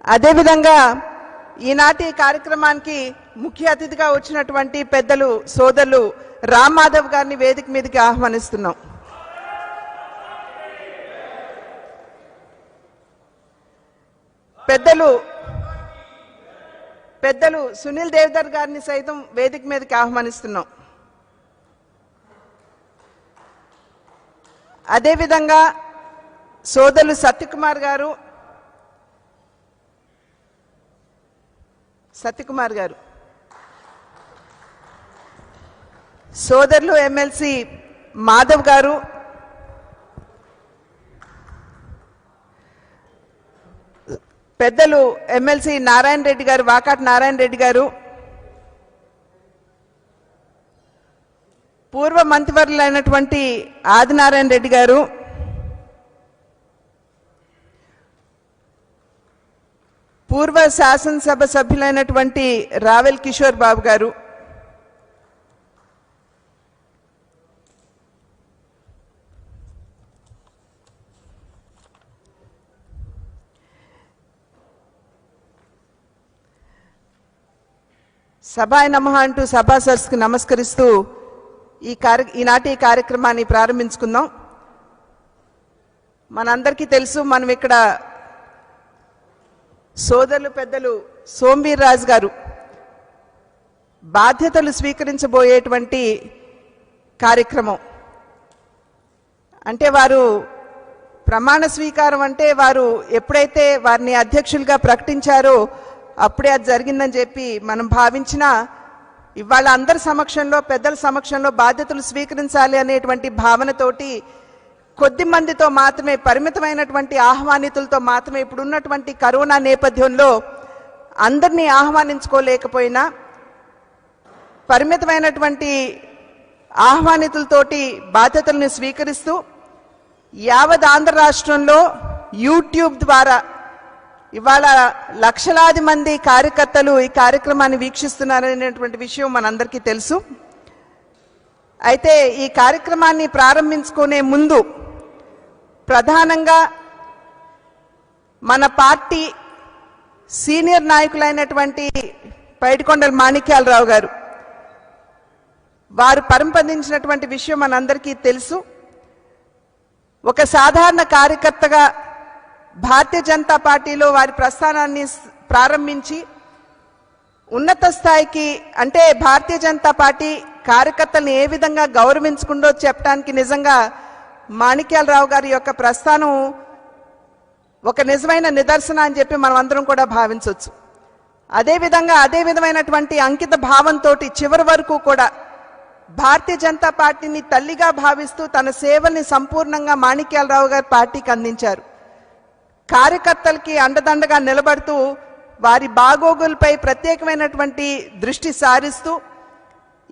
అదేవిధంగా ఈనాటి కార్యక్రమానికి ముఖ్య అతిథిగా వచ్చినటువంటి పెద్దలు సోదరులు రామ్ మాధవ్ గారిని వేదిక మీదకి ఆహ్వానిస్తున్నాం. పెద్దలు సునీల్ దేవదర్ గారిని సైతం వేదిక మీదకి ఆహ్వానిస్తున్నాం. అదేవిధంగా సోదరులు సత్యకుమార్ గారు, సోదరులు ఎమ్మెల్సీ మాధవ్ గారు, పెద్దలు ఎమ్మెల్సీ నారాయణ రెడ్డి గారు, వాకాటి నారాయణ రెడ్డి గారు, పూర్వ మంత్రివర్యులైనటువంటి ఆదినారాయణ రెడ్డి గారు, పూర్వ శాసనసభ సభ్యులైనటువంటి రావెల్ కిషోర్ బాబు గారు, సభాయ నమః అంటూ సభా సరస్సుకు నమస్కరిస్తూ ఈనాటి కార్యక్రమాన్ని ప్రారంభించుకుందాం. మనందరికీ తెలుసు, మనం ఇక్కడ సోదరులు పెద్దలు సోమవీర్ రాజు గారు బాధ్యతలు స్వీకరించబోయేటువంటి కార్యక్రమం. అంటే వారు ప్రమాణ స్వీకారం అంటే వారు ఎప్పుడైతే వారిని అధ్యక్షులుగా ప్రకటించారో అప్పుడే అది జరిగిందని చెప్పి మనం భావించిన ఇవాళ అందరి సమక్షంలో, పెద్దల సమక్షంలో బాధ్యతలు స్వీకరించాలి అనేటువంటి భావనతోటి కొద్ది మందితో మాత్రమే, పరిమితమైనటువంటి ఆహ్వానితులతో మాత్రమే, ఇప్పుడున్నటువంటి కరోనా నేపథ్యంలో అందరినీ ఆహ్వానించుకోలేకపోయినా పరిమితమైనటువంటి ఆహ్వానితులతోటి బాధ్యతలను స్వీకరిస్తూ యావత్ ఆంధ్ర రాష్ట్రంలో యూట్యూబ్ ద్వారా ఇవాళ లక్షలాది మంది కార్యకర్తలు ఈ కార్యక్రమాన్ని వీక్షిస్తున్నారనేటువంటి విషయం మనందరికీ తెలుసు. అయితే ఈ కార్యక్రమాన్ని ప్రారంభించుకునే ముందు ప్రధానంగా మన పార్టీ సీనియర్ నాయకులైనటువంటి పైడికొండల మాణిక్యాలరావు గారు వారు పరంపదించినటువంటి విషయం మనందరికీ తెలుసు. ఒక సాధారణ కార్యకర్తగా భారతీయ జనతా పార్టీలో వారి ప్రస్థానాన్ని ప్రారంభించి ఉన్నత స్థాయికి, అంటే భారతీయ జనతా పార్టీ కార్యకర్తలను ఏ విధంగా గౌరవించుకుందో చెప్పడానికి నిజంగా మాణిక్యాలరావు గారి యొక్క ప్రస్థానం ఒక నిజమైన నిదర్శన అని చెప్పి మనం అందరం కూడా భావించవచ్చు. అదే విధమైనటువంటి అంకిత భావంతో చివరి వరకు కూడా భారతీయ జనతా పార్టీని తల్లిగా భావిస్తూ తన సేవల్ని సంపూర్ణంగా మాణిక్యాలరావు గారు పార్టీకి అందించారు. కార్యకర్తలకి అండదండగా నిలబడుతూ వారి బాగోగులపై ప్రత్యేకమైనటువంటి దృష్టి సారిస్తూ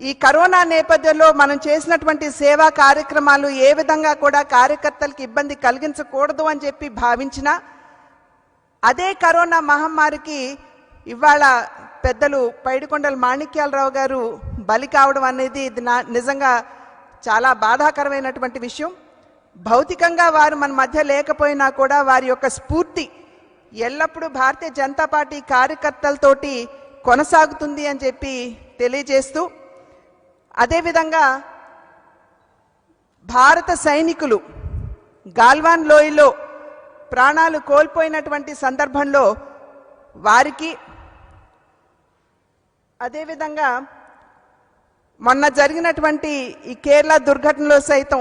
ఈ కరోనా నేపథ్యంలో మనం చేసినటువంటి సేవా కార్యక్రమాలు ఏ విధంగా కూడా కార్యకర్తలకు ఇబ్బంది కలిగించకూడదు అని చెప్పి భావించిన అదే కరోనా మహమ్మారికి ఇవాళ పెద్దలు పైడికొండల మాణిక్యాలరావు గారు బలి కావడం అనేది ఇది నిజంగా చాలా బాధాకరమైనటువంటి విషయం. భౌతికంగా వారు మన మధ్య లేకపోయినా కూడా వారి యొక్క స్ఫూర్తి ఎల్లప్పుడూ భారతీయ జనతా పార్టీ కార్యకర్తలతోటి కొనసాగుతుంది అని చెప్పి తెలియజేస్తూ, అదేవిధంగా భారత సైనికులు గాల్వాన్ లోయలో ప్రాణాలు కోల్పోయినటువంటి సందర్భంలో వారికి, అదేవిధంగా మొన్న జరిగినటువంటి ఈ కేరళ దుర్ఘటనలో సైతం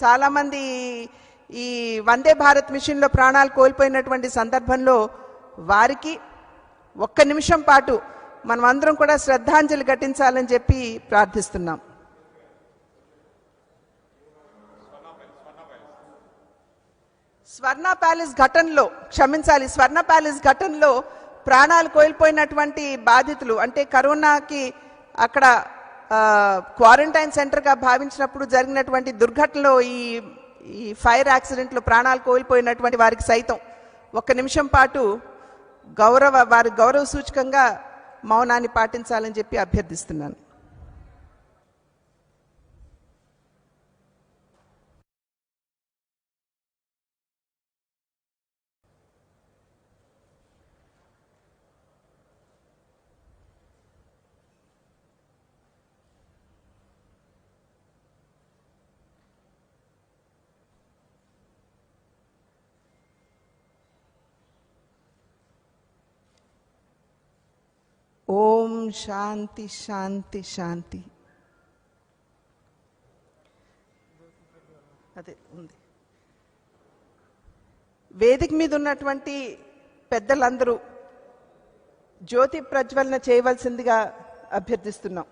చాలామంది ఈ వందే భారత్ మిషన్లో ప్రాణాలు కోల్పోయినటువంటి సందర్భంలో వారికి ఒక్క నిమిషం పాటు మనం అందరం కూడా శ్రద్ధాంజలి ఘటించాలని చెప్పి ప్రార్థిస్తున్నాం. స్వర్ణ ప్యాలెస్ ఘటనలో ప్రాణాలు కోల్పోయినటువంటి బాధితులు, అంటే కరోనాకి అక్కడ క్వారంటైన్ సెంటర్గా భావించినప్పుడు జరిగినటువంటి దుర్ఘటనలో ఈ ఫైర్ యాక్సిడెంట్లో ప్రాణాలు కోల్పోయినటువంటి వారికి సైతం ఒక్క నిమిషం పాటు వారి గౌరవ సూచకంగా మౌనాన్ని పాటించాలని చెప్పి అభ్యర్థిస్తున్నాను. ఓం శాంతి శాంతి శాంతి. అదే ఉంది. వేదిక మీద ఉన్నటువంటి పెద్దలందరూ జ్యోతి ప్రజ్వలన చేయవలసిందిగా అభ్యర్థిస్తున్నాం.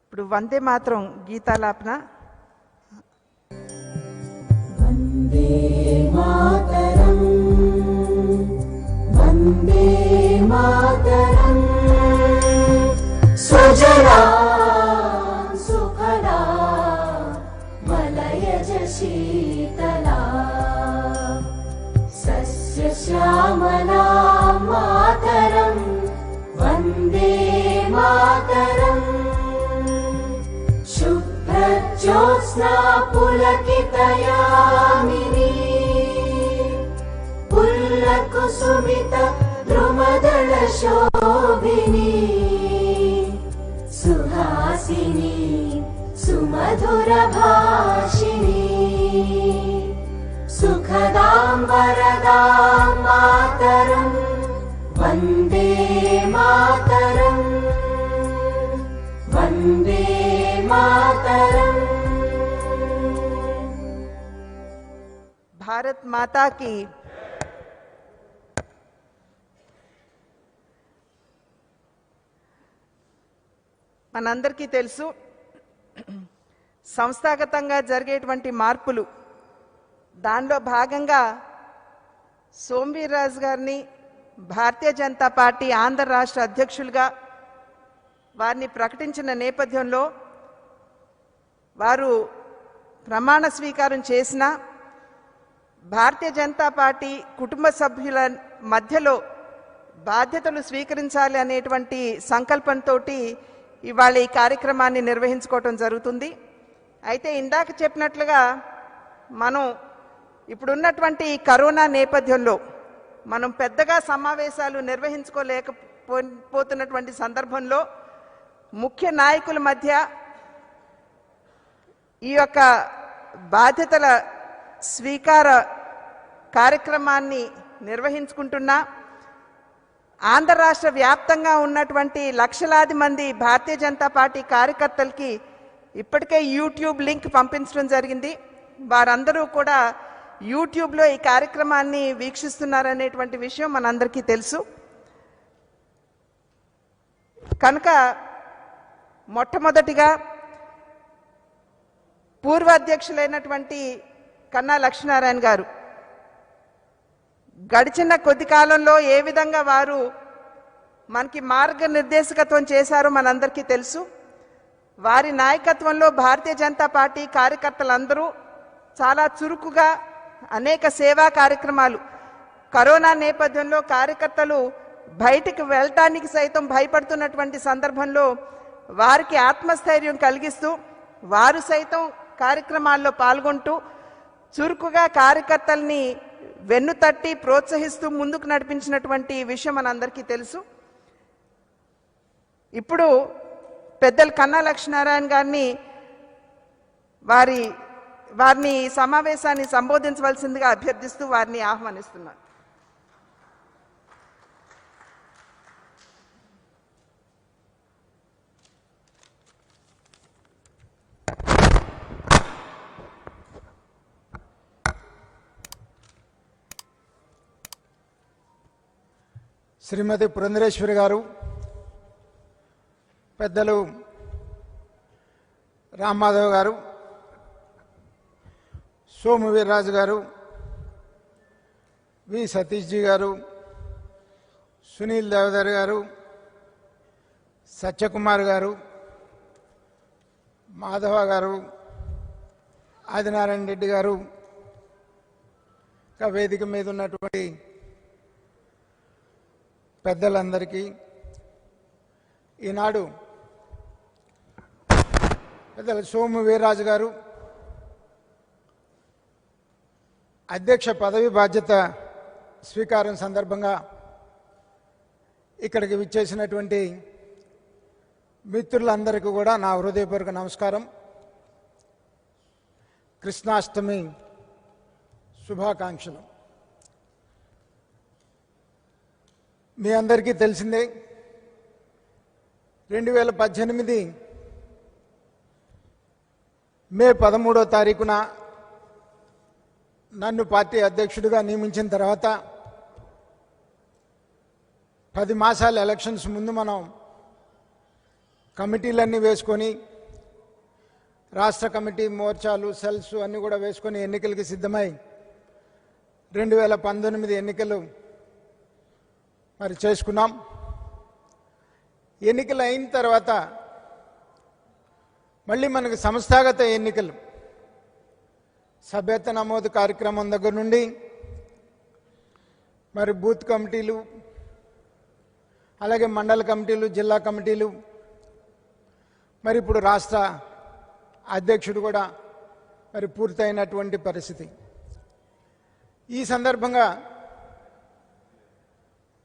ఇప్పుడు వందే మాత్రం గీతాలాపన. వందే మాతరం వందే మాతరం సుజలా సుఫలా మలయజ శీతలా సస్య శ్యామలా మాతరం వందే మాతరం శుభ్రజ్యోత్స్నా పులకితయామినీ పుల్లకుసుమిత ద్రుమదళ శోభినీ సుహాసినీ సుమధుర భాషిణీ సుఖదాం వరదాం మాతరం వందే మాతరం వందే మాతరం. భారత్ మాతా की మనందరికీ తెలుసు సంస్థాగతంగా జరిగేటువంటి మార్పులు, దానిలో భాగంగా సోమవీర్రాజు గారిని భారతీయ జనతా పార్టీ ఆంధ్ర రాష్ట్ర అధ్యక్షులుగా వారిని ప్రకటించిన నేపథ్యంలో వారు ప్రమాణ స్వీకారం చేసిన భారతీయ జనతా పార్టీ కుటుంబ సభ్యుల మధ్యలో బాధ్యతలు స్వీకరించాలి అనేటువంటి సంకల్పంతో ఇవాళ ఈ కార్యక్రమాన్ని నిర్వహించుకోవటం జరుగుతుంది. అయితే ఇందాక చెప్పినట్లుగా మనం ఇప్పుడున్నటువంటి కరోనా నేపథ్యంలో మనం పెద్దగా సమావేశాలు నిర్వహించుకోలేకపోతున్నటువంటి సందర్భంలో ముఖ్య నాయకుల మధ్య ఈ యొక్క బాధ్యతల స్వీకార కార్యక్రమాన్ని నిర్వహించుకుంటున్నా ఆంధ్ర రాష్ట్ర వ్యాప్తంగా ఉన్నటువంటి లక్షలాది మంది భారతీయ జనతా పార్టీ కార్యకర్తలకి ఇప్పటికే యూట్యూబ్ లింక్ పంపించడం జరిగింది. వారందరూ కూడా యూట్యూబ్లో ఈ కార్యక్రమాన్ని వీక్షిస్తున్నారనేటువంటి విషయం మనందరికీ తెలుసు. కనుక మొట్టమొదటిగా పూర్వ అధ్యక్షులైనటువంటి కన్నా లక్ష్మీనారాయణ గారు గడిచిన కొద్ది కాలంలో ఏ విధంగా వారు మనకి మార్గనిర్దేశకత్వం చేశారో మనందరికీ తెలుసు. వారి నాయకత్వంలో భారతీయ జనతా పార్టీ కార్యకర్తలందరూ చాలా చురుకుగా అనేక సేవా కార్యక్రమాలు, కరోనా నేపథ్యంలో కార్యకర్తలు బయటికి వెళ్ళటానికి సైతం భయపడుతున్నటువంటి సందర్భంలో వారికి ఆత్మస్థైర్యం కలిగిస్తూ వారు సైతం కార్యక్రమాల్లో పాల్గొంటూ చురుకుగా కార్యకర్తల్ని వెన్నుతట్టి ప్రోత్సహిస్తూ ముందుకు నడిపించినటువంటి విషయం మనందరికీ తెలుసు. ఇప్పుడు పెద్దలు కన్నా లక్ష్మీనారాయణ గారిని వారిని సమావేశాన్ని సంబోధించవలసిందిగా అభ్యర్థిస్తూ వారిని ఆహ్వానిస్తున్నారు. శ్రీమతి పురంధరేశ్వరి గారు, పెద్దలు రామ్మాధవ్ గారు, సోమవీర్రాజు గారు, వి సతీష్జీ గారు, సునీల్ దేవదర్ గారు, సత్యకుమార్ గారు, మాధవ గారు, ఆదినారాయణ రెడ్డి గారు, ఇంకా వేదిక మీద ఉన్నటువంటి పెద్దలందరికీ ఈనాడు పెద్దలు సోమవీర్రాజు గారు అధ్యక్ష పదవి బాధ్యత స్వీకారం సందర్భంగా ఇక్కడికి విచ్చేసినటువంటి మిత్రులందరికీ కూడా నా హృదయపూర్వక నమస్కారం. కృష్ణాష్టమి శుభాకాంక్షలు. మీ అందరికీ తెలిసిందే, 2018 మే 13వ తారీఖున నన్ను పార్టీ అధ్యక్షుడిగా నియమించిన తర్వాత 10 మాసాల ఎలక్షన్స్ ముందు మనం కమిటీలన్నీ వేసుకొని, రాష్ట్ర కమిటీ మోర్చాలు, సెల్స్ అన్నీ కూడా వేసుకొని ఎన్నికలకి సిద్ధమై 2019 ఎన్నికలు మరి చేసుకున్నాం. ఎన్నికలు అయిన తర్వాత మళ్ళీ మనకు సంస్థాగత ఎన్నికలు, సభ్యత్వ నమోదు కార్యక్రమం దగ్గర నుండి మరి బూత్ కమిటీలు, అలాగే మండల కమిటీలు, జిల్లా కమిటీలు, మరి ఇప్పుడు రాష్ట్ర అధ్యక్షుడు కూడా మరి పూర్తయినటువంటి పరిస్థితి. ఈ సందర్భంగా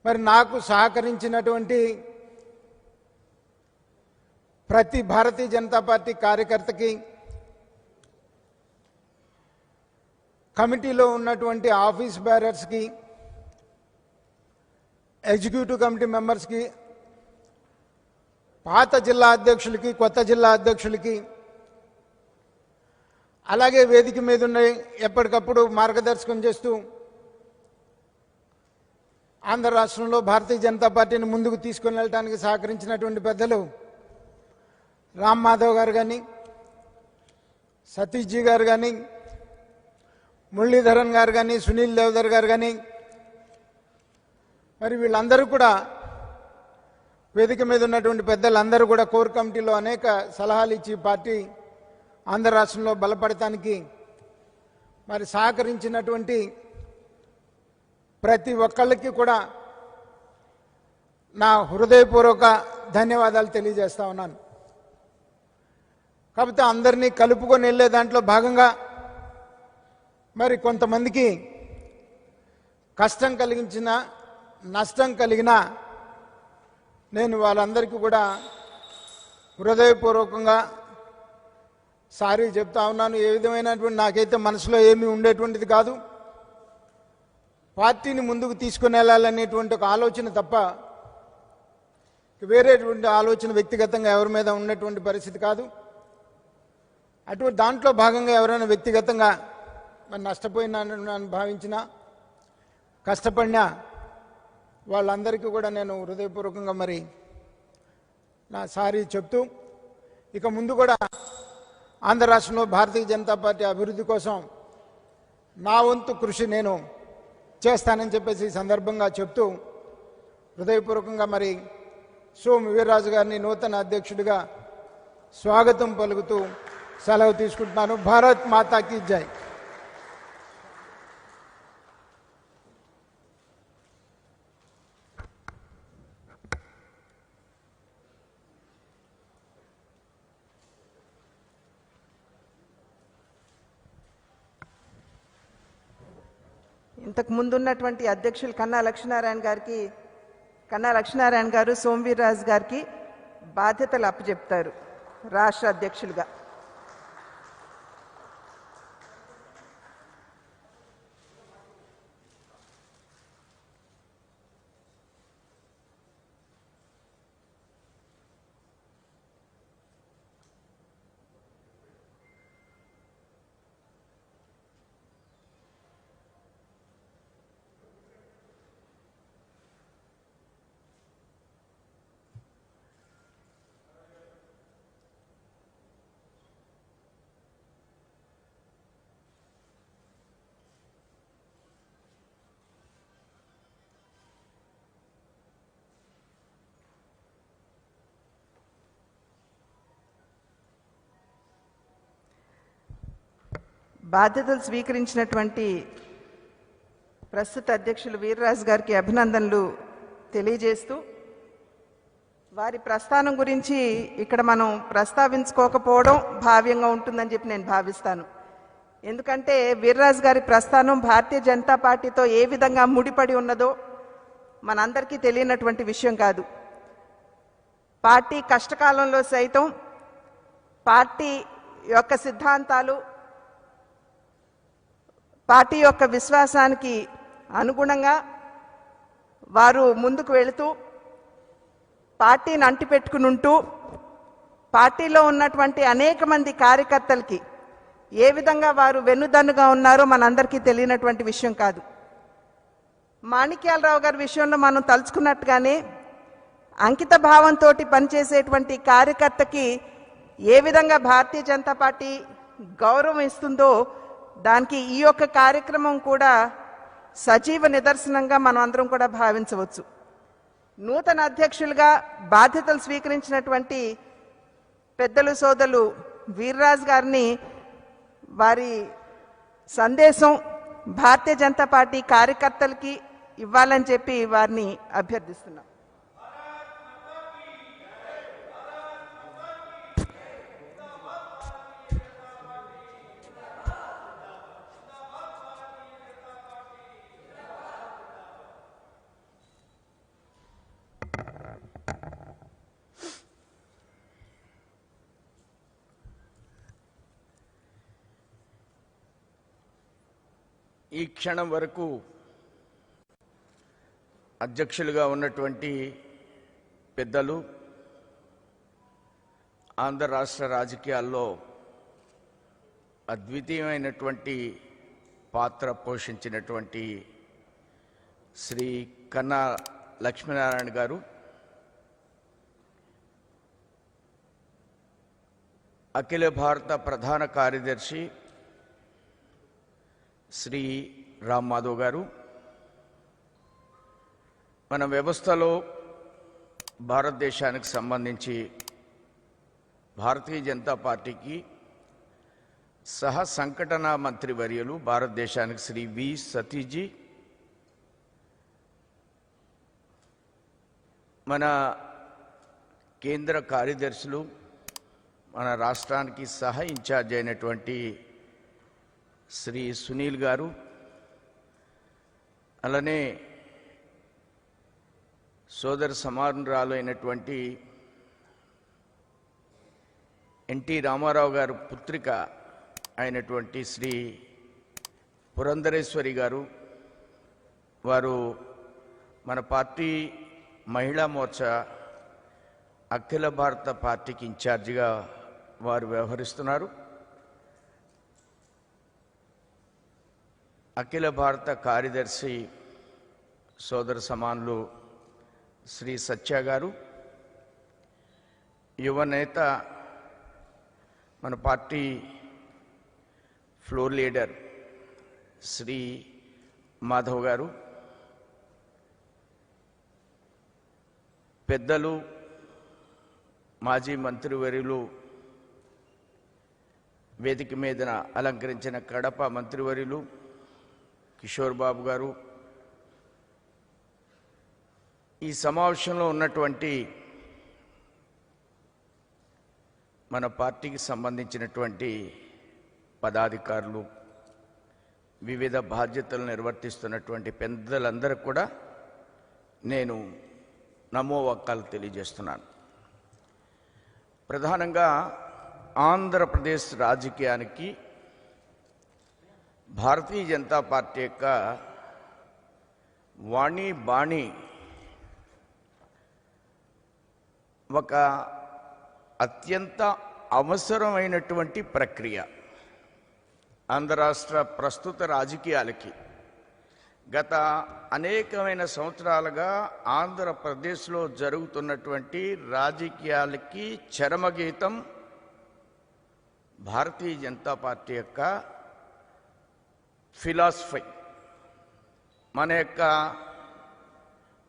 మరి నాకు సహకరించినటువంటి ప్రతి భారతీయ జనతా పార్టీ కార్యకర్తకి, కమిటీలో ఉన్నటువంటి ఆఫీస్ బేరర్స్కి, ఎగ్జిక్యూటివ్ కమిటీ మెంబర్స్కి, పాత జిల్లా అధ్యక్షులకి, కొత్త జిల్లా అధ్యక్షులకి, అలాగే వేదిక మీద ఉన్న ఎప్పటికప్పుడు మార్గదర్శకం చేస్తూ ఆంధ్ర రాష్ట్రంలో భారతీయ జనతా పార్టీని ముందుకు తీసుకుని వెళ్ళడానికి సహకరించినటువంటి పెద్దలు రామ్మాధవ్ గారు కానీ, సతీష్జీ గారు కానీ, మురళీధరన్ గారు కానీ, సునీల్ దేవదర్ గారు కానీ, మరి వీళ్ళందరూ కూడా వేదిక మీద ఉన్నటువంటి పెద్దలందరూ కూడా కోర్ కమిటీలో అనేక సలహాలు ఇచ్చి పార్టీ ఆంధ్ర రాష్ట్రంలో బలపడటానికి మరి సహకరించినటువంటి ప్రతి ఒక్కళ్ళకి కూడా నా హృదయపూర్వక ధన్యవాదాలు తెలియజేస్తా ఉన్నాను. కాకపోతే అందరినీ కలుపుకొని వెళ్ళే దాంట్లో భాగంగా మరి కొంతమందికి కష్టం కలిగించిన నష్టం కలిగిన నేను వాళ్ళందరికీ కూడా హృదయపూర్వకంగా సారీ చెప్తా ఉన్నాను. ఏ విధమైనటువంటి నాకైతే మనసులో ఏమీ ఉండేటువంటిది కాదు. పార్టీని ముందుకు తీసుకుని వెళ్ళాలనేటువంటి ఒక ఆలోచన తప్ప వేరేటువంటి ఆలోచన వ్యక్తిగతంగా ఎవరి మీద ఉన్నటువంటి పరిస్థితి కాదు. అటువంటి దాంట్లో భాగంగా ఎవరైనా వ్యక్తిగతంగా మరి నష్టపోయినానని భావించినా కష్టపడినా వాళ్ళందరికీ కూడా నేను హృదయపూర్వకంగా మరి నా సారీ చెప్తూ ఇక ముందు కూడా ఆంధ్ర రాష్ట్రంలో భారతీయ జనతా పార్టీ అభివృద్ధి కోసం నా వంతు కృషి నేను చేస్తానని చెప్పేసి ఈ సందర్భంగా చెప్తూ హృదయపూర్వకంగా మరి సోము వీర్రాజు గారిని నూతన అధ్యక్షుడిగా స్వాగతం పలుకుతూ సెలవు తీసుకుంటున్నాను. భారత్ మాతాకి జై. ఇంతకు ముందున్నటువంటి అధ్యక్షులు కన్నా లక్ష్మీనారాయణ గారు సోమవీర్రాజు గారికి బాధ్యతలు అప్పచెప్తారు రాష్ట్ర అధ్యక్షులుగా. బాధ్యతలు స్వీకరించినటువంటి ప్రస్తుత అధ్యక్షులు వీర్రాజు గారికి అభినందనలు తెలియజేస్తూ వారి ప్రస్థానం గురించి ఇక్కడ మనం ప్రస్తావించుకోకపోవడం భావ్యంగా ఉంటుందని చెప్పి నేను భావిస్తాను. ఎందుకంటే వీర్రాజు గారి ప్రస్థానం భారతీయ జనతా పార్టీతో ఏ విధంగా ముడిపడి ఉన్నదో మనందరికీ తెలియనటువంటి విషయం కాదు. పార్టీ కష్టకాలంలో సైతం పార్టీ యొక్క సిద్ధాంతాలు పార్టీ యొక్క విశ్వాసానికి అనుగుణంగా వారు ముందుకు వెళుతూ పార్టీని అంటిపెట్టుకుని ఉంటూ పార్టీలో ఉన్నటువంటి అనేక మంది కార్యకర్తలకి ఏ విధంగా వారు వెన్నుదన్నుగా ఉన్నారో మనందరికీ తెలియనటువంటి విషయం కాదు. మాణిక్యాలరావు గారి విషయంలో మనం తలుచుకున్నట్టుగానే అంకిత భావంతో పనిచేసేటువంటి కార్యకర్తకి ఏ విధంగా భారతీయ జనతా పార్టీ గౌరవం ఇస్తుందో దానికి ఈ యొక్క కార్యక్రమం కూడా సజీవ నిదర్శనంగా మనం అందరం కూడా భావించవచ్చు. నూతన అధ్యక్షులుగా బాధ్యతలు స్వీకరించినటువంటి పెద్దలు సోదరులు వీర్రాజు గారిని వారి సందేశం భారతీయ జనతా పార్టీ కార్యకర్తలకి ఇవ్వాలని చెప్పి వారిని అభ్యర్థిస్తున్నాం. ఈ క్షణం వరకు అధ్యక్షులుగా ఉన్నటువంటి పెద్దలు ఆంధ్ర రాష్ట్ర రాజకీయాల్లో అద్వితీయమైనటువంటి పాత్ర పోషించినటువంటి శ్రీ కన్నా లక్ష్మీనారాయణ గారు, అఖిల భారత ప్రధాన కార్యదర్శి శ్రీ రామ్ మాధవ్ గారు, మన వ్యవస్థలో భారతదేశానికి సంబంధించి భారతీయ జనతా పార్టీకి సహ సంఘటన మంత్రివర్యులు భారతదేశానికి శ్రీ వి సతీజీ, మన కేంద్ర కార్యదర్శులు, మన రాష్ట్రానికి సహ ఇన్ఛార్జ్ అయినటువంటి శ్రీ సునీల్ గారు, అలానే సోదర సమానురాలు అయినటువంటి ఎన్టీ రామారావు గారు పుత్రిక అయినటువంటి శ్రీ పురంధరేశ్వరి గారు, వారు మన పార్టీ మహిళా మోర్చా అఖిల భారత పార్టీకి ఇన్ఛార్జిగా వారు వ్యవహరిస్తున్నారు. అఖిల భారత కార్యదర్శి సోదర సమానులు శ్రీ సత్య గారు, యువనేత మన పార్టీ ఫ్లోర్ లీడర్ శ్రీ మాధవ్ గారు, పెద్దలు మాజీ మంత్రివర్యులు, వేదిక మీదన అలంకరించిన కడప మంత్రివర్యులు కిషోర్ బాబు గారు, ఈ సమావేశంలో ఉన్నటువంటి మన పార్టీకి సంబంధించినటువంటి పదాధికారులు, వివిధ బాధ్యతలు నిర్వర్తిస్తున్నటువంటి పెద్దలందరూ కూడా నేను నమోవక్కలు తెలియజేస్తున్నాను. ప్రధానంగా ఆంధ్రప్రదేశ్ రాజకీయానికి భారతీయ జనతా పార్టీ యొక్క వాణి బాణి ఒక అత్యంత అవసరమైనటువంటి ప్రక్రియ. ఆంధ్ర రాష్ట్ర ప్రస్తుత రాజకీయాలకి గత అనేకమైన సంవత్సరాలుగా ఆంధ్రప్రదేశ్లో జరుగుతున్నటువంటి రాజకీయాలకి చరమగీతం భారతీయ జనతా పార్టీ యొక్క ఫిలాసఫీ. మన యొక్క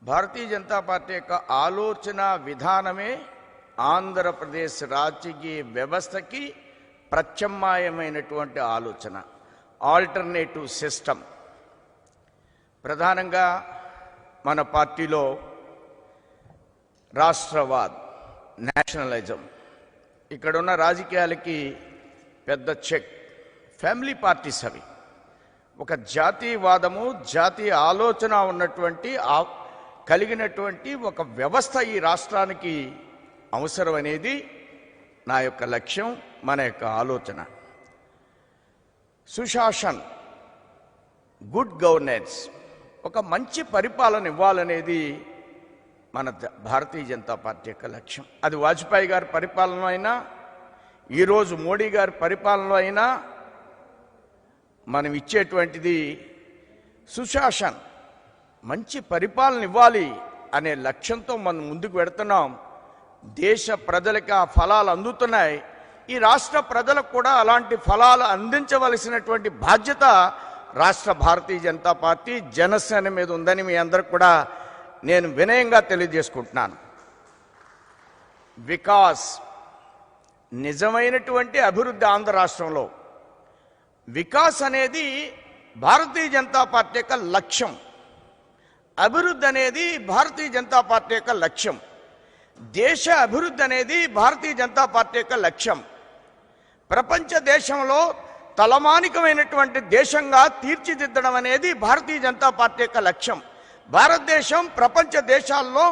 భారతీయ జనతా పార్టీ యొక్క ఆలోచన విధానమే ఆంధ్రప్రదేశ్ రాజకీయ వ్యవస్థకి ప్రత్యామ్నాయమైనటువంటి ఆలోచన, ఆల్టర్నేటివ్ సిస్టమ్. ప్రధానంగా మన పార్టీలో రాష్ట్రవాద్, నేషనలిజం, ఇక్కడున్న రాజకీయాలకి పెద్ద చెక్. ఫ్యామిలీ పార్టీస్ అవి. ఒక జాతీయవాదము, జాతీయ ఆలోచన ఉన్నటువంటి కలిగినటువంటి ఒక వ్యవస్థ ఈ రాష్ట్రానికి అవసరం అనేది నా యొక్క లక్ష్యం, మన యొక్క ఆలోచన. సుశాసన్, గుడ్ గవర్నెన్స్, ఒక మంచి పరిపాలన ఇవ్వాలనేది మన భారతీయ జనతా పార్టీ యొక్క లక్ష్యం. అది వాజ్పేయి గారి పరిపాలన అయినా, ఈరోజు మోడీ గారి పరిపాలనలో అయినా మనం ఇచ్చేటువంటిది సుశాసన్, మంచి పరిపాలన ఇవ్వాలి అనే లక్ష్యంతో మనం ముందుకు వెడుతున్నాం. దేశ ప్రజలకు ఆ ఫలాలు అందుతున్నాయి. ఈ రాష్ట్ర ప్రజలకు కూడా అలాంటి ఫలాలు అందించవలసినటువంటి బాధ్యత రాష్ట్ర భారతీయ జనతా పార్టీ, జనసేన మీద ఉందని మీ అందరికి కూడా నేను వినయంగా తెలియజేసుకుంటున్నాను. వికాస్, నిజమైనటువంటి అభివృద్ధి ఆంధ్ర రాష్ట్రంలో వికాస్ అనేది భారతీయ జనతా పార్టీ యొక్క లక్ష్యం. అభివృద్ధి అనేది భారతీయ జనతా పార్టీ యొక్క లక్ష్యం. దేశ అభివృద్ధి అనేది భారతీయ జనతా పార్టీ యొక్క లక్ష్యం. ప్రపంచ దేశంలో తలమానికమైనటువంటి దేశంగా తీర్చిదిద్దడం అనేది భారతీయ జనతా పార్టీ యొక్క లక్ష్యం. భారతదేశం ప్రపంచ దేశాల్లో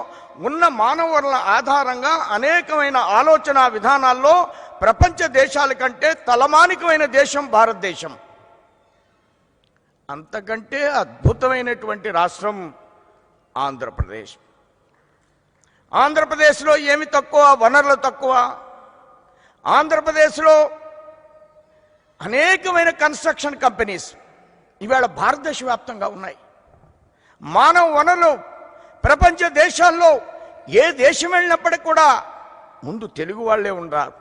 ఉన్న మానవ వనరుల ఆధారంగా అనేకమైన ఆలోచన విధానాల్లో ప్రపంచ దేశాల కంటే తలమానికమైన దేశం భారతదేశం. అంతకంటే అద్భుతమైనటువంటి రాష్ట్రం ఆంధ్రప్రదేశ్. ఆంధ్రప్రదేశ్లో ఏమి తక్కువ? వనరులు తక్కువ. ఆంధ్రప్రదేశ్లో అనేకమైన కన్స్ట్రక్షన్ కంపెనీస్ ఇవాళ భారతదేశ వ్యాప్తంగా ఉన్నాయి. మానవ వనరులు ప్రపంచ దేశాల్లో ఏ దేశం వెళ్ళినప్పటికీ కూడా ముందు తెలుగు వాళ్ళే ఉన్నారు.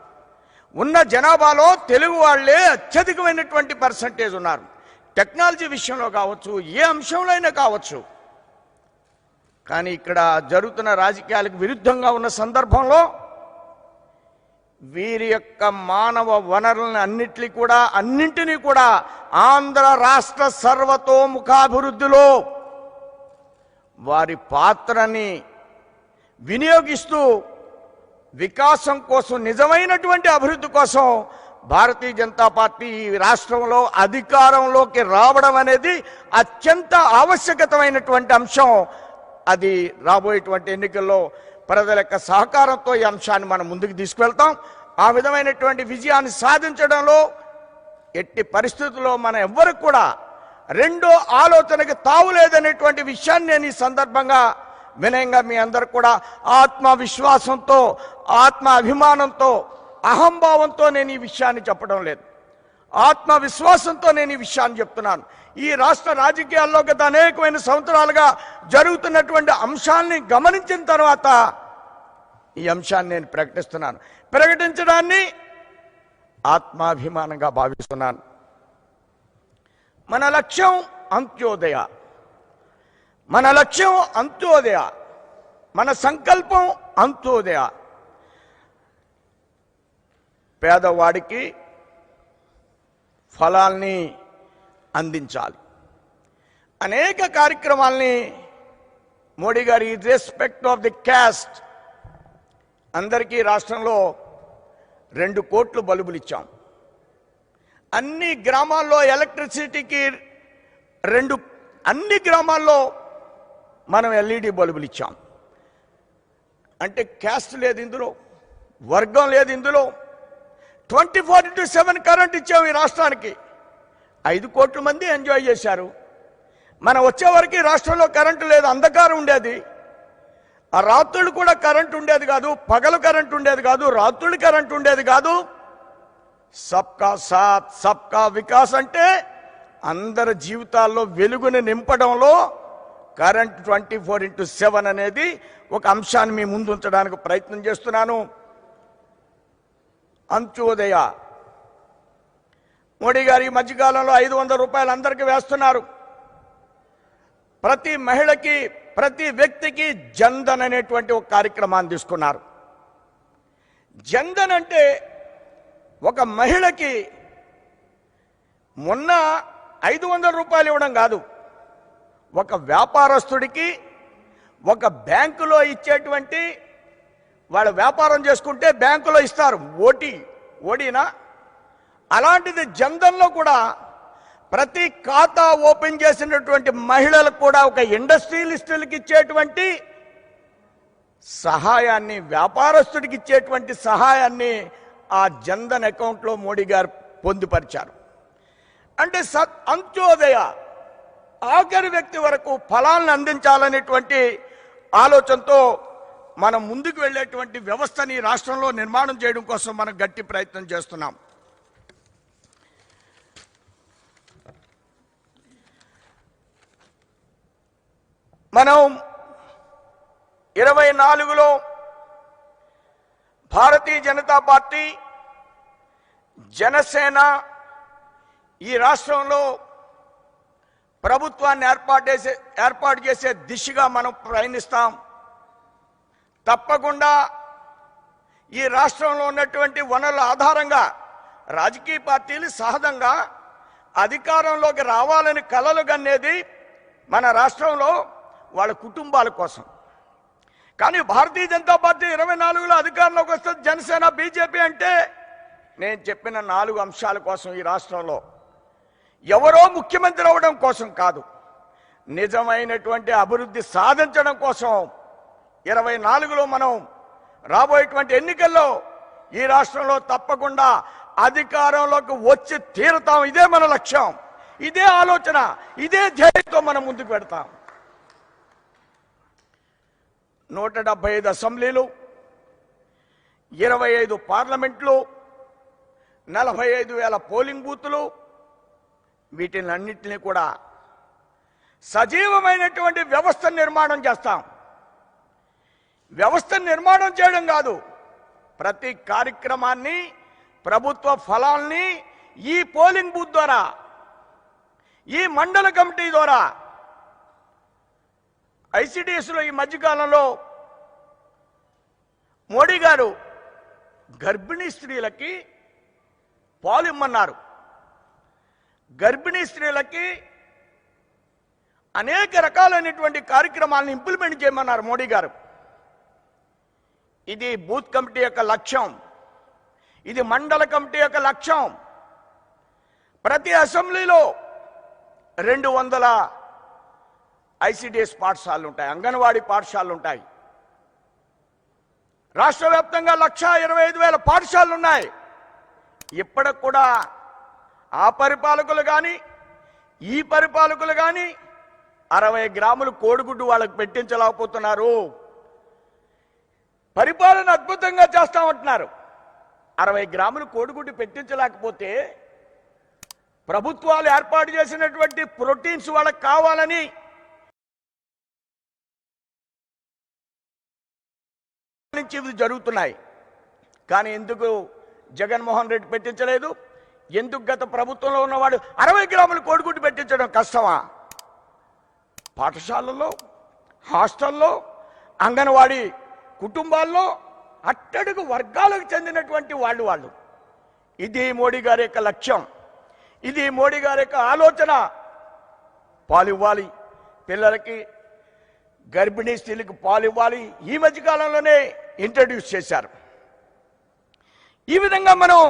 ఉన్న జనాభాలో తెలుగు వాళ్ళే అత్యధికమైనటువంటి పర్సంటేజ్ ఉన్నారు. టెక్నాలజీ విషయంలో కావచ్చు, ఏ అంశంలో అయినా కావచ్చు. కానీ ఇక్కడ జరుగుతున్న రాజకీయాలకు విరుద్ధంగా ఉన్న సందర్భంలో వీరి యొక్క మానవ వనరులను అన్నింటినీ కూడా ఆంధ్ర రాష్ట్ర సర్వతోముఖాభివృద్ధిలో వారి పాత్రని వినియోగిస్తూ వికాసం కోసం, నిజమైనటువంటి అభివృద్ధి కోసం భారతీయ జనతా పార్టీ ఈ రాష్ట్రంలో అధికారంలోకి రావడం అనేది అత్యంత ఆవశ్యకతమైనటువంటి అంశం. అది రాబోయేటువంటి ఎన్నికల్లో ప్రజల యొక్క సహకారంతో ఈ అంశాన్ని మనం ముందుకు తీసుకువెళ్తాం. ఆ విధమైనటువంటి విజయాన్ని సాధించడంలో ఎట్టి పరిస్థితుల్లో మనం ఎవ్వరికి కూడా రెండో ఆలోచనకి తావులేదనేటువంటి విషయాన్ని నేను ఈ సందర్భంగా వినయంగా మీ అందరు కూడా ఆత్మవిశ్వాసంతో, ఆత్మ అభిమానంతో, అహంభావంతో నేను ఈ విషయాన్ని చెప్పడం లేదు. ఆత్మవిశ్వాసంతో నేను ఈ విషయాన్ని చెప్తున్నాను. ఈ రాష్ట్ర రాజకీయాల్లో గత అనేకమైన సంవత్సరాలుగా జరుగుతున్నటువంటి అంశాన్ని గమనించిన తర్వాత ఈ అంశాన్ని నేను ప్రకటిస్తున్నాను. ప్రకటించడాన్ని ఆత్మాభిమానంగా భావిస్తున్నాను. మన లక్ష్యం అంత్యోదయ, మన లక్ష్యం అంత్యోదయ, మన సంకల్పం అంత్యోదయ. పేదవాడికి ఫలాల్ని అందించాలి. అనేక కార్యక్రమాల్ని మోడీ గారు రెస్పెక్ట్ ఆఫ్ ది క్యాస్ట్ అందరికీ రాష్ట్రంలో 2 కోట్ల బల్బులు ఇచ్చాం. అన్ని గ్రామాల్లో ఎలక్ట్రిసిటీకి అన్ని గ్రామాల్లో మనం ఎల్ఈడి బల్బులు ఇచ్చాం. అంటే క్యాస్ట్ లేదు ఇందులో, వర్గం లేదు ఇందులో. 24/7 కరెంట్ ఇచ్చాం ఈ రాష్ట్రానికి. 5 కోట్ల మంది ఎంజాయ్ చేశారు. మనం వచ్చేవరకు రాష్ట్రంలో కరెంటు లేదు, అంధకారం ఉండేది. ఆ రాత్రులు కూడా కరెంటు ఉండేది కాదు, పగలు కరెంటు ఉండేది కాదు, రాత్రులు కరెంటు ఉండేది కాదు. సబ్కా సాత్ సబ్కా వికాస్ అంటే అందరి జీవితాల్లో వెలుగుని నింపడంలో కరెంట్ 24/7 అనేది ఒక అంశాన్ని మీ ముందు ఉంచడానికి ప్రయత్నం చేస్తున్నాను. అంత్యోదయ మోడీ గారు ఈ మధ్యకాలంలో 500 రూపాయలు అందరికీ వేస్తున్నారు. ప్రతి మహిళకి, ప్రతి వ్యక్తికి జన్ధన్ అనేటువంటి ఒక కార్యక్రమాన్ని తీసుకున్నారు. జన్ధన్ అంటే ఒక మహిళకి మొన్న 500 రూపాయలు ఇవ్వడం కాదు, ఒక వ్యాపారస్తుడికి ఒక బ్యాంకులో ఇచ్చేటువంటి, వాళ్ళు వ్యాపారం చేసుకుంటే బ్యాంకులో ఇస్తారు ఓటీనా, అలాంటిది జన్ధన్లో కూడా ప్రతి ఖాతా ఓపెన్ చేసినటువంటి మహిళలకు కూడా ఒక ఇండస్ట్రియలిస్టులకు ఇచ్చేటువంటి సహాయాన్ని, వ్యాపారస్తుడికి ఇచ్చేటువంటి సహాయాన్ని ఆ జన్ధన్ అకౌంట్లో మోడీ గారు పొందుపరిచారు. అంటే అంత్యోదయ, ఆఖరి వ్యక్తి వరకు ఫలాలను అందించాలనేటువంటి ఆలోచనతో మనం ముందుకు వెళ్ళేటువంటి వ్యవస్థని రాష్ట్రంలో నిర్మాణం చేయడం కోసం మనం గట్టి ప్రయత్నం చేస్తున్నాం. మనం 24లో భారతీయ జనతా పార్టీ, జనసేన ఈ రాష్ట్రంలో ప్రభుత్వాన్ని ఏర్పాటు చేసే దిశగా మనం ప్రయాణిస్తాం. తప్పకుండా ఈ రాష్ట్రంలో ఉన్నటువంటి వనరుల ఆధారంగా రాజకీయ పార్టీలు సహజంగా అధికారంలోకి రావాలని కలలు కనేది మన రాష్ట్రంలో వాళ్ళ కుటుంబాల కోసం. కానీ భారతీయ జనతా పార్టీ 24లో అధికారంలోకి వస్తుంది. జనసేన, బీజేపీ అంటే నేను చెప్పిన 4 అంశాల కోసం ఈ రాష్ట్రంలో ఎవరో ముఖ్యమంత్రి అవడం కోసం కాదు, నిజమైనటువంటి అభివృద్ధి సాధించడం కోసం 24లో మనం రాబోయేటువంటి ఎన్నికల్లో ఈ రాష్ట్రంలో తప్పకుండా అధికారంలోకి వచ్చి తీరుతాం. ఇదే మన లక్ష్యం, ఇదే ఆలోచన, ఇదే ధ్యేయంతో మనం ముందుకు పెడతాం. 175 అసెంబ్లీలు, 25 పార్లమెంట్లు, 45,000 పోలింగ్ బూతులు, వీటినన్నింటినీ కూడా సజీవమైనటువంటి వ్యవస్థ నిర్మాణం చేస్తాం. వ్యవస్థ నిర్మాణం చేయడం కాదు, ప్రతి కార్యక్రమాన్ని, ప్రభుత్వ ఫలాల్ని ఈ పోలింగ్ బూత్ ద్వారా, ఈ మండల కమిటీ ద్వారా ఐసిడిఎస్లో ఈ మధ్యకాలంలో మోడీ గారు గర్భిణీ స్త్రీలకి పాలు ఇమ్మన్నారు. గర్భిణీ స్త్రీలకి అనేక రకాలైనటువంటి కార్యక్రమాలను ఇంప్లిమెంట్ చేయమన్నారు మోడీ గారు. ఇది బూత్ కమిటీ యొక్క లక్ష్యం, ఇది మండల కమిటీ యొక్క లక్ష్యం. ప్రతి అసెంబ్లీలో 200 ఐసిడిఎస్ పాఠశాలలు ఉంటాయి, అంగన్వాడీ పాఠశాలలు ఉంటాయి. రాష్ట్ర వ్యాప్తంగా 1,25,000 పాఠశాలలు ఉన్నాయి. ఇప్పటికి కూడా ఆ పరిపాలకులు కానీ ఈ పరిపాలకులు కానీ 60 గ్రాములు కోడిగుడ్డు వాళ్ళకు పెట్టించలేకపోతున్నారు. పరిపాలన అద్భుతంగా చేస్తామంటున్నారు. 60 గ్రాములు కోడిగుడ్డు పెట్టించలేకపోతే ప్రభుత్వాలు ఏర్పాటు చేసినటువంటి ప్రోటీన్స్ వాళ్ళకి కావాలని నుంచి ఇవి జరుగుతున్నాయి. కానీ ఎందుకు జగన్మోహన్ రెడ్డి పెట్టించలేదు? ఎందుకు గత ప్రభుత్వంలో ఉన్నవాడు 60 గ్రాములు కోడిగుడ్డు పెట్టించడం కష్టమా? పాఠశాలల్లో, హాస్టల్లో, అంగన్వాడీ కుటుంబాల్లో అట్టడుగు వర్గాలకు చెందినటువంటి వాళ్ళు. ఇది మోడీ గారి యొక్క లక్ష్యం, ఇది మోడీ గారి యొక్క ఆలోచన. పాలు ఇవ్వాలి పిల్లలకి, గర్భిణీ స్త్రీలకు పాలు ఇవ్వాలి. ఈ మధ్యకాలంలోనే ఇంట్రడ్యూస్ చేశారు. ఈ విధంగా మనం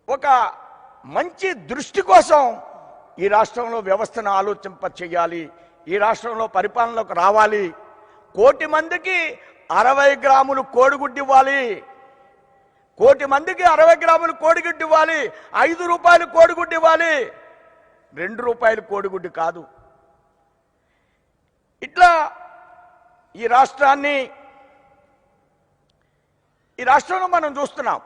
ఒక మంచి దృష్టి కోసం ఈ రాష్ట్రంలో వ్యవస్థను ఆలోచింప చేయాలి. ఈ రాష్ట్రంలో పరిపాలనలోకి రావాలి. 1 కోటి మందికి 60 గ్రాములు కోడిగుడ్డు ఇవ్వాలి. 1 కోటి మందికి 60 గ్రాములు కోడిగుడ్డు ఇవ్వాలి. 5 రూపాయలు కోడిగుడ్డు ఇవ్వాలి, 2 రూపాయలు కోడిగుడ్డు కాదు. ఇట్లా ఈ రాష్ట్రంలో మనం చూస్తున్నాం.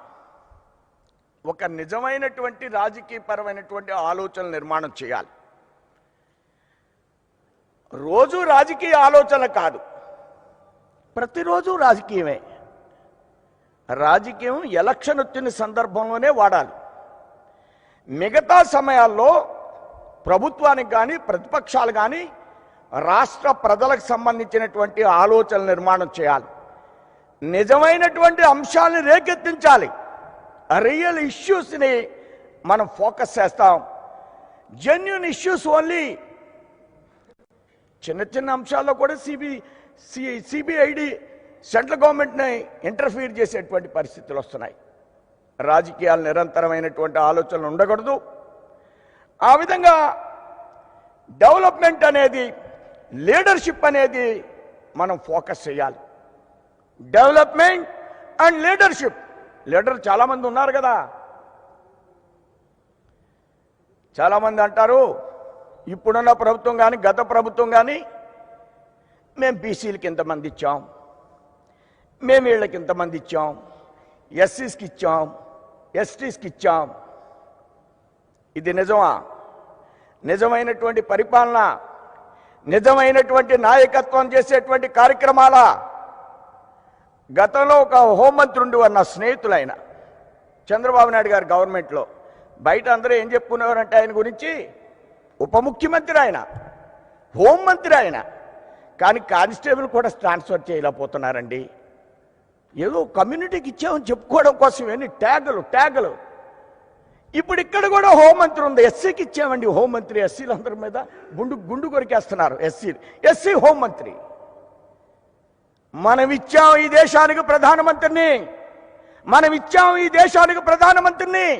ఒక నిజమైనటువంటి రాజకీయపరమైనటువంటి ఆలోచనలు నిర్మాణం చేయాలి. రోజు రాజకీయ ఆలోచనలు కాదు, ప్రతిరోజు రాజకీయమే. రాజకీయం ఎలక్షన్ వచ్చిన సందర్భంలోనే వాడాలి. మిగతా సమయాల్లో ప్రభుత్వానికి కానీ ప్రతిపక్షాలు కానీ రాష్ట్ర ప్రజలకు సంబంధించినటువంటి ఆలోచనలు నిర్మాణం చేయాలి. నిజమైనటువంటి అంశాలను రేకెత్తించాలి. రియల్ ఇష్యూస్ని మనం ఫోకస్ చేస్తాం. Genuine issues only. చిన్న అంశాల్లో కూడా సిబిఐడి సెంట్రల్ గవర్నమెంట్ని ఇంటర్ఫీర్ చేసేటువంటి పరిస్థితులు వస్తున్నాయి. రాజకీయాలు నిరంతరమైనటువంటి ఆలోచనలు ఉండకూడదు. ఆ విధంగా డెవలప్మెంట్ అనేది, లీడర్షిప్ అనేది మనం ఫోకస్ చేయాలి. Development and leadership. లీడర్ చాలామంది ఉన్నారు కదా. చాలామంది అంటారు ఇప్పుడున్న ప్రభుత్వం కానీ గత ప్రభుత్వం కానీ మేము బీసీలకి ఇంతమంది ఇచ్చాం, మేము వీళ్ళకి ఇంతమంది ఇచ్చాం, ఎస్సీస్కి ఇచ్చాం, ఎస్టీస్కి ఇచ్చాం. ఇది నిజమా? నిజమైనటువంటి పరిపాలన, నిజమైనటువంటి నాయకత్వం చేసేటువంటి కార్యక్రమాల? గతంలో ఒక హోంమంత్రి ఉండేవారు, నా స్నేహితులైన చంద్రబాబు నాయుడు గారి గవర్నమెంట్లో. బయట అందరూ ఏం చెప్పుకునేవారంటే ఆయన గురించి ఉప ముఖ్యమంత్రి ఆయన, హోంమంత్రి ఆయన, కానీ కానిస్టేబుల్ కూడా ట్రాన్స్ఫర్ చేయలేకపోతున్నారండి. ఏదో కమ్యూనిటీకి ఇచ్చామని చెప్పుకోవడం కోసం ఎన్ని ట్యాగులు. ఇప్పుడు ఇక్కడ కూడా హోంమంత్రి ఉంది, ఎస్సీకి ఇచ్చామండి హోంమంత్రి. ఎస్సీలందరి మీద గుండు కొరికేస్తున్నారు. ఎస్సీ హోంమంత్రి. మనం ఇచ్చాం ఈ దేశానికి ప్రధానమంత్రిని.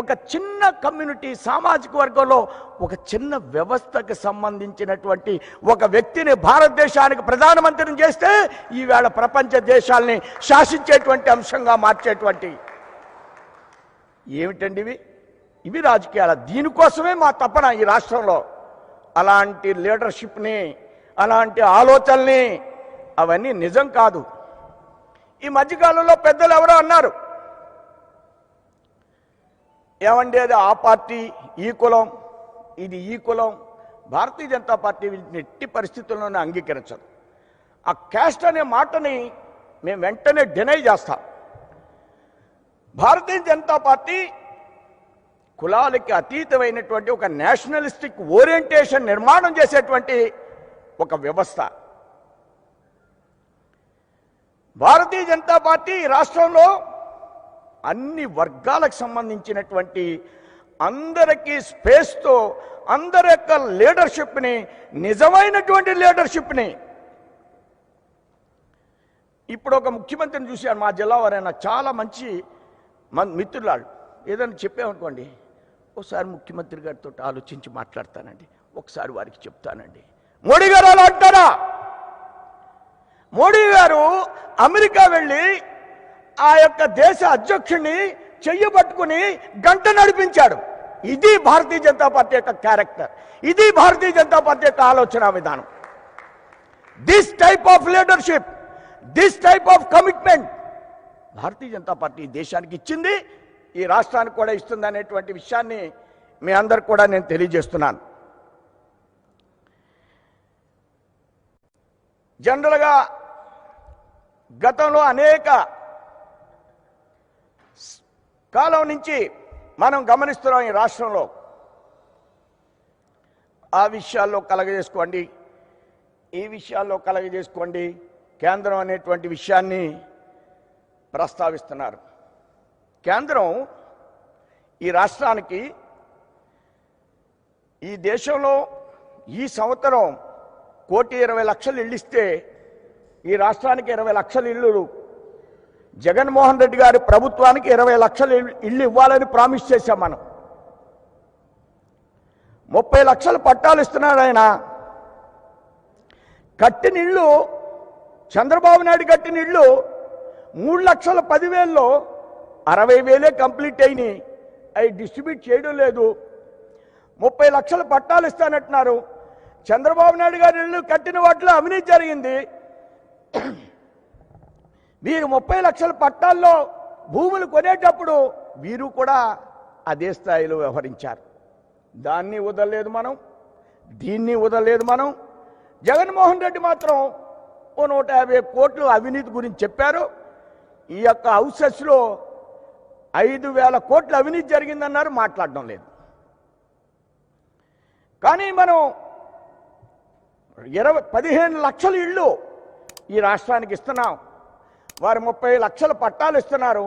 ఒక చిన్న కమ్యూనిటీ, సామాజిక వర్గంలో ఒక చిన్న వ్యవస్థకు సంబంధించినటువంటి ఒక వ్యక్తిని భారతదేశానికి ప్రధానమంత్రిని చేస్తే ఈవేళ ప్రపంచ దేశాలని శాసించేటువంటి అంశంగా మార్చేటువంటి ఏమిటండి ఇవి రాజకీయాలు. దీనికోసమే మా తపన ఈ రాష్ట్రంలో. అలాంటి లీడర్షిప్ని, అలాంటి ఆలోచనల్ని, అవన్నీ నిజం కాదు. ఈ మధ్యకాలంలో పెద్దలు ఎవరో అన్నారు, ఏమండి అది ఆ పార్టీ ఈ కులం, ఇది ఈ కులం. భారతీయ జనతా పార్టీ ఎట్టి పరిస్థితుల్లోనే అంగీకరించదు. ఆ క్యాస్ట్ అనే మాటని మేము వెంటనే డినై చేస్తాం. భారతీయ జనతా పార్టీ కులాలకి అతీతమైనటువంటి ఒక నేషనలిస్టిక్ ఓరియంటేషన్ నిర్మాణం చేసేటువంటి ఒక వ్యవస్థ. భారతీయ జనతా పార్టీ రాష్ట్రంలో అన్ని వర్గాలకు సంబంధించినటువంటి అందరికీ స్పేస్తో అందరి యొక్క లీడర్షిప్ని, నిజమైనటువంటి లీడర్షిప్ని, ఇప్పుడు ఒక ముఖ్యమంత్రిని చూశాను మా జిల్లా వారైనా, చాలా మంచి మిత్రులాడు. ఏదైనా చెప్పామనుకోండి, ఒకసారి ముఖ్యమంత్రి గారితో ఆలోచించి మాట్లాడతానండి, ఒకసారి వారికి చెప్తానండి. మోడీ గారు అలా అంటారా? మోడీ గారు అమెరికా వెళ్ళి ఆ యొక్క దేశ అధ్యక్షుడిని చెయ్యి పట్టుకుని గంట నడిపించాడు. ఇది భారతీయ జనతా పార్టీ యొక్క క్యారెక్టర్, ఇది భారతీయ జనతా పార్టీ యొక్క ఆలోచన విధానం. This type of leadership, this type of commitment Bharatiya Janata party దేశానికి ఇచ్చింది, ఈ రాష్ట్రానికి కూడా ఇస్తుంది అనేటువంటి విషయాన్ని మీ అందరు కూడా నేను తెలియజేస్తున్నాను. జనరల్గా గతంలో అనేక కాలం నుంచి మనం గమనిస్తున్నాం ఈ రాష్ట్రంలో. ఆ విషయాల్లో కలగజేసుకోండి, ఈ విషయాల్లో కలగజేసుకోండి, కేంద్రం అనేటువంటి విషయాన్ని ప్రస్తావిస్తున్నారు. కేంద్రం ఈ రాష్ట్రానికి, ఈ దేశంలో ఈ సంవత్సరం 1,20,00,000 ఇళ్ళు ఇస్తే ఈ రాష్ట్రానికి 20 లక్షల ఇళ్ళు, జగన్మోహన్ రెడ్డి గారి ప్రభుత్వానికి 20 లక్షల ఇళ్ళు ఇవ్వాలని ప్రామిస్ చేశాం మనం. 30 లక్షల పట్టాలు ఇస్తున్నాడు ఆయన. కట్టిన ఇళ్ళు, చంద్రబాబు నాయుడు కట్టిన ఇళ్ళు 3,10,000లో 60,000 కంప్లీట్ అయినాయి. అవి డిస్ట్రిబ్యూట్ చేయడం లేదు. 30 లక్షల పట్టాలు ఇస్తానంటున్నారు. చంద్రబాబు నాయుడు గారి ఇళ్ళు కట్టిన వాటిలో అవినీతి జరిగింది. వీరు 30 లక్షల పట్టాల్లో భూములు కొనేటప్పుడు వీరు కూడా అదే స్థాయిలో వ్యవహరించారు. దాన్ని వదలలేదు మనం, దీన్ని వదలలేదు మనం. జగన్మోహన్ రెడ్డి మాత్రం 150 కోట్లు అవినీతి గురించి చెప్పారు. ఈ యొక్క హౌసెస్లో 5,000 కోట్ల అవినీతి జరిగిందన్నారు, మాట్లాడడం లేదు. కానీ మనం 15 లక్షల ఇళ్ళు ఈ రాష్ట్రానికి ఇస్తున్నాం. వారు 30 లక్షల పట్టాలు ఇస్తున్నారు.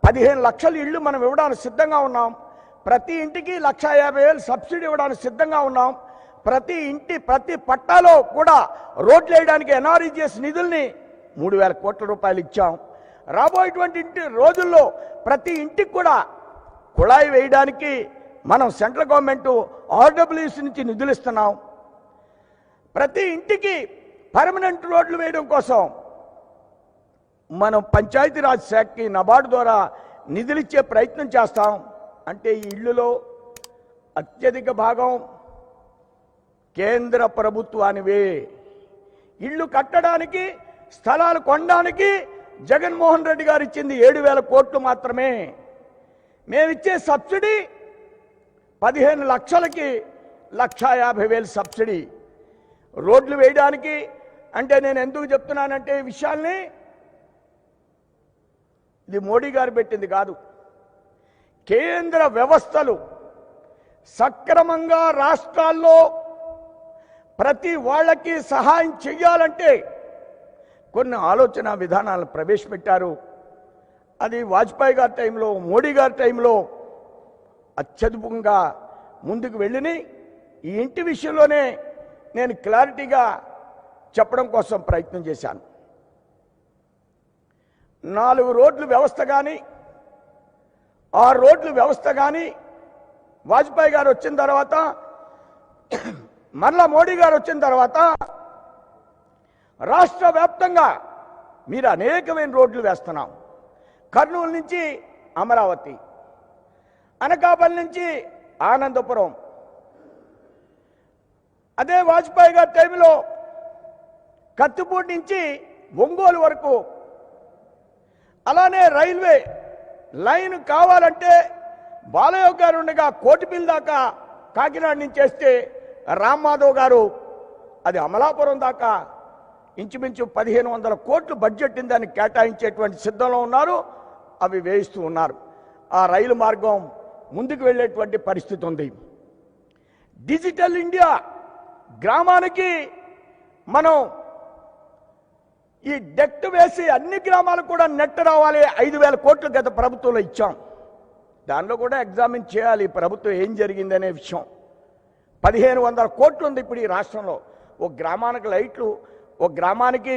15 లక్షల ఇళ్ళు మనం ఇవ్వడానికి సిద్ధంగా ఉన్నాం. ప్రతి ఇంటికి 1,50,000 సబ్సిడీ ఇవ్వడానికి సిద్ధంగా ఉన్నాం. ప్రతి ఇంటి ప్రతి పట్టాలో కూడా రోడ్లు వేయడానికి ఎన్ఆర్ఈజీఎస్ నిధుల్ని 3,000 కోట్ల రూపాయలు ఇచ్చాం. రాబోయేటువంటి రోజుల్లో ప్రతి ఇంటికి కూడా కుళాయి వేయడానికి మనం సెంట్రల్ గవర్నమెంట్ ఆర్డబ్ల్యూసీ నుంచి నిధులు ఇస్తున్నాం. ప్రతి ఇంటికి పర్మనెంట్ రోడ్లు వేయడం కోసం మనం పంచాయతీరాజ్ శాఖకి నబార్డు ద్వారా నిధులు ఇచ్చే ప్రయత్నం చేస్తాం. అంటే ఈ ఇళ్లలో అత్యధిక భాగం కేంద్ర ప్రభుత్వానివే. ఇళ్ళు కట్టడానికి, స్థలాలు కొనడానికి జగన్మోహన్ రెడ్డి గారు ఇచ్చింది 7,000 కోట్లు మాత్రమే. మేమిచ్చే సబ్సిడీ 15 లక్షలకి 1,50,000 సబ్సిడీ. రోడ్లు వేయడానికి అంటే నేను ఎందుకు చెప్తున్నానంటే ఈ విషయాల్ని, ఇది మోడీ గారు పెట్టింది కాదు. కేంద్ర వ్యవస్థలు సక్రమంగా రాష్ట్రాల్లో ప్రతి వాళ్ళకి సహాయం చెయ్యాలంటే కొన్ని ఆలోచన విధానాలను ప్రవేశపెట్టారు. అది వాజ్పేయి గారి టైంలో, మోడీ గారి టైంలో అత్యద్భుతంగా ముందుకు వెళ్ళిని. ఈ ఇంటి విషయంలోనే నేను క్లారిటీగా చెప్పడం కోసం ప్రయత్నం చేశాను. 4 రోడ్లు వ్యవస్థ కానీ, 6 రోడ్లు వ్యవస్థ కానీ వాజ్పేయి గారు వచ్చిన తర్వాత, మరలా మోడీ గారు వచ్చిన తర్వాత రాష్ట్ర వ్యాప్తంగా మీరు అనేకమైన రోడ్లు వేస్తున్నాం. కర్నూలు నుంచి అమరావతి, అనకాపల్లి నుంచి ఆనందపురం, అదే వాజ్పేయి గారి టైంలో కత్తిపూడి నుంచి ఒంగోలు వరకు. అలానే రైల్వే లైన్ కావాలంటే బాలయ్య గారు ఉండగా కోటిపల్లి దాకా కాకినాడ నుంచి వేస్తే రామ్మాధవ్ గారు అది అమలాపురం దాకా ఇంచుమించు 1,500 కోట్లు బడ్జెట్ దాన్ని కేటాయించేటువంటి సిద్ధంలో ఉన్నారు. అవి వేయిస్తూ ఉన్నారు. ఆ రైలు మార్గం ముందుకు వెళ్ళేటువంటి పరిస్థితి ఉంది. డిజిటల్ ఇండియా, గ్రామానికి మనం ఈ డెక్ట్ వేసి అన్ని గ్రామాలకు కూడా నెట్ రావాలి 5,000 కోట్లు గత ప్రభుత్వంలో ఇచ్చాం. దానిలో కూడా ఎగ్జామిన్ చేయాలి ప్రభుత్వం ఏం జరిగిందనే విషయం. 1,500 కోట్లు ఉంది ఇప్పుడు ఈ రాష్ట్రంలో. ఒక గ్రామానికి లైట్లు, ఒక గ్రామానికి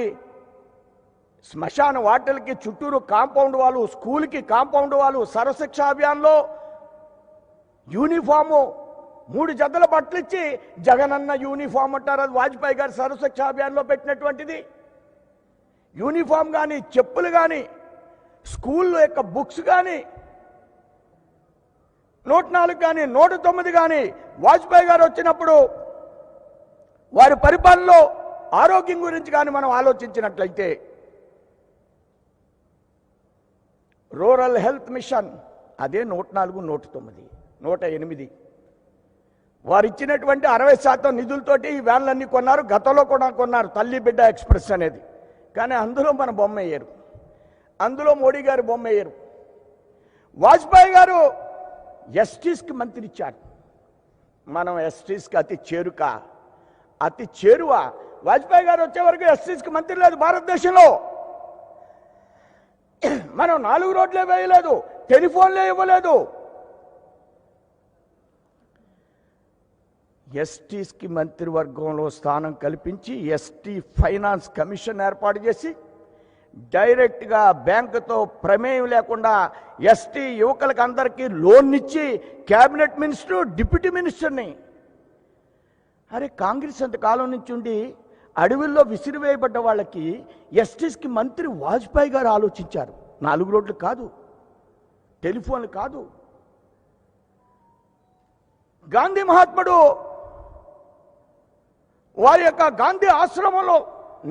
శ్మశాన వాటిలకి చుట్టూరు కాంపౌండ్ వాళ్ళు, స్కూల్కి కాంపౌండ్ వాళ్ళు, సర్వశిక్ష అభియాన్లో యూనిఫాము 3 జతల బట్టలు ఇచ్చి జగనన్న యూనిఫామ్ అంటారు. అది వాజ్పేయి గారు సర్వశిక్ష అభియాన్లో పెట్టినటువంటిది. యూనిఫామ్ కానీ, చెప్పులు కానీ, స్కూల్ యొక్క బుక్స్ కానీ, 104 కానీ 109 కానీ వాజ్పేయి గారు వచ్చినప్పుడు వారి పరిపాలనలో ఆరోగ్యం గురించి కానీ మనం ఆలోచించినట్లయితే రూరల్ హెల్త్ మిషన్ అదే 104, 109, 108 వారు ఇచ్చినటువంటి 60% నిధులతోటి ఈ వ్యాన్లన్నీ కొన్నారు. గతంలో కూడా కొన్నారు తల్లి బిడ్డ ఎక్స్ప్రెస్ అనేది. కానీ అందులో మన బొమ్మ వేయరు, అందులో మోడీ గారు బొమ్మ వేయరు. వాజ్పేయి గారు ఎస్టీస్కి మంత్రి ఇచ్చారు. మనం ఎస్టీస్కి అతి చేరువ. వాజ్పేయి గారు వచ్చే వరకు ఎస్టీస్కి మంత్రి లేదు భారతదేశంలో. మనం 4 రోడ్లే వేయలేదు, టెలిఫోన్లే ఇవ్వలేదు. ఎస్టీస్కి మంత్రివర్గంలో స్థానం కల్పించి ఎస్టీ ఫైనాన్స్ కమిషన్ ఏర్పాటు చేసి డైరెక్ట్గా బ్యాంకుతో ప్రమేయం లేకుండా ఎస్టీ యువకులకు అందరికీ లోన్ ఇచ్చి క్యాబినెట్ మినిస్టర్, డిప్యూటీ మినిస్టర్ని. అరే కాంగ్రెస్ అంతకాలం నుంచి ఉండి అడవుల్లో విసిరివేయబడ్డ వాళ్ళకి ఎస్టీస్కి మంత్రి వాజ్పేయి గారు ఆలోచించారు. 4 రోడ్లు కాదు, టెలిఫోన్లు కాదు. గాంధీ మహాత్ముడు వారి యొక్క గాంధీ ఆశ్రమంలో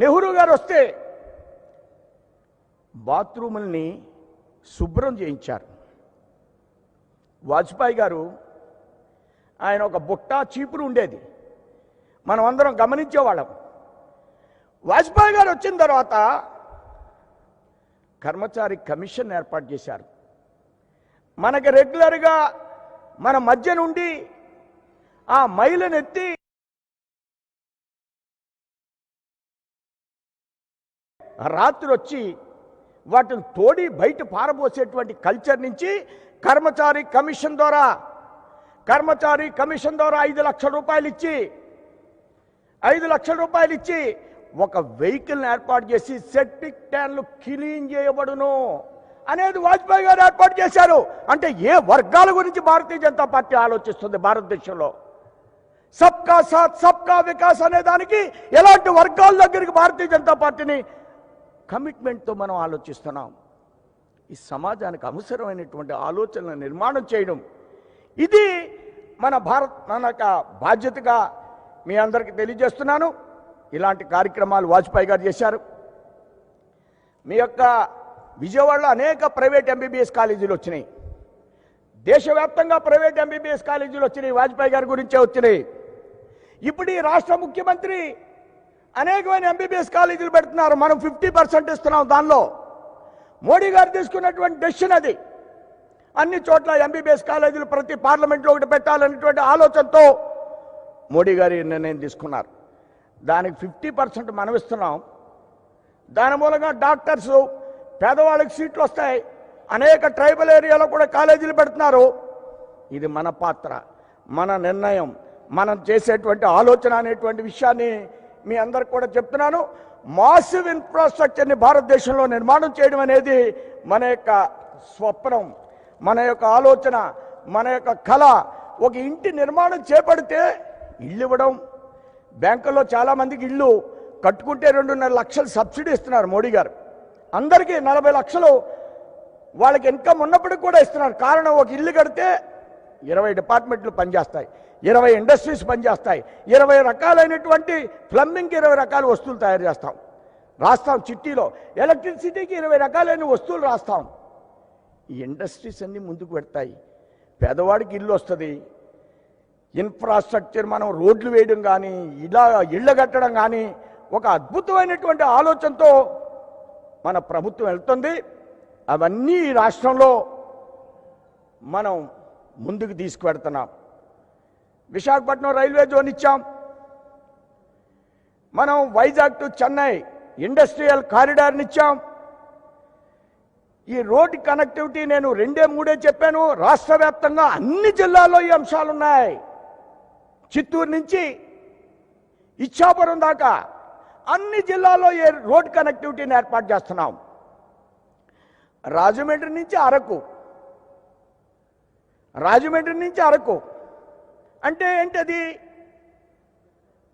నెహ్రూ గారు వస్తే బాత్రూముల్ని శుభ్రం చేయించారు. వాజ్పేయి గారు ఆయన ఒక బుట్ట చీపురు ఉండేది, మనం అందరం గమనించేవాళ్ళం. వాజ్పేయి గారు వచ్చిన తర్వాత కర్మచారి కమిషన్ ఏర్పాటు చేశారు. మనకి రెగ్యులర్గా మన మధ్య నుండి ఆ మైలను ఎత్తి రాత్రి వచ్చి వాటిని తోడి బయట పారబోసేటువంటి కల్చర్ నుంచి కర్మచారి కమిషన్ ద్వారా 5 లక్షల రూపాయలు ఇచ్చి 5 లక్షల రూపాయలు ఇచ్చి ఒక వెహికల్ని ఏర్పాటు చేసి సెప్టిక్ ట్యాంక్లు క్లీన్ చేయబడును అనేది వాజ్పేయి గారు ఏర్పాటు చేశారు. అంటే ఏ వర్గాల గురించి భారతీయ జనతా పార్టీ ఆలోచిస్తుంది భారతదేశంలో? సబ్కా సాత్ సబ్కా వికాస్ అనే దానికి ఎలాంటి వర్గాల దగ్గరికి భారతీయ జనతా పార్టీని కమిట్మెంట్తో మనం ఆలోచిస్తున్నాం. ఈ సమాజానికి అవసరమైనటువంటి ఆలోచనల నిర్మాణం చేయడం, ఇది మన బాధ్యతగా మీ అందరికీ తెలియజేస్తున్నాను. ఇలాంటి కార్యక్రమాలు వాజ్పేయి గారు చేశారు. మీ యొక్క విజయవాడలో అనేక ప్రైవేట్ ఎంబీబీఎస్ కాలేజీలు వచ్చినాయి, దేశవ్యాప్తంగా ప్రైవేట్ ఎంబీబీఎస్ కాలేజీలు వచ్చినాయి, వాజ్పేయి గారి గురించే వచ్చినాయి. ఇప్పుడు ఈ రాష్ట్ర ముఖ్యమంత్రి అనేకమైన ఎంబీబీఎస్ కాలేజీలు పెడుతున్నారు. మనం 50% ఇస్తున్నాం. దానిలో మోడీ గారు తీసుకున్నటువంటి డెసిషన్ అది. అన్ని చోట్ల ఎంబీబీఎస్ కాలేజీలు ప్రతి పార్లమెంట్లో ఒకటి పెట్టాలనేటువంటి ఆలోచనతో మోడీ గారు నిర్ణయం తీసుకున్నారు. దానికి 50% మనం ఇస్తున్నాం. దాని మూలంగా డాక్టర్స్, పేదవాళ్ళకి సీట్లు వస్తాయి. అనేక ట్రైబల్ ఏరియాలో కూడా కాలేజీలు పెడుతున్నారు. ఇది మన పాత్ర, మన నిర్ణయం, మనం చేసేటువంటి ఆలోచన అనేటువంటి విషయాన్ని మీ అందరికి కూడా చెప్తున్నాను. మాసివ్ ఇన్ఫ్రాస్ట్రక్చర్ని భారతదేశంలో నిర్మాణం చేయడం అనేది మన యొక్క స్వప్నం, మన యొక్క ఆలోచన, మన యొక్క కళ. ఒక ఇంటి నిర్మాణం చేపడితే ఇల్లు ఇవ్వడం, బ్యాంకుల్లో చాలామందికి ఇల్లు కట్టుకుంటే 2.5 లక్షలు సబ్సిడీ ఇస్తున్నారు మోడీ గారు. అందరికీ 40 లక్షలు వాళ్ళకి ఇన్కమ్ ఉన్నప్పటికీ కూడా ఇస్తున్నారు. కారణం, ఒక ఇల్లు కడితే 20 డిపార్ట్మెంట్లు పనిచేస్తాయి, 20 ఇండస్ట్రీస్ పనిచేస్తాయి, 20 రకాలైనటువంటి ప్లంబింగ్కి 20 రకాల వస్తువులు తయారు చేస్తాం, రాస్తాం చిట్టీలో. ఎలక్ట్రిసిటీకి 20 రకాలైన వస్తువులు రాస్తాం. ఈ ఇండస్ట్రీస్ అన్నీ ముందుకు పెడతాయి, పేదవాడికి ఇల్లు వస్తుంది. ఇన్ఫ్రాస్ట్రక్చర్, మనం రోడ్లు వేయడం కానీ, ఇలా ఇళ్ళు కట్టడం కానీ, ఒక అద్భుతమైనటువంటి ఆలోచనతో మన ప్రభుత్వం వెళ్తుంది. అవన్నీ ఈ రాష్ట్రంలో మనం ముందుకు తీసుకువెడుతున్నాం. విశాఖపట్నం రైల్వే జోన్ ఇచ్చాం. మనం వైజాగ్ టు చెన్నై ఇండస్ట్రియల్ కారిడార్ని ఇచ్చాం. ఈ రోడ్ కనెక్టివిటీ నేను 2-3 చెప్పాను. రాష్ట్ర వ్యాప్తంగా అన్ని జిల్లాల్లో ఈ అంశాలు ఉన్నాయి. చిత్తూరు నుంచి ఇచ్చాపురం దాకా అన్ని జిల్లాల్లో ఈ రోడ్ కనెక్టివిటీని ఏర్పాటు చేస్తున్నాం. రాజమండ్రి నుంచి అరకు అంటే ఏంటది?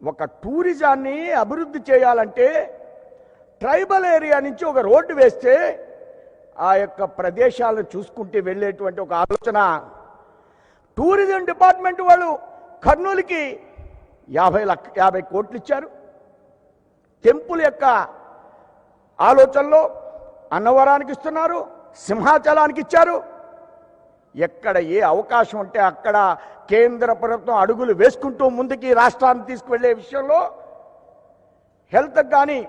ఒక టూరిజాన్ని అభివృద్ధి చేయాలంటే ట్రైబల్ ఏరియా నుంచి ఒక రోడ్డు వేస్తే ఆ యొక్క ప్రదేశాలను చూసుకుంటూ వెళ్ళేటువంటి ఒక ఆలోచన. టూరిజం డిపార్ట్మెంట్ వాళ్ళు కర్నూలుకి 50 కోట్లు ఇచ్చారు. టెంపుల్ యొక్క ఆలోచనలో అన్నవరానికి ఇస్తున్నారు, సింహాచలానికి ఇచ్చారు. ఎక్కడ ఏ అవకాశం ఉంటే అక్కడ కేంద్ర ప్రభుత్వం అడుగులు వేసుకుంటూ ముందుకి రాష్ట్రాన్ని తీసుకువెళ్లే విషయంలో హెల్త్ కానీ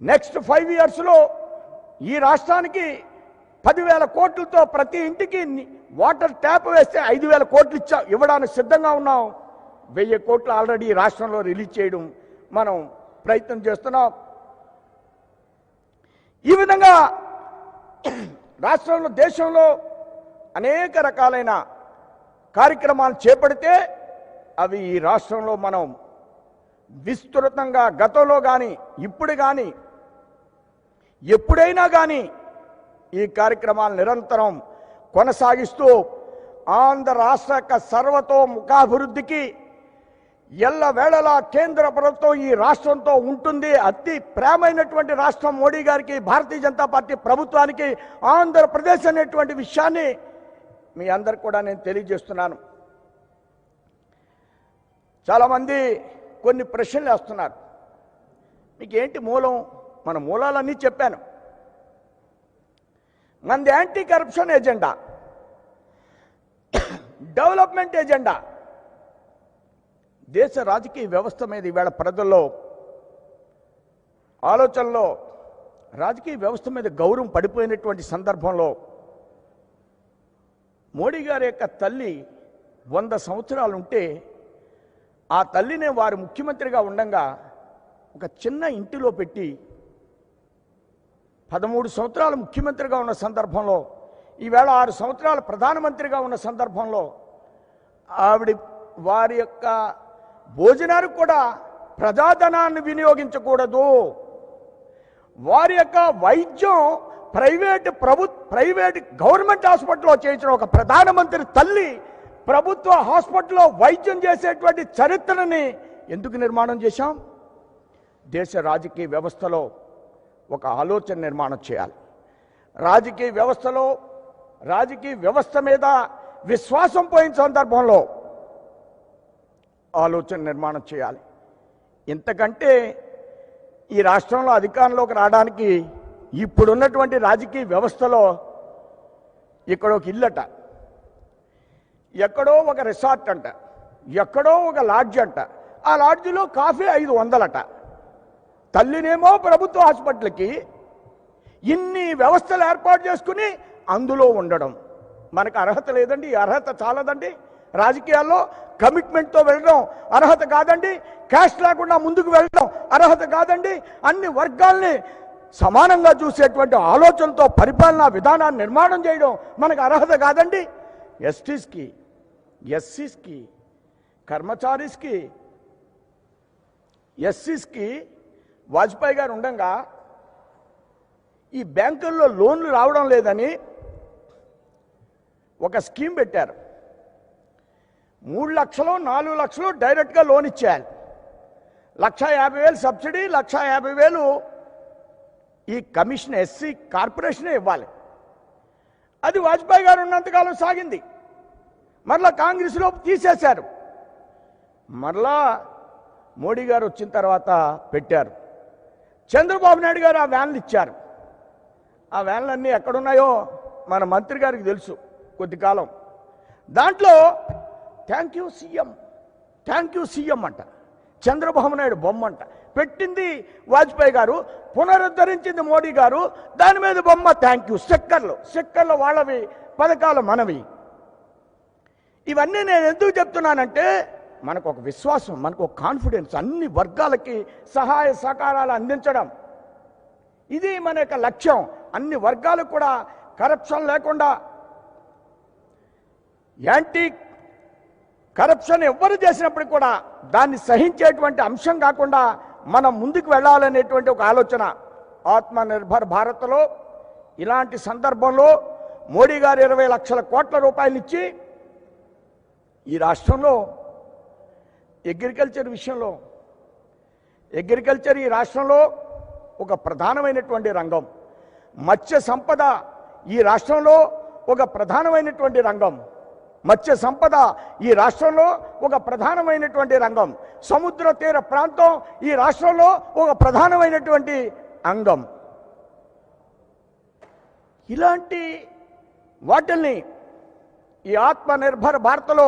నెక్స్ట్ 5 ఇయర్స్లో ఈ రాష్ట్రానికి 10,000 కోట్లతో ప్రతి ఇంటికి వాటర్ ట్యాప్ వేస్తే 5,000 కోట్లు ఇవ్వడానికి సిద్ధంగా ఉన్నాం. 1000 కోట్లు ఆల్రెడీ రాష్ట్రంలో రిలీజ్ చేయడం మనం ప్రయత్నం చేస్తున్నాం. ఈ విధంగా రాష్ట్రంలో దేశంలో అనేక రకాలైన కార్యక్రమాలు చేపడితే అవి ఈ రాష్ట్రంలో మనం విస్తృతంగా గతంలో కానీ ఇప్పుడు కానీ ఎప్పుడైనా కానీ ఈ కార్యక్రమాలు నిరంతరం కొనసాగిస్తూ ఆంధ్ర రాష్ట్ర యొక్క సర్వతోముఖాభివృద్ధికి ఎల్లవేళలా కేంద్ర ప్రభుత్వం ఈ రాష్ట్రంతో ఉంటుంది. అతి ప్రేమైనటువంటి రాష్ట్రం మోడీ గారికి, భారతీయ జనతా పార్టీ ప్రభుత్వానికి ఆంధ్రప్రదేశ్ అనేటువంటి విషయాన్ని మీ అందరికి కూడా నేను తెలియజేస్తున్నాను. చాలామంది కొన్ని ప్రశ్నలు వేస్తున్నారు. మీకు ఏంటి మూలం? మన మూలాలన్నీ చెప్పాను. మనది anti corruption agenda, development agenda. దేశ రాజకీయ వ్యవస్థ మీద ఈవేళ ప్రజల్లో ఆలోచనలో రాజకీయ వ్యవస్థ మీద గౌరవం పడిపోయినటువంటి సందర్భంలో మోడీ గారి యొక్క తల్లి 100 సంవత్సరాలు ఉంటే ఆ తల్లినే వారు ముఖ్యమంత్రిగా ఉండగా ఒక చిన్న ఇంటిలో పెట్టి 13 సంవత్సరాలు ముఖ్యమంత్రిగా ఉన్న సందర్భంలో, ఈవేళ 6 సంవత్సరాలు ప్రధానమంత్రిగా ఉన్న సందర్భంలో ఆవిడ వారి యొక్క భోజనానికి కూడా ప్రజాధనాన్ని వినియోగించకూడదు. వారి యొక్క వైద్యం ప్రైవేట్ గవర్నమెంట్ హాస్పిటల్లో చేయించిన ఒక ప్రధానమంత్రి తల్లి ప్రభుత్వ హాస్పిటల్లో వైద్యం చేసేటువంటి చరిత్రని ఎందుకు నిర్మాణం చేశాం? దేశ రాజకీయ వ్యవస్థలో ఒక ఆలోచన నిర్మాణం చేయాలి. రాజకీయ వ్యవస్థ మీద విశ్వాసం పోయిన సందర్భంలో ఆలోచన నిర్మాణం చేయాలి. ఇంతకంటే ఈ రాష్ట్రంలో అధికారంలోకి రావడానికి ఇప్పుడున్నటువంటి రాజకీయ వ్యవస్థలో ఇక్కడ ఒక ఇల్లట, ఎక్కడో ఒక రిసార్ట్ అంట, ఎక్కడో ఒక లాడ్జ్ అంట, ఆ లాడ్జిలో కాఫీ 500 తల్లినేమో ప్రభుత్వ హాస్పిటల్కి ఇన్ని వ్యవస్థలు ఏర్పాటు చేసుకుని అందులో ఉండడం మనకు అర్హత లేదండి. ఈ అర్హత చాలదండి. రాజకీయాల్లో కమిట్మెంట్తో వెళ్ళడం అర్హత కాదండి. క్యాస్ట్ లేకుండా ముందుకు వెళ్ళడం అర్హత కాదండి. అన్ని వర్గాల్ని సమానంగా చూసేటువంటి ఆలోచనతో పరిపాలనా విధానాన్ని నిర్మాణం చేయడం మనకు అర్హత కాదండి. ఎస్టీస్కి, ఎస్సీస్కి, కర్మచారీస్కి, ఎస్సీస్కి వాజ్పేయి గారు ఉండగా ఈ బ్యాంకుల్లో లోన్లు రావడం లేదని ఒక స్కీమ్ పెట్టారు. 3 లక్షలు 4 లక్షలు డైరెక్ట్గా లోన్ ఇచ్చేయాలి. 1,50,000 సబ్సిడీ, 1,50,000 ఈ కమిషన్ ఎస్సీ కార్పొరేషనే ఇవ్వాలి. అది వాజ్పేయి గారు ఉన్నంతకాలం సాగింది. మరలా కాంగ్రెస్లో తీసేశారు. మరలా మోడీ గారు వచ్చిన తర్వాత పెట్టారు. చంద్రబాబు నాయుడు గారు ఆ వ్యాన్లు ఇచ్చారు. ఆ వ్యాన్లన్నీ ఎక్కడున్నాయో మన మంత్రి గారికి తెలుసు. కొద్ది కాలం దాంట్లో థ్యాంక్ యూ సీఎం అంట, చంద్రబాబు నాయుడు బొమ్మ అంట పెట్టింది వాజ్పేయి గారు, పునరుద్ధరించింది మోడీ గారు. దాని మీద బొమ్మ థ్యాంక్ యూ, స్టిక్కర్లు వాళ్ళవి, పథకాలు మనవి. ఇవన్నీ నేను ఎందుకు చెప్తున్నానంటే మనకు ఒక విశ్వాసం, మనకు ఒక కాన్ఫిడెన్స్, అన్ని వర్గాలకి సహాయ సహకారాలు అందించడం, ఇది మన యొక్క లక్ష్యం. అన్ని వర్గాలకు కూడా కరప్షన్ లేకుండా, యాంటీ కరప్షన్ ఎవ్వరు చేసినప్పటికీ కూడా దాన్ని సహించేటువంటి అంశం కాకుండా మనం ముందుకు వెళ్ళాలనేటువంటి ఒక ఆలోచన. ఆత్మనిర్భర్ భారత్లో ఇలాంటి సందర్భంలో మోడీ గారు 20 లక్షల కోట్ల రూపాయలు ఇచ్చి ఈ రాష్ట్రంలో అగ్రికల్చర్ విషయంలో, అగ్రికల్చర్ ఈ రాష్ట్రంలో ఒక ప్రధానమైనటువంటి రంగం, మత్స్య సంపద ఈ రాష్ట్రంలో ఒక ప్రధానమైనటువంటి రంగం, మత్స్య సంపద ఈ రాష్ట్రంలో ఒక ప్రధానమైనటువంటి రంగం, సముద్ర తీర ప్రాంతం ఈ రాష్ట్రంలో ఒక ప్రధానమైనటువంటి అంగం. ఇలాంటి వాటిల్ని ఈ ఆత్మనిర్భర్ భారత్లో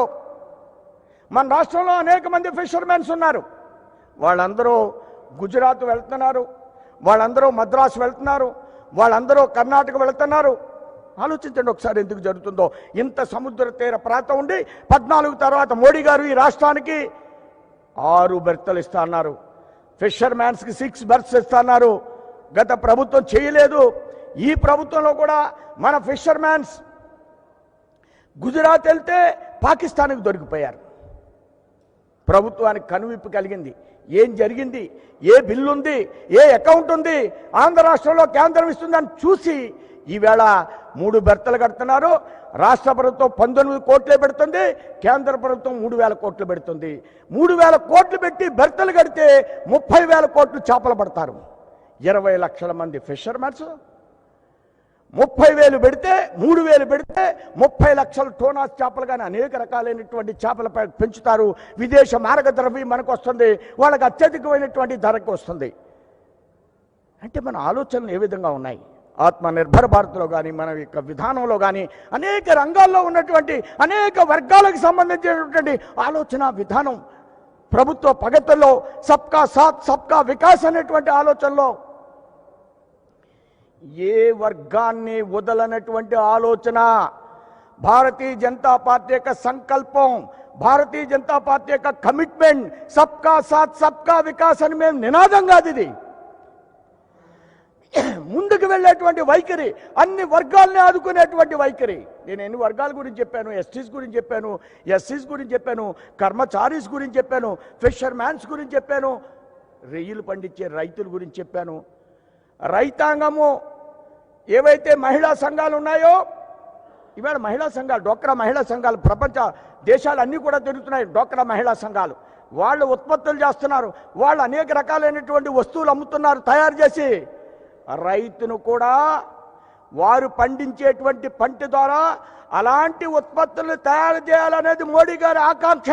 మన రాష్ట్రంలో అనేక మంది ఫిషర్మెన్స్ ఉన్నారు. వాళ్ళందరూ గుజరాత్ వెళ్తున్నారు, వాళ్ళందరూ మద్రాసు వెళ్తున్నారు, వాళ్ళందరూ కర్ణాటక వెళ్తున్నారు. ఆలోచించండి ఒకసారి ఎందుకు జరుగుతుందో. ఇంత సముద్ర తీర ప్రాంతం ఉండి 14 తర్వాత మోడీ గారు ఈ రాష్ట్రానికి 6 బెర్తలు ఇస్తా అన్నారు, ఫిషర్మ్యాన్స్కి 6 బెర్త్స్ ఇస్తా అన్నారు. గత ప్రభుత్వం చేయలేదు. ఈ ప్రభుత్వంలో కూడా మన ఫిషర్మ్యాన్స్ గుజరాత్ వెళ్తే పాకిస్తాన్కి దొరికిపోయారు. ప్రభుత్వానికి కనువిప్పు కలిగింది. ఏం జరిగింది, ఏ బిల్లు ఉంది, ఏ అకౌంట్ ఉంది, ఆంధ్ర రాష్ట్రంలో కేంద్రం ఇస్తుందని చూసి ఈవేళ 3 బెర్తలు కడుతున్నారు. రాష్ట్ర ప్రభుత్వం 19 కోట్లే పెడుతుంది, కేంద్ర ప్రభుత్వం 3,000 కోట్లు పెడుతుంది. 3,000 కోట్లు పెట్టి బెర్తలు కడితే 30,000 కోట్లు చేపలు పడతారు. 20 లక్షల మంది ఫిషర్మెన్స్ 30,000 పెడితే 3,000 పెడితే 30 లక్షల టోనాస్ చేపలు కానీ అనేక రకాలైనటువంటి చేపలు పెంచుతారు. విదేశ మార్గద్రవ్యం మనకు వస్తుంది, వాళ్ళకి అత్యధికమైనటువంటి ధరకు వస్తుంది. అంటే మన ఆలోచనలు ఏ విధంగా ఉన్నాయి? ఆత్మనిర్భర్ భారత్లో కానీ మన యొక్క విధానంలో కానీ అనేక రంగాల్లో ఉన్నటువంటి అనేక వర్గాలకు సంబంధించినటువంటి ఆలోచన విధానం, ప్రభుత్వ ప్రగతిలో సబ్కా సాత్ సబ్కా వికాస్ అనేటువంటి ఆలోచనలో ఏ వర్గాన్ని వదలనటువంటి ఆలోచన. భారతీయ జనతా పార్టీ యొక్క సంకల్పం, భారతీయ జనతా పార్టీ యొక్క కమిట్మెంట్ సబ్కా సాత్ సబ్కా వికాస్ అని మేము నినాదం కాదు ఇది. ముందుకు వెళ్ళేటువంటి వైఖరి, అన్ని వర్గాల్ని ఆదుకునేటువంటి వైఖరి. నేను ఎన్ని వర్గాల గురించి చెప్పాను, ఎస్టీస్ గురించి చెప్పాను, ఎస్సీస్ గురించి చెప్పాను, కర్మచారీస్ గురించి చెప్పాను, ఫిషర్మ్యాన్స్ గురించి చెప్పాను, రొయ్యలు పండించే రైతుల గురించి చెప్పాను. రైతాంగము ఏవైతే మహిళా సంఘాలు ఉన్నాయో, ఇవాళ మహిళా సంఘాలు, డోక్రా మహిళా సంఘాలు ప్రపంచ దేశాలు అన్నీ కూడా తిరుగుతున్నాయి. డోక్రా మహిళా సంఘాలు వాళ్ళు ఉత్పత్తులు చేస్తున్నారు, వాళ్ళు అనేక రకాలైనటువంటి వస్తువులు అమ్ముతున్నారు తయారు చేసి. రైతును కూడా వారు పండించేటువంటి పంట ద్వారా అలాంటి ఉత్పత్తులను తయారు చేయాలనేది మోడీ గారి ఆకాంక్ష.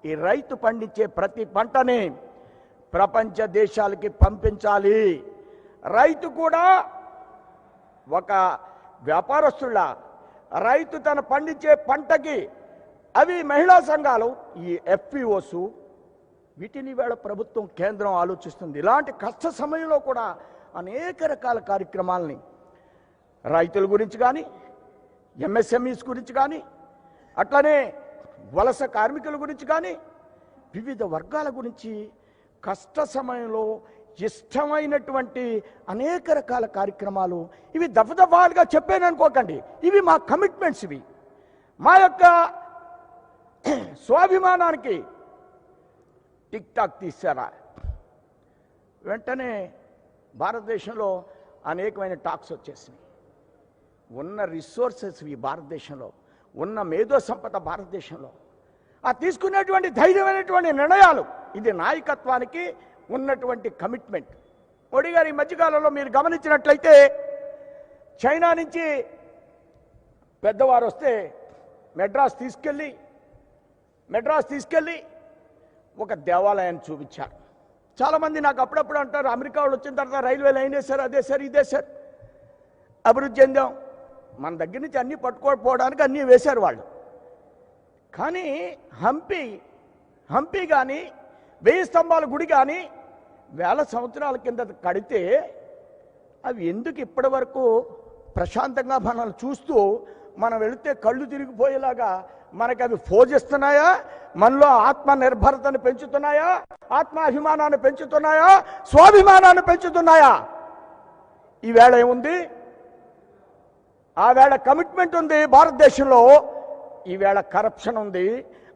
ఈ రైతు పండించే ప్రతి పంటని ప్రపంచ దేశాలకి పంపించాలి. రైతు కూడా ఒక వ్యాపారస్తుల, రైతు తన పండించే పంటకి అవి మహిళా సంఘాలు, ఈ ఎఫ్పిఓస్, వీటిని వేళ ప్రభుత్వం కేంద్రం ఆలోచిస్తుంది. ఇలాంటి కష్ట సమయంలో కూడా అనేక రకాల కార్యక్రమాలని రైతుల గురించి కానీ, ఎంఎస్ఎంఈస్ గురించి కానీ, అట్లనే వలస కార్మికుల గురించి కానీ, వివిధ వర్గాల గురించి కష్ట సమయంలో ఇష్టమైనటువంటి అనేక రకాల కార్యక్రమాలు. ఇవి దఫదఫాలుగా చెప్పాను అనుకోకండి, ఇవి మా కమిట్మెంట్స్, ఇవి మా యొక్క స్వాభిమానానికి టిక్ టాక్ తీశారా. వెంటనే భారతదేశంలో అనేకమైన టాక్స్ వచ్చేసినాయి. ఉన్న రిసోర్సెస్ ఈ భారతదేశంలో, ఉన్న మేధో సంపద భారతదేశంలో, ఆ తీసుకునేటువంటి ధైర్యమైనటువంటి నిర్ణయాలు, ఇది నాయకత్వానికి ఉన్నటువంటి కమిట్మెంట్. మోడీ గారు ఈ మధ్యకాలంలో మీరు గమనించినట్లయితే చైనా నుంచి పెద్దవారు వస్తే మెడ్రాస్ తీసుకెళ్ళి ఒక దేవాలయాన్ని చూపించారు. చాలామంది నాకు అప్పుడప్పుడు అంటారు, అమెరికా వాళ్ళు వచ్చిన తర్వాత రైల్వే లైన్ వేశారు, అదే సార్ ఇదే సార్, అభివృద్ధి చెందాం. మన దగ్గర నుంచి అన్నీ పట్టుకోకపోవడానికి అన్నీ వేశారు వాళ్ళు. కానీ హంపి కానీ 1000 స్తంభాల గుడి కానీ 1000 సంవత్సరాల కింద కడితే అవి ఎందుకు ఇప్పటి వరకు ప్రశాంతంగా మనల్ని చూస్తూ మనం వెళితే కళ్ళు తిరిగిపోయేలాగా మనకి అవి ఫోజిస్తున్నాయా, మనలో ఆత్మ నిర్భరతను పెంచుతున్నాయా, ఆత్మాభిమానాన్ని పెంచుతున్నాయా, స్వాభిమానాన్ని పెంచుతున్నాయా? ఈవేళ ఏముంది? ఆ వేళ కమిట్మెంట్ ఉంది భారతదేశంలో, ఈవేళ కరప్షన్ ఉంది.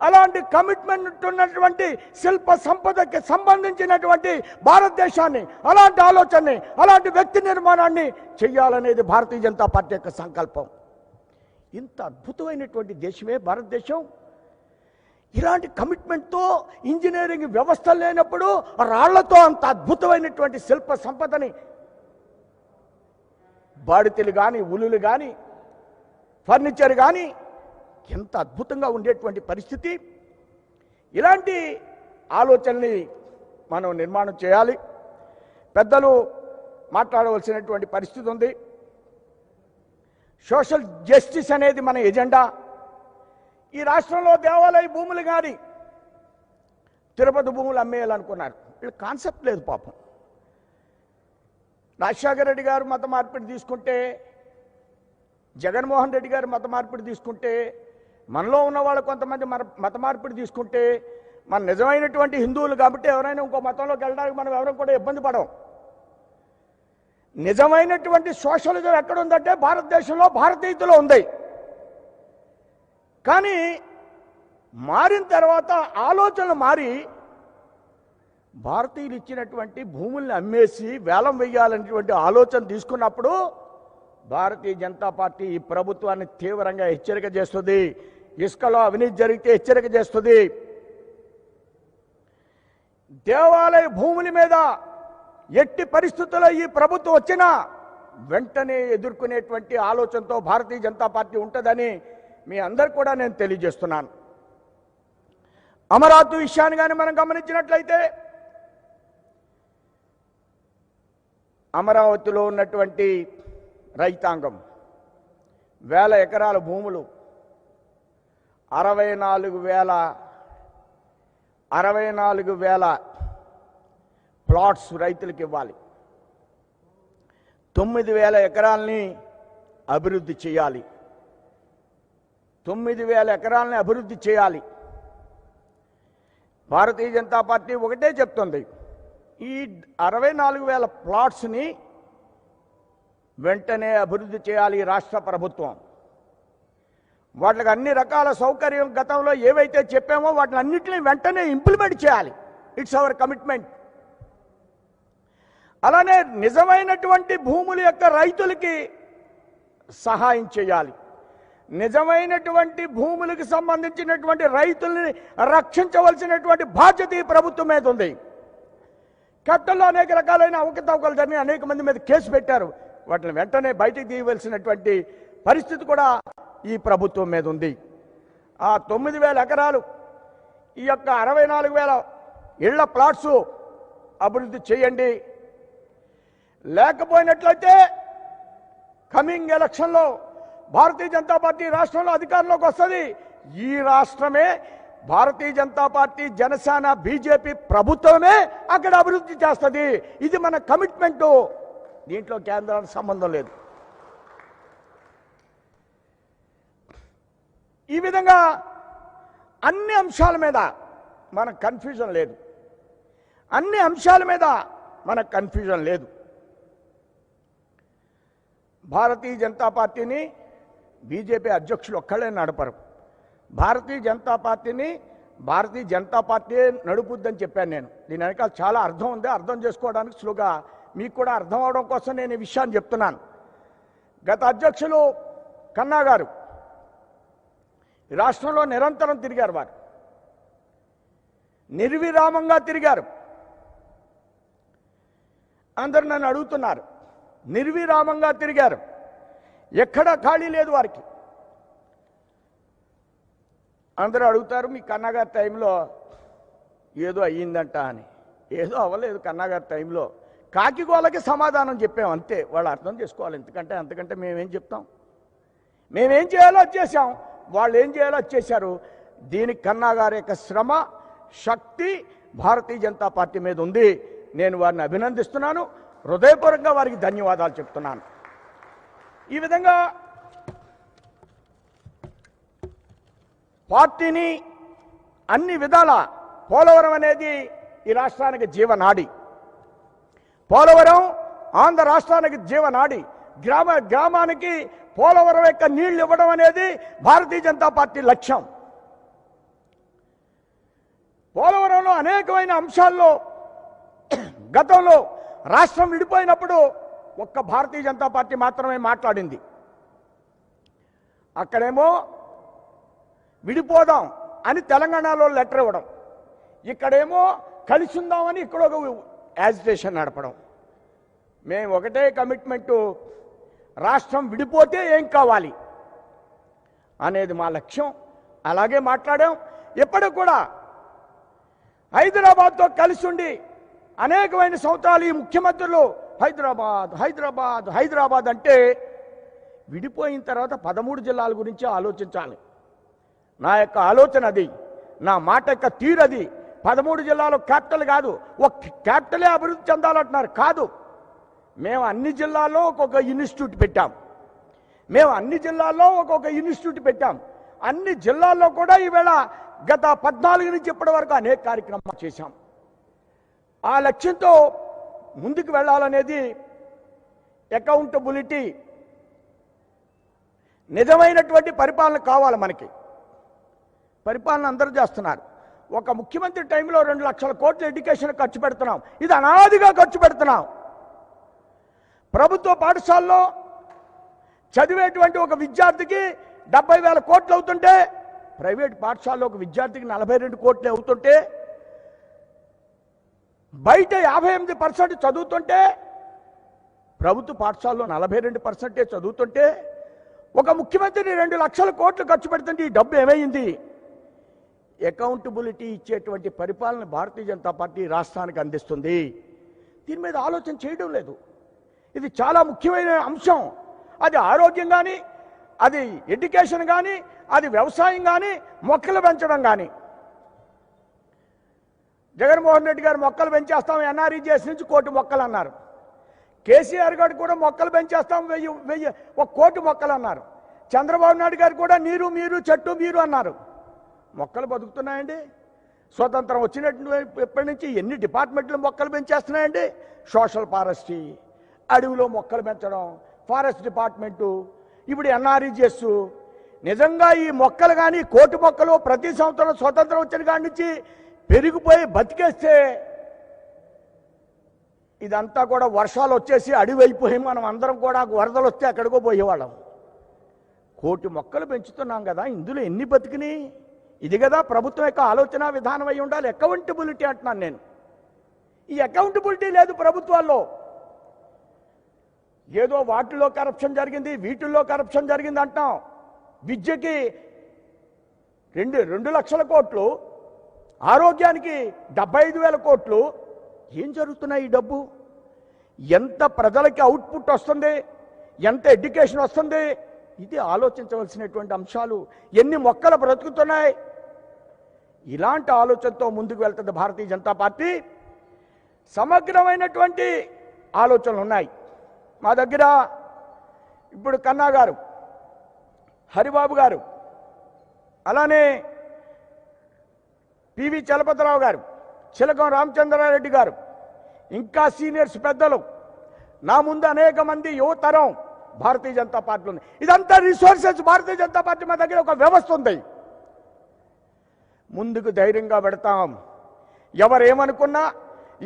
అలాంటి కమిట్మెంట్ ఉన్నటువంటి శిల్ప సంపదకి సంబంధించినటువంటి భారతదేశాన్ని, అలాంటి ఆలోచనని, అలాంటి వ్యక్తి నిర్మాణాన్ని చెయ్యాలనేది భారతీయ జనతా పార్టీ యొక్క సంకల్పం. ఇంత అద్భుతమైనటువంటి దేశమే భారతదేశం. ఇలాంటి కమిట్మెంట్తో ఇంజనీరింగ్ వ్యవస్థ లేనప్పుడు రాళ్లతో అంత అద్భుతమైనటువంటి శిల్ప సంపదని, బాడితెలు కానీ, ఉలులు కానీ, ఫర్నిచర్ కానీ ఎంత అద్భుతంగా ఉండేటువంటి పరిస్థితి. ఇలాంటి ఆలోచనని మనం నిర్మాణం చేయాలి. పెద్దలు మాట్లాడవలసినటువంటి పరిస్థితి ఉంది. సోషల్ జస్టిస్ అనేది మన ఎజెండా. ఈ రాష్ట్రంలో దేవాలయ భూములు కానీ, తిరుపతి భూములు అమ్మేయాలనుకున్నారు. వీళ్ళ కాన్సెప్ట్ లేదు పాపం. రాజశేఖర రెడ్డి గారు మత మార్పిడి తీసుకుంటే, జగన్మోహన్ రెడ్డి గారు మత మార్పిడి తీసుకుంటే, మనలో ఉన్న వాళ్ళు కొంతమంది మత మార్పిడి తీసుకుంటే, మన నిజమైనటువంటి హిందువులు కాబట్టి ఎవరైనా ఇంకో మతంలోకి వెళ్ళడానికి మనం ఎవరైనా కూడా ఇబ్బంది పడం. నిజమైనటువంటి సోషలిజం ఎక్కడుందంటే భారతదేశంలో, భారతీయతలో ఉంది. కానీ మారిన తర్వాత ఆలోచనలు మారి భారతీయులు ఇచ్చినటువంటి భూముల్ని అమ్మేసి వేలం వేయాలనేటువంటి ఆలోచన తీసుకున్నప్పుడు భారతీయ జనతా పార్టీ ఈ ప్రభుత్వాన్ని తీవ్రంగా హెచ్చరిక చేస్తుంది. ఇసుకలో అవినీతి జరిగితే హెచ్చరిక చేస్తుంది. దేవాలయ భూముల మీద ఎట్టి పరిస్థితుల్లో ఈ ప్రభుత్వం వచ్చినా వెంటనే ఎదుర్కొనేటువంటి ఆలోచనతో భారతీయ జనతా పార్టీ ఉంటుందని మీ అందరు కూడా నేను తెలియజేస్తున్నాను. అమరావతి విషయాన్ని కానీ మనం గమనించినట్లయితే, అమరావతిలో ఉన్నటువంటి రైతాంగం వేల ఎకరాల భూములు 64,000 ప్లాట్స్ రైతులకు ఇవ్వాలి. 9,000 ఎకరాలని అభివృద్ధి చేయాలి. 9,000 ఎకరాలని అభివృద్ధి చేయాలి. భారతీయ జనతా పార్టీ ఒకటే చెప్తుంది, ఈ 64,000 ప్లాట్స్ని వెంటనే అభివృద్ధి చేయాలి రాష్ట్ర ప్రభుత్వం. వాటికి అన్ని రకాల సౌకర్యం గతంలో ఏవైతే చెప్పామో వాటిని అన్నింటినీ వెంటనే ఇంప్లిమెంట్ చేయాలి. It's our commitment. అలానే నిజమైనటువంటి భూముల యొక్క రైతులకి సహాయం చేయాలి. నిజమైనటువంటి భూములకు సంబంధించినటువంటి రైతుల్ని రక్షించవలసినటువంటి బాధ్యత ఈ ప్రభుత్వం మీద ఉంది. క్యాపిటల్లో అనేక రకాలైన అవకతవకలు జరిగిన అనేక మంది మీద కేసు పెట్టారు. వాటిని వెంటనే బయటకు తీయవలసినటువంటి పరిస్థితి కూడా ఈ ప్రభుత్వం మీద ఉంది. ఆ 9,000 ఎకరాలు, ఈ యొక్క 64,000 ఇళ్ల ప్లాట్స్ అభివృద్ధి చేయండి. లేకపోయినట్లయితే కమింగ్ ఎలక్షన్లో భారతీయ జనతా పార్టీ రాష్ట్రంలో అధికారంలోకి వస్తుంది. ఈ రాష్ట్రమే భారతీయ జనతా పార్టీ, జనసేన, బీజేపీ ప్రభుత్వమే అక్కడ అభివృద్ధి చేస్తుంది. ఇది మన కమిట్మెంటు. దీంట్లో కేంద్రానికి సంబంధం లేదు. ఈ విధంగా అన్ని అంశాల మీద మనకు కన్ఫ్యూజన్ లేదు. అన్ని అంశాల మీద మనకు కన్ఫ్యూజన్ లేదు. భారతీయ జనతా పార్టీని బీజేపీ అధ్యక్షులు ఒక్కళ్ళే నడపరు. భారతీయ జనతా పార్టీని భారతీయ జనతా పార్టీ నడుపుద్దని చెప్పాను నేను. దీని వెనకాల చాలా అర్థం ఉంది. అర్థం చేసుకోవడానికి సులువుగా మీకు కూడా అర్థం అవడం కోసం నేను ఈ విషయాన్ని చెప్తున్నాను. గత అధ్యక్షులు కన్నా గారు రాష్ట్రంలో నిరంతరం తిరిగారు. వారు నిర్విరామంగా తిరిగారు. అందరూ నన్ను అడుగుతున్నారు, నిర్విరామంగా తిరిగారు, ఎక్కడా ఖాళీ లేదు వారికి. అందరూ అడుగుతారు, మీ కన్నగారి టైంలో ఏదో అయ్యిందంట అని. ఏదో అవ్వలేదు కన్నగారి టైంలో. కాకిగోలకి సమాధానం చెప్పాం అంతే. వాళ్ళు అర్థం చేసుకోవాలి. అంతకంటే మేమేం చెప్తాం? మేమేం చేయాలో అది చేశాం, వాళ్ళు ఏం చేయాలో అది చేశారు. దీనికి కన్నా గారి యొక్క శ్రమ, శక్తి భారతీయ జనతా పార్టీ మీద ఉంది. నేను వారిని అభినందిస్తున్నాను. హృదయపూర్వకంగా వారికి ధన్యవాదాలు చెప్తున్నాను. ఈ విధంగా పార్టీని అన్ని విధాల పోలవరం అనేది ఈ రాష్ట్రానికి జీవనాడి. పోలవరం ఆంధ్ర రాష్ట్రానికి జీవనాడి. గ్రామానికి పోలవరం యొక్క నీళ్లు ఇవ్వడం అనేది భారతీయ జనతా పార్టీ లక్ష్యం. పోలవరంలో అనేకమైన అంశాల్లో గతంలో రాష్ట్రం విడిపోయినప్పుడు ఒక్క భారతీయ జనతా పార్టీ మాత్రమే మాట్లాడింది. అక్కడేమో విడిపోదాం అని తెలంగాణలో లెటర్ ఇవ్వడం, ఇక్కడేమో కలిసి ఉందామని ఇక్కడ ఒక యాజిటేషన్ నడపడం. మేము ఒకటే కమిట్మెంటు, రాష్ట్రం విడిపోతే ఏం కావాలి అనేది మా లక్ష్యం. అలాగే మాట్లాడాం. ఎప్పటికి కూడా హైదరాబాద్తో కలిసి ఉండి అనేకమైన సంవత్సరాలు ఈ ముఖ్యమంత్రులు హైదరాబాద్ హైదరాబాద్ హైదరాబాద్ అంటే విడిపోయిన తర్వాత 13 జిల్లాల గురించి ఆలోచించాలి. నా యొక్క ఆలోచన అది, నా మాట యొక్క తీరు అది. 13 జిల్లాలో క్యాపిటల్ కాదు, ఒక క్యాపిటలే అభివృద్ధి చెందాలంటున్నారు. కాదు, మేము అన్ని జిల్లాల్లో ఒక్కొక్క ఇన్స్టిట్యూట్ పెట్టాం. అన్ని జిల్లాల్లో కూడా ఈవేళ గత 14 నుంచి ఇప్పటి వరకు అనేక కార్యక్రమాలు చేశాం. ఆ లక్ష్యంతో ముందుకు వెళ్ళాలనేది అకౌంటబిలిటీ, నిజమైనటువంటి పరిపాలన కావాలి మనకి. పరిపాలన అందరూ చేస్తున్నారు. ఒక ముఖ్యమంత్రి టైంలో 2 లక్షల కోట్ల ఎడ్యుకేషన్ ఖర్చు పెడుతున్నాం. ఇది అనాదిగా ఖర్చు పెడుతున్నాం. ప్రభుత్వ పాఠశాలలో చదివేటువంటి ఒక విద్యార్థికి 70,000 కోట్లు అవుతుంటే, ప్రైవేట్ పాఠశాలలో ఒక విద్యార్థికి 42 కోట్లు అవుతుంటే, బయట 58% చదువుతుంటే, ప్రభుత్వ పాఠశాలలో 42% చదువుతుంటే, ఒక ముఖ్యమంత్రిని 2 లక్షల కోట్లు ఖర్చు పెడుతుంటే ఈ డబ్బు ఏమైంది? అకౌంటబిలిటీ ఇచ్చేటువంటి పరిపాలన భారతీయ జనతా పార్టీ రాష్ట్రానికి అందిస్తుంది. దీని మీద ఆలోచన చేయడం లేదు. ఇది చాలా ముఖ్యమైన అంశం. అది ఆరోగ్యం కానీ, అది ఎడ్యుకేషన్ కానీ, అది వ్యవసాయం కానీ, మొక్కలు పెంచడం కానీ. జగన్మోహన్ రెడ్డి గారు మొక్కలు పెంచేస్తాం ఎన్ఆర్ఈజీఎస్ నుంచి 1 కోటి మొక్కలు అన్నారు. కేసీఆర్ గారు కూడా మొక్కలు పెంచేస్తాం 1 కోటి మొక్కలు అన్నారు. చంద్రబాబు నాయుడు గారు కూడా నీరు మీరు చెట్టు మీరు అన్నారు. మొక్కలు బతుకుతున్నాయండి? స్వతంత్రం వచ్చినప్పటి నుంచి ఎన్ని డిపార్ట్మెంట్లు మొక్కలు పెంచేస్తున్నాయండి? సోషల్ ఫారెస్ట్రీ, అడవిలో మొక్కలు పెంచడం, ఫారెస్ట్ డిపార్ట్మెంటు, ఇప్పుడు ఎన్ఆర్ఈజీఎస్. నిజంగా ఈ మొక్కలు కానీ 1 కోటి మొక్కలు ప్రతి సంవత్సరం స్వతంత్రం వచ్చిన కాడి నుంచి పెరిగిపోయి బతికేస్తే ఇదంతా కూడా వర్షాలు వచ్చేసి అడవి అయిపోయి మనం అందరం కూడా వరదలు వస్తే ఎక్కడికో పోయేవాళ్ళం. 1 కోటి మొక్కలు పెంచుతున్నాం కదా, ఇందులో ఎన్ని బతికిని? ఇది కదా ప్రభుత్వం యొక్క ఆలోచన విధానం అయి ఉండాలి. అకౌంటబిలిటీ అంటున్నాను నేను. ఈ అకౌంటబిలిటీ లేదు ప్రభుత్వాల్లో. ఏదో వాటిల్లో కరప్షన్ జరిగింది, వీటిల్లో కరప్షన్ జరిగింది అంటాం. విద్యకి 2 లక్షల కోట్లు, ఆరోగ్యానికి 75,000 కోట్లు. ఏం జరుగుతున్నాయి? ఈ డబ్బు ఎంత ప్రజలకి అవుట్పుట్ వస్తుంది, ఎంత ఎడ్యుకేషన్ వస్తుంది, ఇది ఆలోచించవలసినటువంటి అంశాలు. ఎన్ని మొక్కలు బ్రతుకుతున్నాయి? ఇలాంటి ఆలోచనతో ముందుకు వెళ్తుంది భారతీయ జనతా పార్టీ. సమగ్రమైనటువంటి ఆలోచనలు ఉన్నాయి మా దగ్గర. ఇప్పుడు కన్నా గారు, హరిబాబు గారు, అలానే పివి చలపతిరావు గారు, చిలకం రామచంద్రారెడ్డి గారు, ఇంకా సీనియర్స్ పెద్దలు, నా ముందు అనేక మంది యువతరం భారతీయ జనతా పార్టీ ఉంది. ఇదంతా రిసోర్సెస్ భారతీయ జనతా పార్టీ. మా దగ్గర ఒక వ్యవస్థ ఉంది. ముందుకు ధైర్యంగా పెడతాం. ఎవరేమనుకున్నా,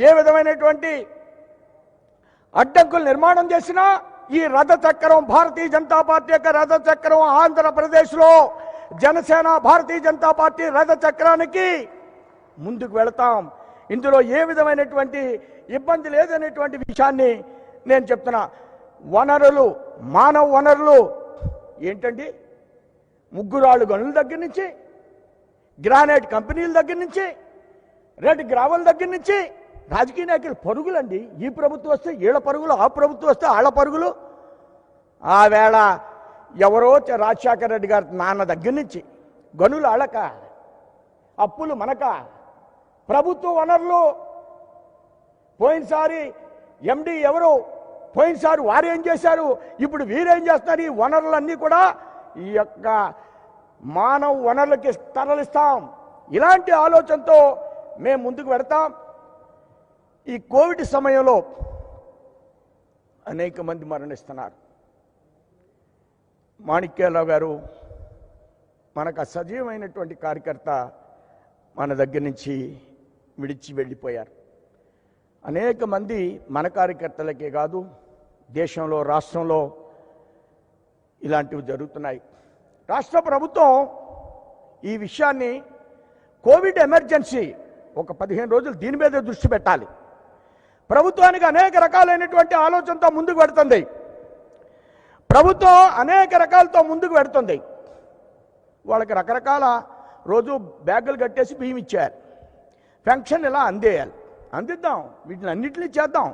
ఏ విధమైనటువంటి అడ్డంకులు నిర్మాణం చేసినా ఈ రథ చక్రం, భారతీయ జనతా పార్టీ యొక్క రథ చక్రం ఆంధ్రప్రదేశ్లో జనసేన భారతీయ జనతా పార్టీ రథ చక్రానికి ముందుకు వెళతాం. ఇందులో ఏ విధమైనటువంటి ఇబ్బంది లేదనేటువంటి విషయాన్ని నేను చెప్తున్నా. వనరులు, మానవ వనరులు ఏంటండి? ముగ్గురాళ్ళు గనుల దగ్గర నుంచి, గ్రానైట్ కంపెనీల దగ్గర నుంచి, రెడ్ గ్రావెల్ దగ్గర నుంచి రాజకీయ నాయకులు పరుగులండి. ఈ ప్రభుత్వం వస్తే వీళ్ళ పరుగులు, ఆ ప్రభుత్వం వస్తే వాళ్ళ పరుగులు. ఆ వేళ ఎవరో రాజశేఖర రెడ్డి గారి నాన్న దగ్గర నుంచి గనులు అళక, అప్పులు మనక, ప్రభుత్వ వనరులు పోయినసారి ఎండి ఎవరు, పోయినసారి వారేం చేశారు, ఇప్పుడు వీరేం చేస్తారు? ఈ వనరులన్నీ కూడా ఈ యొక్క మానవ వనరులకి తరలిస్తాం. ఇలాంటి ఆలోచనతో మేము ముందుకు పెడతాం. ఈ కోవిడ్ సమయంలో అనేక మంది మరణిస్తున్నారు. మాణిక్యాలరావు గారు మనకు సజీవమైనటువంటి కార్యకర్త మన దగ్గర నుంచి విడిచి వెళ్ళిపోయారు. అనేక మంది మన కార్యకర్తలకే కాదు, దేశంలో రాష్ట్రంలో ఇలాంటివి జరుగుతున్నాయి. రాష్ట్ర ప్రభుత్వం ఈ విషయాన్ని కోవిడ్ ఎమర్జెన్సీ ఒక 15 రోజులు దీని మీద దృష్టి పెట్టాలి. ప్రభుత్వానికి అనేక రకాలైనటువంటి ఆలోచనతో ముందుకు పెడుతుంది. ప్రభుత్వం అనేక రకాలతో ముందుకు పెడుతుంది. వాళ్ళకి రకరకాల రోజు బ్యాగులు కట్టేసి బియ్యం ఇచ్చారు. పెన్షన్ ఇలా అందిద్దాం. వీటిని అన్నింటినీ చేద్దాం.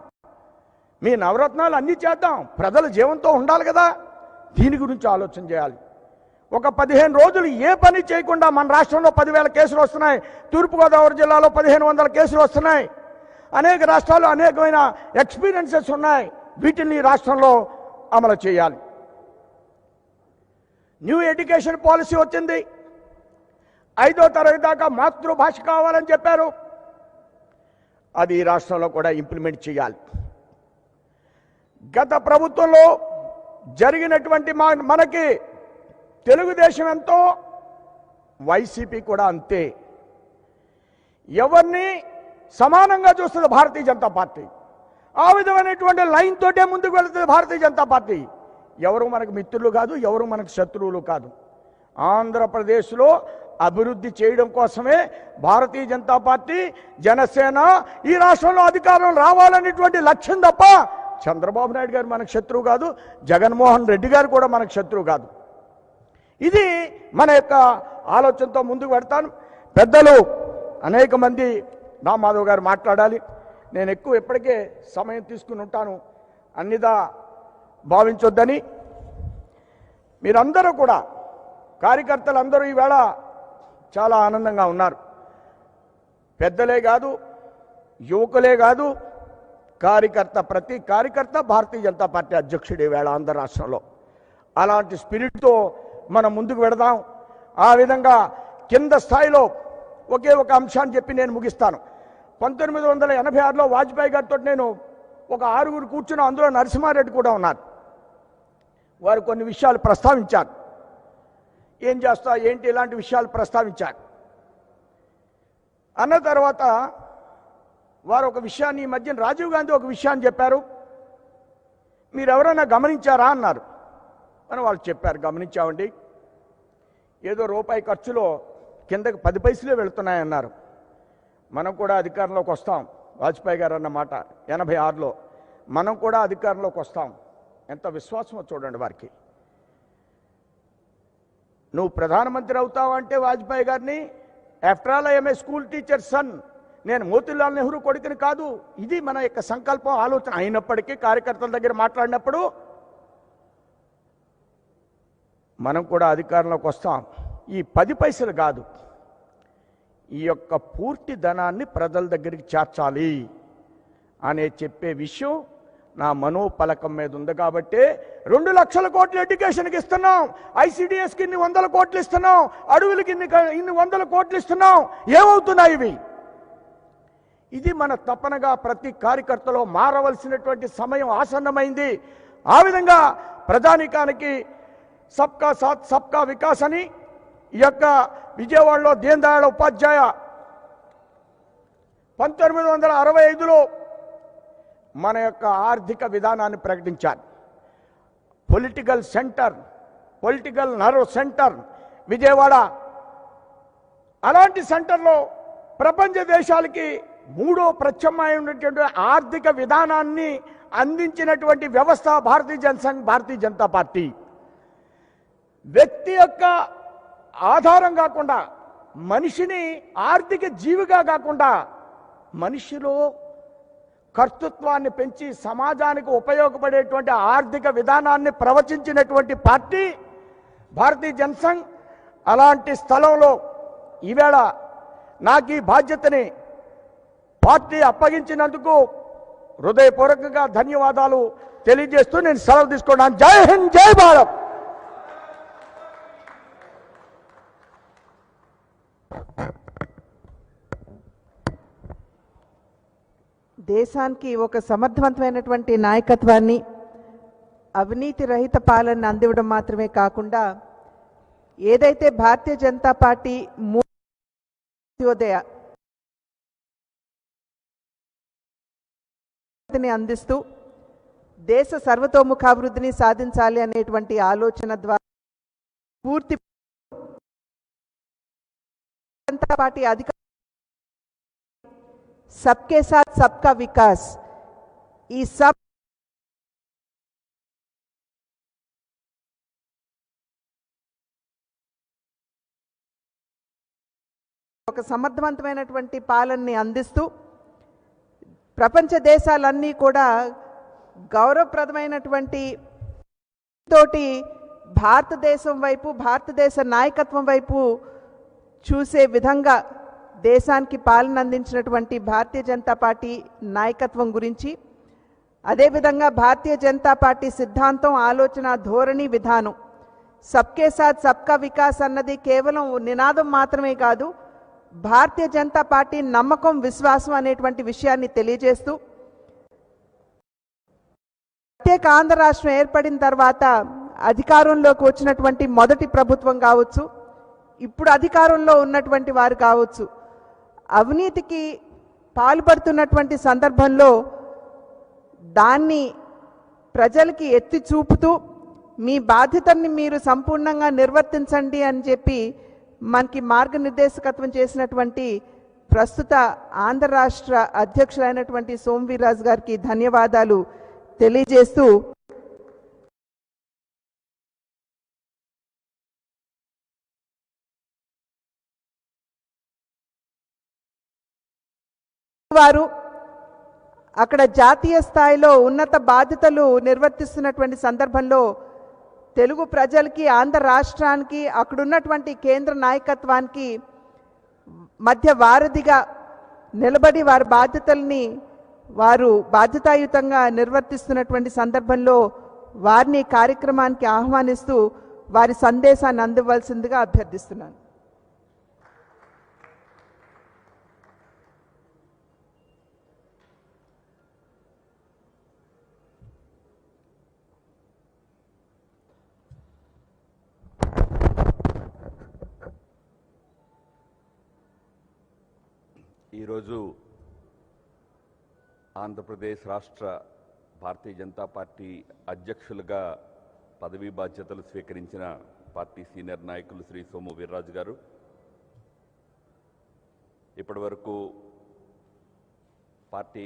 మీ నవరత్నాలు అన్నీ చేద్దాం. ప్రజల జీవంతో ఉండాలి కదా. దీని గురించి ఆలోచన చేయాలి. ఒక 15 రోజులు ఏ పని చేయకుండా మన రాష్ట్రంలో 10,000 కేసులు వస్తున్నాయి. తూర్పుగోదావరి జిల్లాలో 1,500 కేసులు వస్తున్నాయి. అనేక రాష్ట్రాల్లో అనేకమైన ఎక్స్పీరియన్సెస్ ఉన్నాయి. వీటిని రాష్ట్రంలో అమలు చేయాలి. న్యూ ఎడ్యుకేషన్ పాలసీ వచ్చింది. 5వ తరగతి దాకా మాతృభాష కావాలని చెప్పారు. అది ఈ రాష్ట్రంలో కూడా ఇంప్లిమెంట్ చేయాలి. గత ప్రభుత్వంలో జరిగినటువంటి మనకి తెలుగుదేశం ఎంతో, వైసీపీ కూడా అంతే. ఎవరిని సమానంగా చూస్తుంది భారతీయ జనతా పార్టీ. ఆ విధమైనటువంటి లైన్ తోటే ముందుకు వెళుతుంది భారతీయ జనతా పార్టీ. ఎవరు మనకు మిత్రులు కాదు, ఎవరు మనకు శత్రువులు కాదు. ఆంధ్రప్రదేశ్లో అభివృద్ధి చేయడం కోసమే భారతీయ జనతా పార్టీ, జనసేన ఈ రాష్ట్రంలో అధికారం రావాలనేటువంటి లక్ష్యం తప్ప చంద్రబాబు నాయుడు గారు మనకు శత్రువు కాదు, జగన్మోహన్ రెడ్డి గారు కూడా మనకు శత్రువు కాదు. ఇది మన యొక్క ఆలోచనతో ముందుకు పెడతాను. పెద్దలు అనేక మంది, రామాధవ్ గారు మాట్లాడాలి. నేను ఎక్కువ ఇప్పటికే సమయం తీసుకుని ఉంటాను, అన్నిదా భావించొద్దని. మీరందరూ కూడా, కార్యకర్తలందరూ ఈవేళ చాలా ఆనందంగా ఉన్నారు. పెద్దలే కాదు, యువకులే కాదు, ప్రతి కార్యకర్త భారతీయ జనతా పార్టీ అధ్యక్షుడు ఈవేళ ఆంధ్ర రాష్ట్రంలో. అలాంటి స్పిరిట్తో మనం ముందుకు పెడదాం. ఆ విధంగా కింద స్థాయిలో ఒకే ఒక అంశాన్ని చెప్పి నేను ముగిస్తాను. 1986లో వాజ్పేయి గారితో నేను ఒక 6గురు కూర్చున్న, అందులో నరసింహారెడ్డి కూడా ఉన్నారు. వారు కొన్ని విషయాలు ప్రస్తావించారు. ఏం చేస్తా ఏంటి ఇలాంటి విషయాలు ప్రస్తావించారు. అన్న తర్వాత వారు ఒక విషయాన్ని, ఈ మధ్యన రాజీవ్ గాంధీ ఒక విషయాన్ని చెప్పారు. మీరు ఎవరైనా గమనించారా అన్నారు. అని వాళ్ళు చెప్పారు, గమనించామండి. ఏదో రూపాయి ఖర్చులో కిందకి 10 పైసలే వెళుతున్నాయన్నారు. మనం కూడా అధికారంలోకి వస్తాం. వాజ్పేయి గారు అన్నమాట 86లో మనం కూడా అధికారంలోకి వస్తాం. ఎంత విశ్వాసమో చూడండి వారికి. నువ్వు ప్రధానమంత్రి అవుతావంటే వాజ్పేయి గారిని, after all I'm a school teacher son, నేను మోతీలాల్ నెహ్రూ కొడుకుని కాదు. ఇది మన యొక్క సంకల్పం, ఆలోచన. అయినప్పటికీ కార్యకర్తల దగ్గర మాట్లాడినప్పుడు మనం కూడా అధికారంలోకి వస్తాం. ఈ 10 పైసలు కాదు, ఈ యొక్క పూర్తి ధనాన్ని ప్రజల దగ్గరికి చేర్చాలి అనే చెప్పే విషయం నా మనోపలకం మీద ఉంది. కాబట్టి 2 లక్షల కోట్లు ఎడ్యుకేషన్కి ఇస్తున్నాం, ఐసిడిఎస్కి ఇన్ని 100 కోట్లు ఇస్తున్నాం, అడవులకి ఇన్ని 100 కోట్లు ఇస్తున్నాం. ఏమవుతున్నాయి ఇవి? ఇది మన తపనగా ప్రతి కార్యకర్తలో మారవలసినటువంటి సమయం ఆసన్నమైంది. ఆ విధంగా ప్రజానీకానికి సబ్కా సాత్ సబ్కా వికాస్ అని ఈ యొక్క విజయవాడలో దీన్ దయాళ్ ఉపాధ్యాయ 1965లో మన యొక్క ఆర్థిక విధానాన్ని ప్రకటించారు. Political centre, political nerve centre Vijayawada. అలాంటి సెంటర్లో ప్రపంచ దేశాలకి 3వ ప్రత్యామ్నాయమైనటువంటి ఆర్థిక విధానాన్ని అందించినటువంటి వ్యవస్థ భారతీయ జనసంఘ్, భారతీయ జనతా పార్టీ. వ్యక్తి యొక్క ఆధారం కాకుండా, మనిషిని ఆర్థిక జీవిగా కాకుండా మనిషిలో కర్తృత్వాన్ని పెంచి సమాజానికి ఉపయోగపడేటువంటి ఆర్థిక విధానాన్ని ప్రవచించినటువంటి పార్టీ భారతీయ జనసంఘ్. అలాంటి స్థలంలో ఈవేళ నాకు ఈ బాధ్యతని పార్టీ అప్పగించినందుకు హృదయపూర్వకంగా ధన్యవాదాలు తెలియజేస్తూ నేను సెలవు తీసుకున్నాను. జై హింద్, జై భారత్. దేశానికి ఒక సమర్థవంతమైనటువంటి నాయకత్వాన్ని, అవినీతి రహిత పాలన అందివ్వడం మాత్రమే కాకుండా ఏదైతే భారతీయ జనతా పార్టీ అందిస్తూ దేశ సర్వతోముఖాభివృద్ధిని సాధించాలి అనేటువంటి ఆలోచన ద్వారా పూర్తి జనతా పార్టీ అధికార सबके साथ सबका विकास ఈ సబ్ ఒక సమర్థవంతమైనటువంటి పాలనని అందిస్తూ ప్రపంచ దేశాలన్నీ కూడా గౌరవప్రదమైనటువంటి తోటి భారతదేశం వైపు, భారతదేశ నాయకత్వం వైపు చూసే విధంగా దేశానికి పాలన అందించినటువంటి భారతీయ జనతా పార్టీ నాయకత్వం గురించి, అదేవిధంగా భారతీయ జనతా పార్టీ సిద్ధాంతం, ఆలోచన, ధోరణి, విధానం సబ్కే సాత్ సబ్కా వికాస్ అన్నది కేవలం నినాదం మాత్రమే కాదు, భారతీయ జనతా పార్టీ నమ్మకం, విశ్వాసం అనేటువంటి విషయాన్ని తెలియజేస్తూ ప్రత్యేక ఆంధ్ర రాష్ట్రం ఏర్పడిన తర్వాత అధికారంలోకి వచ్చినటువంటి మొదటి ప్రభుత్వం కావచ్చు, ఇప్పుడు అధికారంలో ఉన్నటువంటి వారు కావచ్చు, అవినీతికి పాల్పడుతున్నటువంటి సందర్భంలో దాన్ని ప్రజలకి ఎత్తి చూపుతూ మీ బాధ్యతని మీరు సంపూర్ణంగా నిర్వర్తించండి అని చెప్పి మనకి మార్గనిర్దేశకత్వం చేసినటువంటి ప్రస్తుత ఆంధ్ర రాష్ట్ర అధ్యక్షులైనటువంటి సోమవీర్రాజు గారికి ధన్యవాదాలు తెలియజేస్తూ వారు అక్కడ జాతీయ స్థాయిలో ఉన్నత బాధ్యతలు నిర్వర్తిస్తున్నటువంటి సందర్భంలో తెలుగు ప్రజలకి, ఆంధ్ర రాష్ట్రానికి, అక్కడున్నటువంటి కేంద్ర నాయకత్వానికి మధ్య వారధిగా నిలబడి వారి బాధ్యతల్ని వారు బాధ్యతాయుతంగా నిర్వర్తిస్తున్నటువంటి సందర్భంలో వారిని కార్యక్రమానికి ఆహ్వానిస్తూ వారి సందేశాన్ని అందివ్వాల్సిందిగా అభ్యర్థిస్తున్నాను. ఈరోజు ఆంధ్రప్రదేశ్ రాష్ట్ర భారతీయ జనతా పార్టీ అధ్యక్షులుగా పదవీ బాధ్యతలు స్వీకరించిన పార్టీ సీనియర్ నాయకులు శ్రీ సోము వీర్రాజు గారు, ఇప్పటివరకు పార్టీ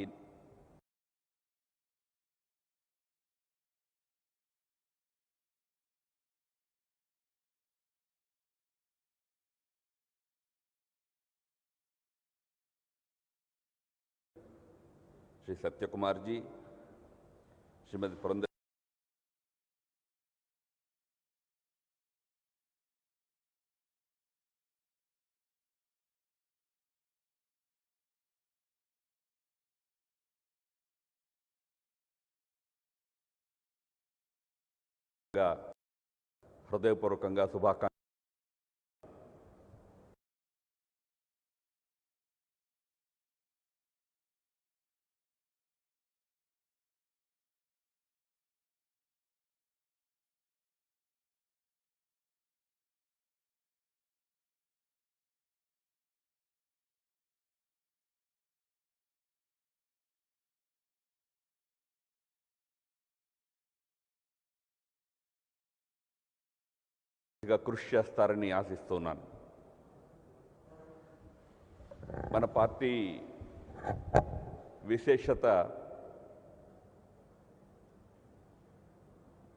श्री सत्यकुमार जी, श्रीमती पुरंदर హృదయపూర్వకంగా శుభాకాంక్షలు. కృషి చేస్తారని ఆశిస్తున్నాను. మన పార్టీ విశేషత,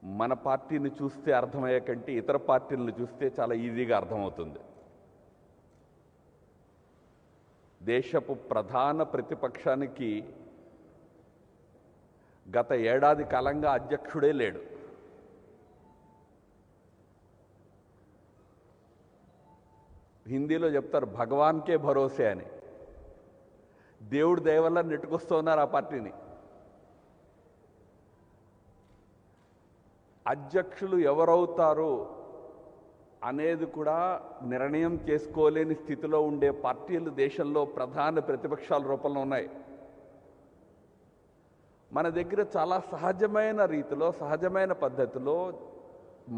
మన పార్టీని చూస్తే అర్థమయ్యే కంటే ఇతర పార్టీలను చూస్తే చాలా ఈజీగా అర్థమవుతుంది. దేశపు ప్రధాన ప్రతిపక్షానికి గత ఏడాది కాలంగా అధ్యక్షుడే లేడు. హిందీలో చెప్తారు భగవాన్కే భరోసే అని. దేవుడి దయ వల్ల నెట్టుకొస్తున్నారు ఆ పార్టీని. అధ్యక్షులు ఎవరవుతారు అనేది కూడా నిర్ణయం చేసుకోలేని స్థితిలో ఉండే పార్టీలు దేశంలో ప్రధాన ప్రతిపక్షాల రూపంలో ఉన్నాయి. మన దగ్గర చాలా సహజమైన రీతిలో, సహజమైన పద్ధతిలో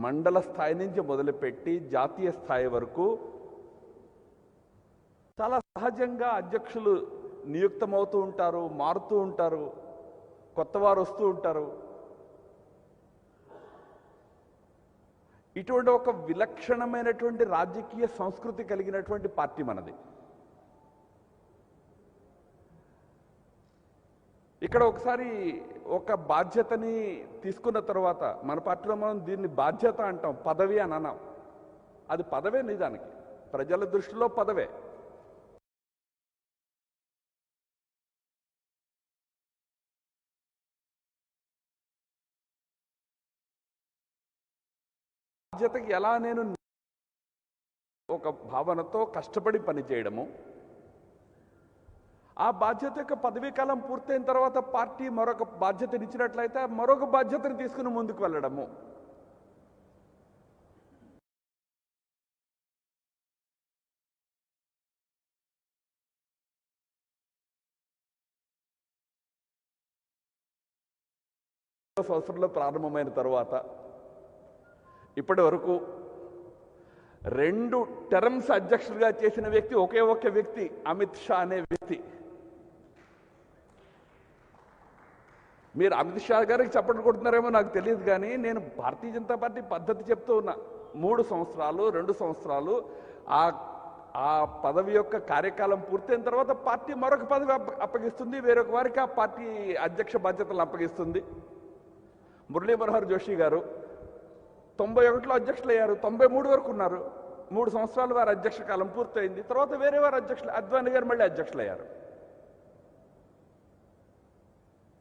మండల స్థాయి నుంచి మొదలుపెట్టి జాతీయ స్థాయి వరకు చాలా సహజంగా అధ్యక్షులు నియుక్తమవుతూ ఉంటారు, మారుతూ ఉంటారు, కొత్త వారు వస్తూ ఉంటారు. ఇటువంటి ఒక విలక్షణమైనటువంటి రాజకీయ సంస్కృతి కలిగినటువంటి పార్టీ మనది. ఇక్కడ ఒకసారి ఒక బాధ్యతని తీసుకున్న తర్వాత, మన పార్టీలో మనం దీన్ని బాధ్యత అంటాం, పదవి అని అన్నాం. అది పదవే, నిజానికి ప్రజల దృష్టిలో పదవే. బాధ్యతకి ఎలా నేను ఒక భావనతో కష్టపడి పనిచేయడము, ఆ బాధ్యత యొక్క పదవీ కాలం పూర్తయిన తర్వాత పార్టీ మరొక బాధ్యతని ఇచ్చినట్లయితే మరొక బాధ్యతను తీసుకుని ముందుకు వెళ్ళడము. సంవత్సరంలో ప్రారంభమైన తర్వాత ఇప్పటి వరకు 2 టర్మ్స్ అధ్యక్షుడిగా చేసిన వ్యక్తి ఒకే ఒక్క వ్యక్తి, అమిత్ షా అనే వ్యక్తి. మీరు అమిత్ షా గారికి చప్పట్లు కొడుతున్నారేమో నాకు తెలియదు, కానీ నేను భారతీయ జనతా పార్టీ పద్ధతి చెప్తూ ఉన్నా. 3 సంవత్సరాలు 2 సంవత్సరాలు ఆ పదవి యొక్క కార్యకాలం పూర్తయిన తర్వాత పార్టీ మరొక పదవి అప్పగిస్తుంది, వేరొక వారికి ఆ పార్టీ అధ్యక్ష బాధ్యతలు అప్పగిస్తుంది. మురళీ మనోహర్ జోషి గారు 91లో అధ్యక్షులు అయ్యారు, 93 వరకు ఉన్నారు. 3 సంవత్సరాలు వారి అధ్యక్ష కాలం పూర్తయింది. తర్వాత వేరే వారు అధ్యక్షులు, అద్వానీ గారు మళ్ళీ అధ్యక్షులు అయ్యారు.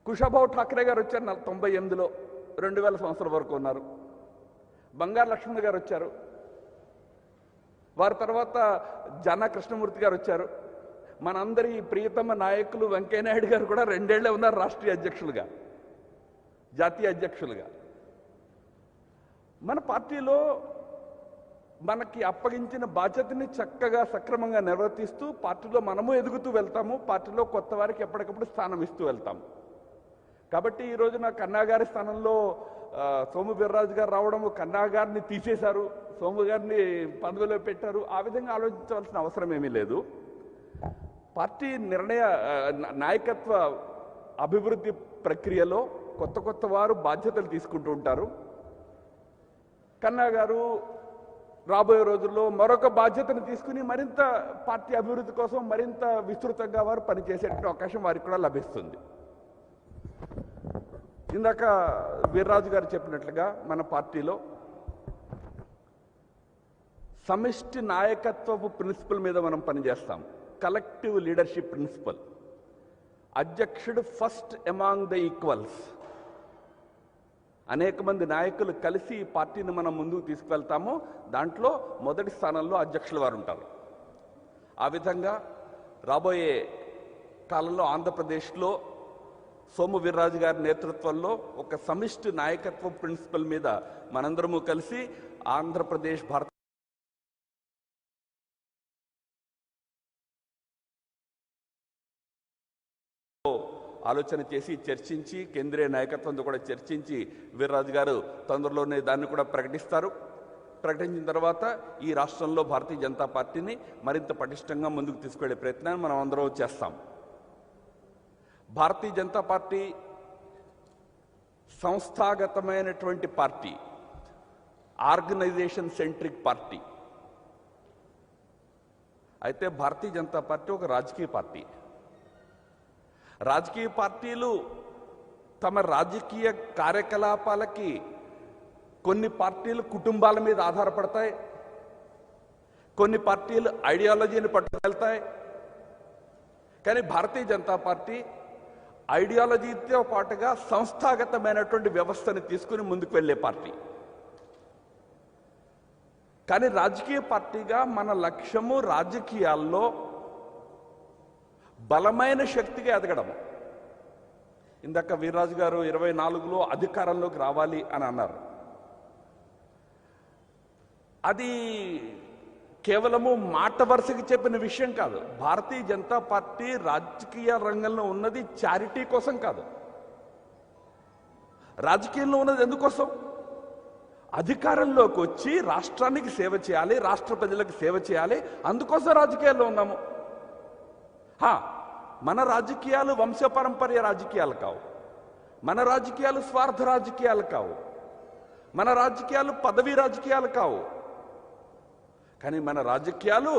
కుషాభావ్ ఠాక్రే గారు వచ్చారు 98లో, 2000 సంవత్సరం వరకు ఉన్నారు. బంగారు లక్ష్మణ్ గారు వచ్చారు. వారి తర్వాత జన కృష్ణమూర్తి గారు వచ్చారు. మనందరి ప్రియతమ నాయకులు వెంకయ్యనాయుడు గారు కూడా 2 ఏళ్లే ఉన్నారు రాష్ట్రీయ అధ్యక్షులుగా, జాతీయ అధ్యక్షులుగా. మన పార్టీలో మనకి అప్పగించిన బాధ్యతని చక్కగా సక్రమంగా నిర్వర్తిస్తూ పార్టీలో మనము ఎదుగుతూ వెళ్తాము. పార్టీలో కొత్త వారికి ఎప్పటికప్పుడు స్థానం ఇస్తూ వెళ్తాము. కాబట్టి ఈ రోజున కన్నా గారి స్థానంలో సోము వీర్రాజు గారు రావడము, కన్నా గారిని తీసేశారు, సోము గారిని పదవిలో పెట్టారు. ఆ విధంగా ఆలోచించవలసిన అవసరం ఏమీ లేదు. పార్టీ నాయకత్వ అభివృద్ధి ప్రక్రియలో కొత్త వారు బాధ్యతలు తీసుకుంటూ ఉంటారు. కన్నా గారు రాబోయే రోజుల్లో మరొక బాధ్యతను తీసుకుని మరింత పార్టీ అభివృద్ధి కోసం మరింత విస్తృతంగా వారు పనిచేసేటువంటి అవకాశం వారికి కూడా లభిస్తుంది. ఇందాక వీర్రాజు గారు చెప్పినట్లుగా మన పార్టీలో సమిష్టి నాయకత్వపు ప్రిన్సిపల్ మీద మనం పనిచేస్తాం. Collective leadership principle. అధ్యక్షుడు ఫస్ట్ అమాంగ్ ద ఈక్వల్స్. అనేక మంది నాయకులు కలిసి ఈ పార్టీని మనం ముందుకు తీసుకువెళ్తాము. దాంట్లో మొదటి స్థానంలో అధ్యక్షుల వారు ఉంటారు. ఆ విధంగా రాబోయే కాలంలో ఆంధ్రప్రదేశ్లో సోము వీర్రాజు గారి నేతృత్వంలో ఒక సమిష్టి నాయకత్వ ప్రిన్సిపల్ మీద మనందరము కలిసి ఆంధ్రప్రదేశ్ భారత ఆలోచన చేసి చర్చించి కేంద్రీయ నాయకత్వంతో కూడా చర్చించి వీర్రాజు గారు తొందరలోనే దాన్ని కూడా ప్రకటిస్తారు. ప్రకటించిన తర్వాత ఈ రాష్ట్రంలో భారతీయ జనతా పార్టీని మరింత పటిష్టంగా ముందుకు తీసుకెళ్లే ప్రయత్నాన్ని మనం అందరం చేస్తాం. భారతీయ జనతా పార్టీ సంస్థాగతమైనటువంటి పార్టీ, ఆర్గనైజేషన్ సెంట్రిక్ పార్టీ. అయితే భారతీయ జనతా పార్టీ ఒక రాజకీయ పార్టీ. రాజకీయ పార్టీలు తమ రాజకీయ కార్యకలాపాలకి కొన్ని పార్టీలు కుటుంబాల మీద ఆధారపడతాయి, కొన్ని పార్టీలు ఐడియాలజీని పట్టుకెళ్తాయి. కానీ భారతీయ జనతా పార్టీ ఐడియాలజీతో పాటుగా సంస్థాగతమైనటువంటి వ్యవస్థని తీసుకుని ముందుకు వెళ్ళే పార్టీ. కానీ రాజకీయ పార్టీగా మన లక్ష్యము రాజకీయాల్లో బలమైన శక్తిగా ఎదగడం. ఇందాక వీర్రాజు గారు 24లో అధికారంలోకి రావాలి అని అన్నారు. అది కేవలము మాట వరుసకి చెప్పిన విషయం కాదు. భారతీయ జనతా పార్టీ రాజకీయ రంగంలో ఉన్నది చారిటీ కోసం కాదు, రాజకీయంలో ఉన్నది ఎందుకోసం? అధికారంలోకి వచ్చి రాష్ట్రానికి సేవ చేయాలి, రాష్ట్ర ప్రజలకు సేవ చేయాలి, అందుకోసం రాజకీయాల్లో ఉన్నాము. మన రాజకీయాలు వంశపారంపర్య రాజకీయాలు కావు, మన రాజకీయాలు స్వార్థ రాజకీయాలు కావు, మన రాజకీయాలు పదవీ రాజకీయాలు కావు. కానీ మన రాజకీయాలు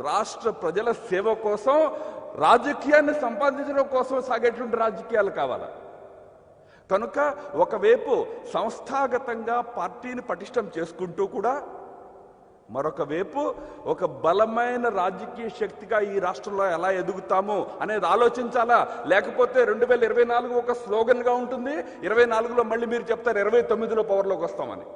రాష్ట్ర ప్రజల సేవ కోసం, రాజకీయాన్ని సంపాదించడం కోసం సాగేటువంటి రాజకీయాలు కావాలి. కనుక ఒకవైపు సంస్థాగతంగా పార్టీని పటిష్టం చేసుకుంటూ కూడా మరొక వైపు ఒక బలమైన రాజకీయ శక్తిగా ఈ రాష్ట్రంలో ఎలా ఎదుగుతాము అనేది ఆలోచించాలా. లేకపోతే 2024 ఒక స్లోగన్గా ఉంటుంది, 24లో మళ్ళీ మీరు చెప్తారు 29లో పవర్లోకి వస్తామని.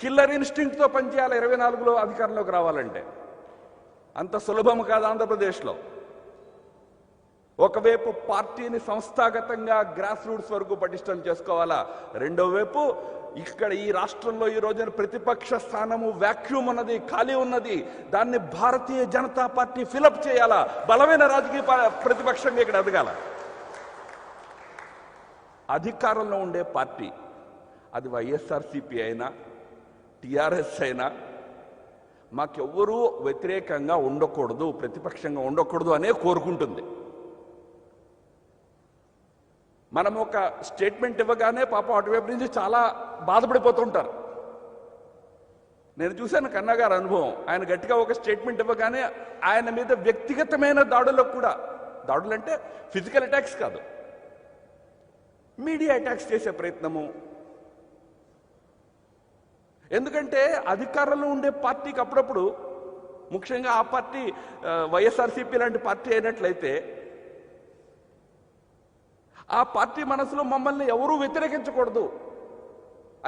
కిల్లర్ ఇన్స్టింక్ట్తో పనిచేయాలి 24లో అధికారంలోకి రావాలంటే. అంత సులభం కాదు ఆంధ్రప్రదేశ్లో. ఒకవైపు పార్టీని సంస్థాగతంగా గ్రాస్ రూట్స్ వరకు పటిష్టం చేసుకోవాలా, రెండో వైపు ఇక్కడ ఈ రాష్ట్రంలో ఈ రోజున ప్రతిపక్ష స్థానము వ్యాక్యూమ్ ఉన్నది, ఖాళీ ఉన్నది, దాన్ని భారతీయ జనతా పార్టీ ఫిలప్ చేయాలా, బలమైన రాజకీయ ప్రతిపక్షంగా ఇక్కడ ఎదగాల. అధికారంలో ఉండే పార్టీ అది వైఎస్ఆర్సీపీ అయినా టిఆర్ఎస్ అయినా మాకెవ్వరూ వ్యతిరేకంగా ఉండకూడదు, ప్రతిపక్షంగా ఉండకూడదు అనే కోరుకుంటుంది. మనం ఒక స్టేట్మెంట్ ఇవ్వగానే పాపం అటువైపు నుంచి చాలా బాధపడిపోతుంటారు. నేను చూశాను కన్నా గారి అనుభవం. ఆయన గట్టిగా ఒక స్టేట్మెంట్ ఇవ్వగానే ఆయన మీద వ్యక్తిగతమైన దాడులకు కూడా, దాడులు అంటే ఫిజికల్ అటాక్స్ కాదు, మీడియా అటాక్స్ చేసే ప్రయత్నము. ఎందుకంటే అధికారంలో ఉండే పార్టీకి అప్పుడప్పుడు, ముఖ్యంగా ఆ పార్టీ వైఎస్ఆర్సీపీ లాంటి పార్టీ అయినట్లయితే, ఆ పార్టీ మనసులో మమ్మల్ని ఎవరూ వ్యతిరేకించకూడదు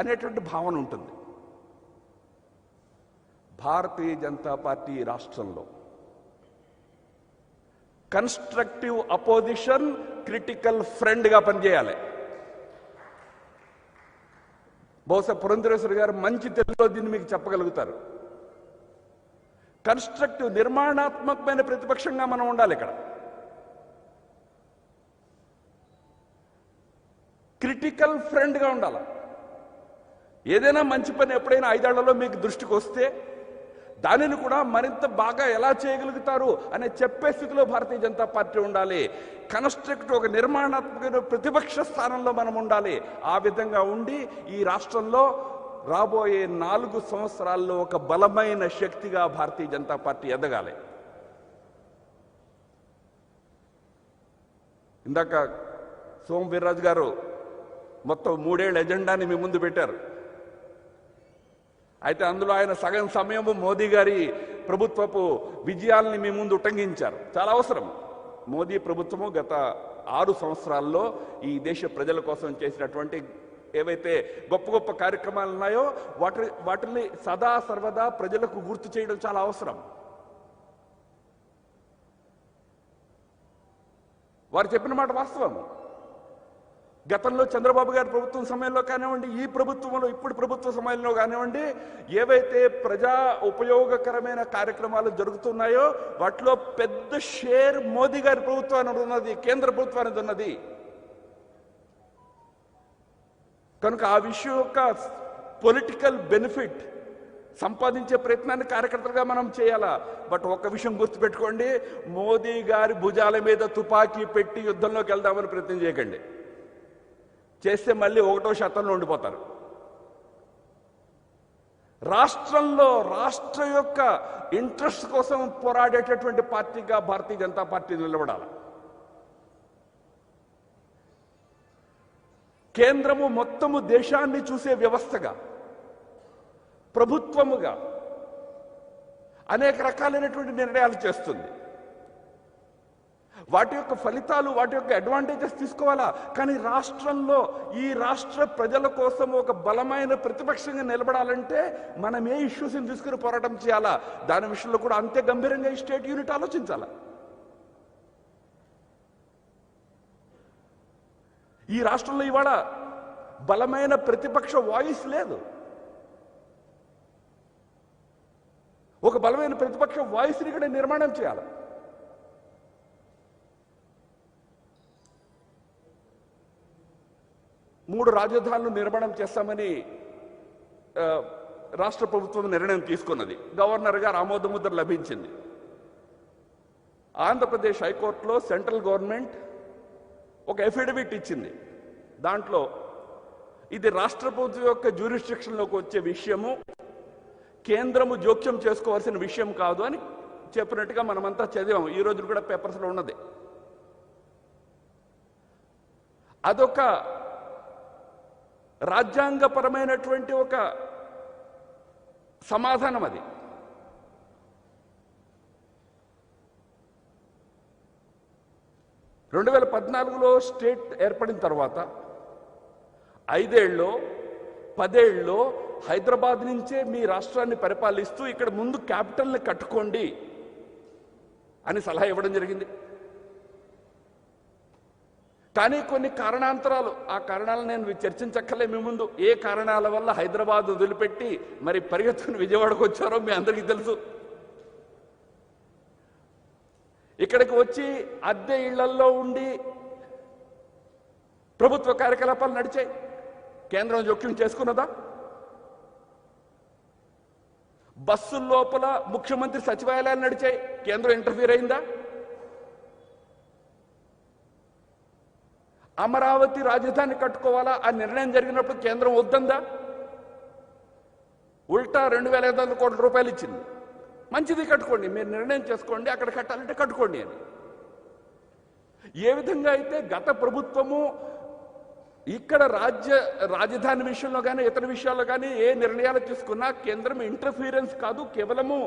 అనేటువంటి భావన ఉంటుంది. భారతీయ జనతా పార్టీ రాష్ట్రంలో కన్స్ట్రక్టివ్ అపోజిషన్, క్రిటికల్ ఫ్రెండ్గా పనిచేయాలి. బహుశా పురంధరేశ్వరి గారు మంచి తెలుగులో దీన్ని మీకు చెప్పగలుగుతారు. కన్స్ట్రక్టివ్, నిర్మాణాత్మకమైన ప్రతిపక్షంగా మనం ఉండాలి ఇక్కడ. క్రిటికల్ ఫ్రెండ్గా ఉండాలి. ఏదైనా మంచి పని ఎప్పుడైనా 5 ఏళ్లలో మీకు దృష్టికి వస్తే దానిని కూడా మరింత బాగా ఎలా చేయగలుగుతారు అనే చెప్పే స్థితిలో భారతీయ జనతా పార్టీ ఉండాలి. కన్స్ట్రక్టివ్, ఒక నిర్మాణాత్మక ప్రతిపక్ష స్థానంలో మనం ఉండాలి. ఆ విధంగా ఉండి ఈ రాష్ట్రంలో రాబోయే 4 సంవత్సరాల్లో ఒక బలమైన శక్తిగా భారతీయ జనతా పార్టీ ఎదగాలి. ఇందాక సోమ వీర్రాజు గారు మొత్తం 3 ఏళ్ల ఎజెండాని మీ ముందు పెట్టారు. అయితే అందులో ఆయన సగం సమయము మోదీ గారి ప్రభుత్వపు విజయాల్ని మీ ముందు ఉటంకించారు. చాలా అవసరం. మోదీ ప్రభుత్వము గత 6 సంవత్సరాల్లో ఈ దేశ ప్రజల కోసం చేసినటువంటి ఏవైతే గొప్ప గొప్ప కార్యక్రమాలు ఉన్నాయో వాటిని సదా సర్వదా ప్రజలకు గుర్తు చేయడం చాలా అవసరం. వారు చెప్పిన మాట వాస్తవము. గతంలో చంద్రబాబు గారి ప్రభుత్వం సమయంలో కానివ్వండి, ఈ ప్రభుత్వంలో ఇప్పుడు ప్రభుత్వ సమయంలో కానివ్వండి, ఏవైతే ప్రజా ఉపయోగకరమైన కార్యక్రమాలు జరుగుతున్నాయో వాటిలో పెద్ద షేర్ మోదీ గారి ప్రభుత్వానికి ఉన్నది, కేంద్ర ప్రభుత్వానికి ఉన్నది. కనుక ఆ విషయం యొక్క పొలిటికల్ బెనిఫిట్ సంపాదించే ప్రయత్నాన్ని కార్యకర్తలుగా మనం చేయాలా. బట్ ఒక విషయం గుర్తుపెట్టుకోండి, మోదీ గారి భుజాల మీద తుపాకీ పెట్టి యుద్ధంలోకి వెళ్దామని ప్రయత్నం చేయకండి. చేస్తే మళ్ళీ 1వ శతంలో ఉండిపోతారు. రాష్ట్రంలో రాష్ట్ర యొక్క ఇంట్రెస్ట్ కోసం పోరాడేటటువంటి పార్టీగా భారతీయ జనతా పార్టీ నిలబడాలి. కేంద్రము మొత్తము దేశాన్ని చూసే వ్యవస్థగా, ప్రభుత్వముగా అనేక రకాలైనటువంటి నిర్ణయాలు చేస్తుంది. వాటి యొక్క ఫలితాలు, వాటి యొక్క అడ్వాంటేజెస్ తీసుకోవాలా. కానీ రాష్ట్రంలో ఈ రాష్ట్ర ప్రజల కోసం ఒక బలమైన ప్రతిపక్షంగా నిలబడాలంటే మనం ఏ ఇష్యూస్ని తీసుకుని పోరాటం చేయాలా, దాని విషయంలో కూడా అంతే గంభీరంగా ఈ స్టేట్ యూనిట్ ఆలోచించాలా. ఈ రాష్ట్రంలో ఇవాళ బలమైన ప్రతిపక్ష వాయిస్ లేదు. ఒక బలమైన ప్రతిపక్ష వాయిస్ని ఇక్కడ నిర్మాణం చేయాలి. 3 రాజధానులు నిర్మాణం చేస్తామని రాష్ట్ర ప్రభుత్వం నిర్ణయం తీసుకున్నది. గవర్నర్ గారు ఆమోదముద్ర లభించింది. ఆంధ్రప్రదేశ్ హైకోర్టులో సెంట్రల్ గవర్నమెంట్ ఒక ఎఫిడవిట్ ఇచ్చింది. దాంట్లో ఇది రాష్ట్ర ప్రభుత్వం యొక్క జ్యూరిస్డిక్షన్లోకి వచ్చే విషయము, కేంద్రము జోక్యం చేసుకోవాల్సిన విషయం కాదు అని చెప్పినట్టుగా మనమంతా చదివాం. ఈ రోజు కూడా పేపర్స్లో ఉన్నది. అదొక రాజ్యాంగపరమైనటువంటి ఒక సమాధానం. అది 2014లో స్టేట్ ఏర్పడిన తర్వాత 5 ఏళ్ళలో 10 ఏళ్ళలో హైదరాబాద్ నుంచే మీ రాష్ట్రాన్ని పరిపాలిస్తూ ఇక్కడ ముందు క్యాపిటల్ని కట్టుకోండి అని సలహా ఇవ్వడం జరిగింది. కానీ కొన్ని కారణాంతరాలు, ఆ కారణాలు నేను చర్చించక్కర్లే మీ ముందు. ఏ కారణాల వల్ల హైదరాబాద్ వదిలిపెట్టి మరి పరిగెత్తుకుని విజయవాడకు వచ్చారో మీ అందరికీ తెలుసు. ఇక్కడికి వచ్చి అద్దె ఇళ్లల్లో ఉండి ప్రభుత్వ కార్యకలాపాలు నడిచాయి. కేంద్రం జోక్యం చేసుకున్నదా? బస్సుల లోపల ముఖ్యమంత్రి సచివాలయాలు నడిచాయి. కేంద్రం ఇంటర్ఫీర్ అయిందా? అమరావతి రాజధాని కట్టుకోవాలా ఆ నిర్ణయం జరిగినప్పుడు కేంద్రం వద్దందా? ఉల్టా 2,500 కోట్ల రూపాయలు ఇచ్చింది. మంచిది, కట్టుకోండి, మీరు నిర్ణయం చేసుకోండి, అక్కడ కట్టాలంటే కట్టుకోండి అని. ఏ విధంగా అయితే గత ప్రభుత్వము ఇక్కడ రాజధాని విషయంలో కానీ ఇతర విషయాల్లో కానీ ఏ నిర్ణయాలు తీసుకున్నా కేంద్రం ఇంటర్ఫీరెన్స్ కాదు, కేవలము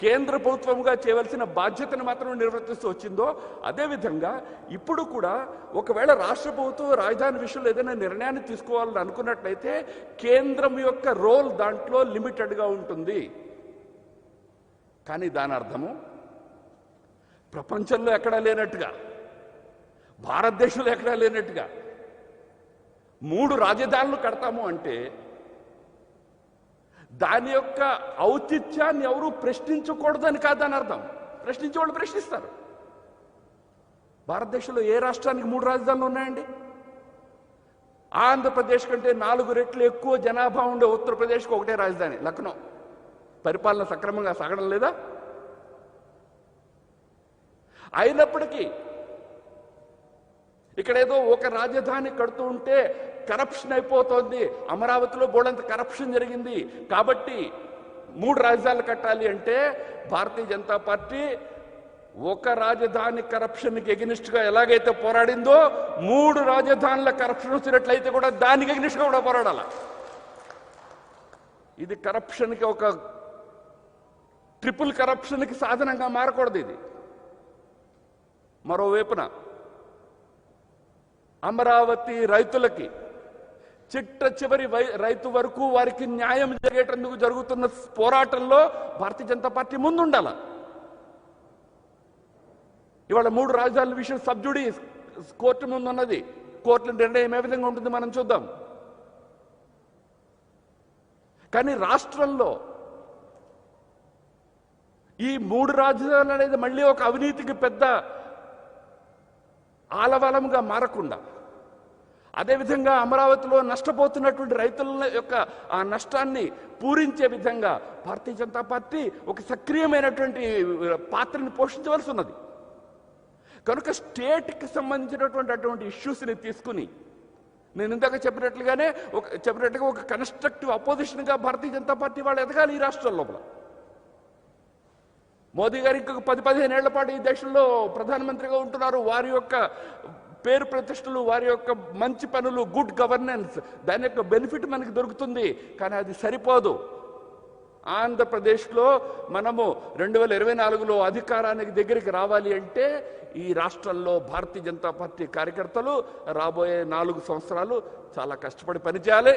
కేంద్ర ప్రభుత్వముగా చేయవలసిన బాధ్యతను మాత్రం నిర్వర్తిస్తూ వచ్చిందో అదేవిధంగా ఇప్పుడు కూడా ఒకవేళ రాష్ట్ర ప్రభుత్వం రాజధాని విషయంలో ఏదైనా నిర్ణయాన్ని తీసుకోవాలని అనుకున్నట్లయితే కేంద్రం యొక్క రోల్ దాంట్లో లిమిటెడ్గా ఉంటుంది. కానీ దాని అర్థము ప్రపంచంలో ఎక్కడా లేనట్టుగా, భారతదేశంలో ఎక్కడా లేనట్టుగా 3 రాజధానులు కడతాము అంటే దాని యొక్క ఔచిత్యాన్ని ఎవరు ప్రశ్నించకూడదని కాదని అర్థం. ప్రశ్నించే వాళ్ళు ప్రశ్నిస్తారు. భారతదేశంలో ఏ రాష్ట్రానికి 3 రాజధానులు ఉన్నాయండి? ఆంధ్రప్రదేశ్ కంటే 4 రెట్లు ఎక్కువ జనాభా ఉండే ఉత్తరప్రదేశ్కి ఒకటే రాజధాని, లక్నో. పరిపాలన సక్రమంగా సాగడం లేదా? అయినప్పటికీ ఇక్కడ ఏదో ఒక రాజధాని కడుతూ ఉంటే కరప్షన్ అయిపోతుంది, అమరావతిలో బోడంత కరప్షన్ జరిగింది కాబట్టి 3 రాజధానులు కట్టాలి అంటే భారతీయ జనతా పార్టీ ఒక రాజధాని కరప్షన్కి ఎగనిస్ట్గా ఎలాగైతే పోరాడిందో 3 రాజధానుల కరప్షన్ వచ్చినట్లయితే కూడా దానికి ఎగనిస్ట్గా కూడా పోరాడాల. ఇది కరప్షన్కి ఒక ట్రిపుల్ కరప్షన్కి సాధనంగా మారకూడదు. ఇది మరోవైపున అమరావతి రైతులకి చిట్ట చివరి రైతు వరకు వారికి న్యాయం జరిగేటందుకు జరుగుతున్న పోరాటంలో భారతీయ జనతా పార్టీ ముందుండాల. ఇవాళ 3 రాజధానుల విషయం సబ్జుడీస్ కోర్టు ముందు ఉన్నది. కోర్టుల నిర్ణయం ఏ విధంగా ఉంటుంది మనం చూద్దాం. కానీ రాష్ట్రంలో ఈ 3 రాజధానులు అనేది మళ్ళీ ఒక అవినీతికి పెద్ద ఆలవలంగా మారకుండా, అదేవిధంగా అమరావతిలో నష్టపోతున్నటువంటి రైతుల యొక్క ఆ నష్టాన్ని పూరించే విధంగా భారతీయ జనతా పార్టీ ఒక సక్రియమైనటువంటి పాత్రని పోషించవలసి ఉన్నది. కనుక స్టేట్కి సంబంధించినటువంటి అటువంటి ఇష్యూస్ని తీసుకుని నేను ఇందాక చెప్పినట్లుగా ఒక కన్స్ట్రక్టివ్ అపోజిషన్గా భారతీయ జనతా పార్టీ వాళ్ళు ఎదగాలి ఈ రాష్ట్రం లోపల. మోదీ గారు ఇంకొక 10-15 ఏళ్ల పాటు ఈ దేశంలో ప్రధానమంత్రిగా ఉంటున్నారు. వారి యొక్క పేరు ప్రతిష్టలు, వారి యొక్క మంచి పనులు, గుడ్ గవర్నెన్స్, దాని యొక్క బెనిఫిట్ మనకి దొరుకుతుంది. కానీ అది సరిపోదు. ఆంధ్రప్రదేశ్లో మనము 2024లో అధికారానికి దగ్గరికి రావాలి అంటే ఈ రాష్ట్రంలో భారతీయ జనతా పార్టీ కార్యకర్తలు రాబోయే 4 సంవత్సరాలు చాలా కష్టపడి పనిచేయాలి.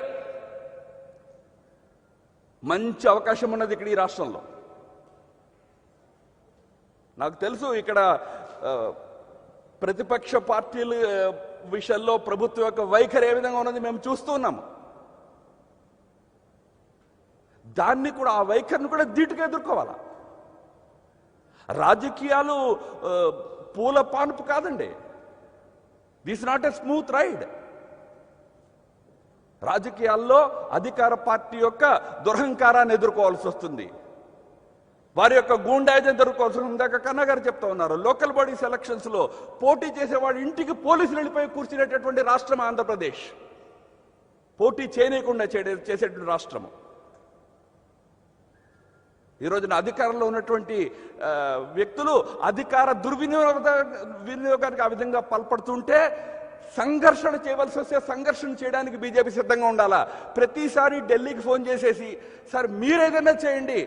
మంచి అవకాశం ఉన్నది ఇక్కడ ఈ రాష్ట్రంలో. నాకు తెలుసు ఇక్కడ ప్రతిపక్ష పార్టీల విషయంలో ప్రభుత్వం యొక్క వైఖరి ఏ విధంగా ఉన్నది మేము చూస్తూ ఉన్నాము. దాన్ని కూడా, ఆ వైఖరిని కూడా ధీటుగా ఎదుర్కోవాలా. రాజకీయాలు పూల పానుపు కాదండి. This not a smooth ride. రాజకీయాల్లో అధికార పార్టీ యొక్క దురహంకారాన్ని ఎదుర్కోవాల్సి వస్తుంది, వారి యొక్క గూండాయిజం ఎదుర్కోవాల్సి ఉంది. ఇందాక కన్నా గారు చెప్తా ఉన్నారు, లోకల్ బాడీస్ ఎలక్షన్స్ లో పోటీ చేసేవాడి ఇంటికి పోలీసులు వెళ్ళిపోయి కూర్చునేటటువంటి రాష్ట్రం ఆంధ్రప్రదేశ్. పోటీ చేయకుండా చేసేటువంటి రాష్ట్రము. ఈ రోజున అధికారంలో ఉన్నటువంటి వ్యక్తులు అధికార వినియోగానికి ఆ విధంగా పాల్పడుతుంటే సంఘర్షణ చేయవలసి వస్తే సంఘర్షణ చేయడానికి బీజేపీ సిద్ధంగా ఉండాలా. ప్రతిసారి ఢిల్లీకి ఫోన్ చేసేసి సార్ మీరేదైనా చేయండి,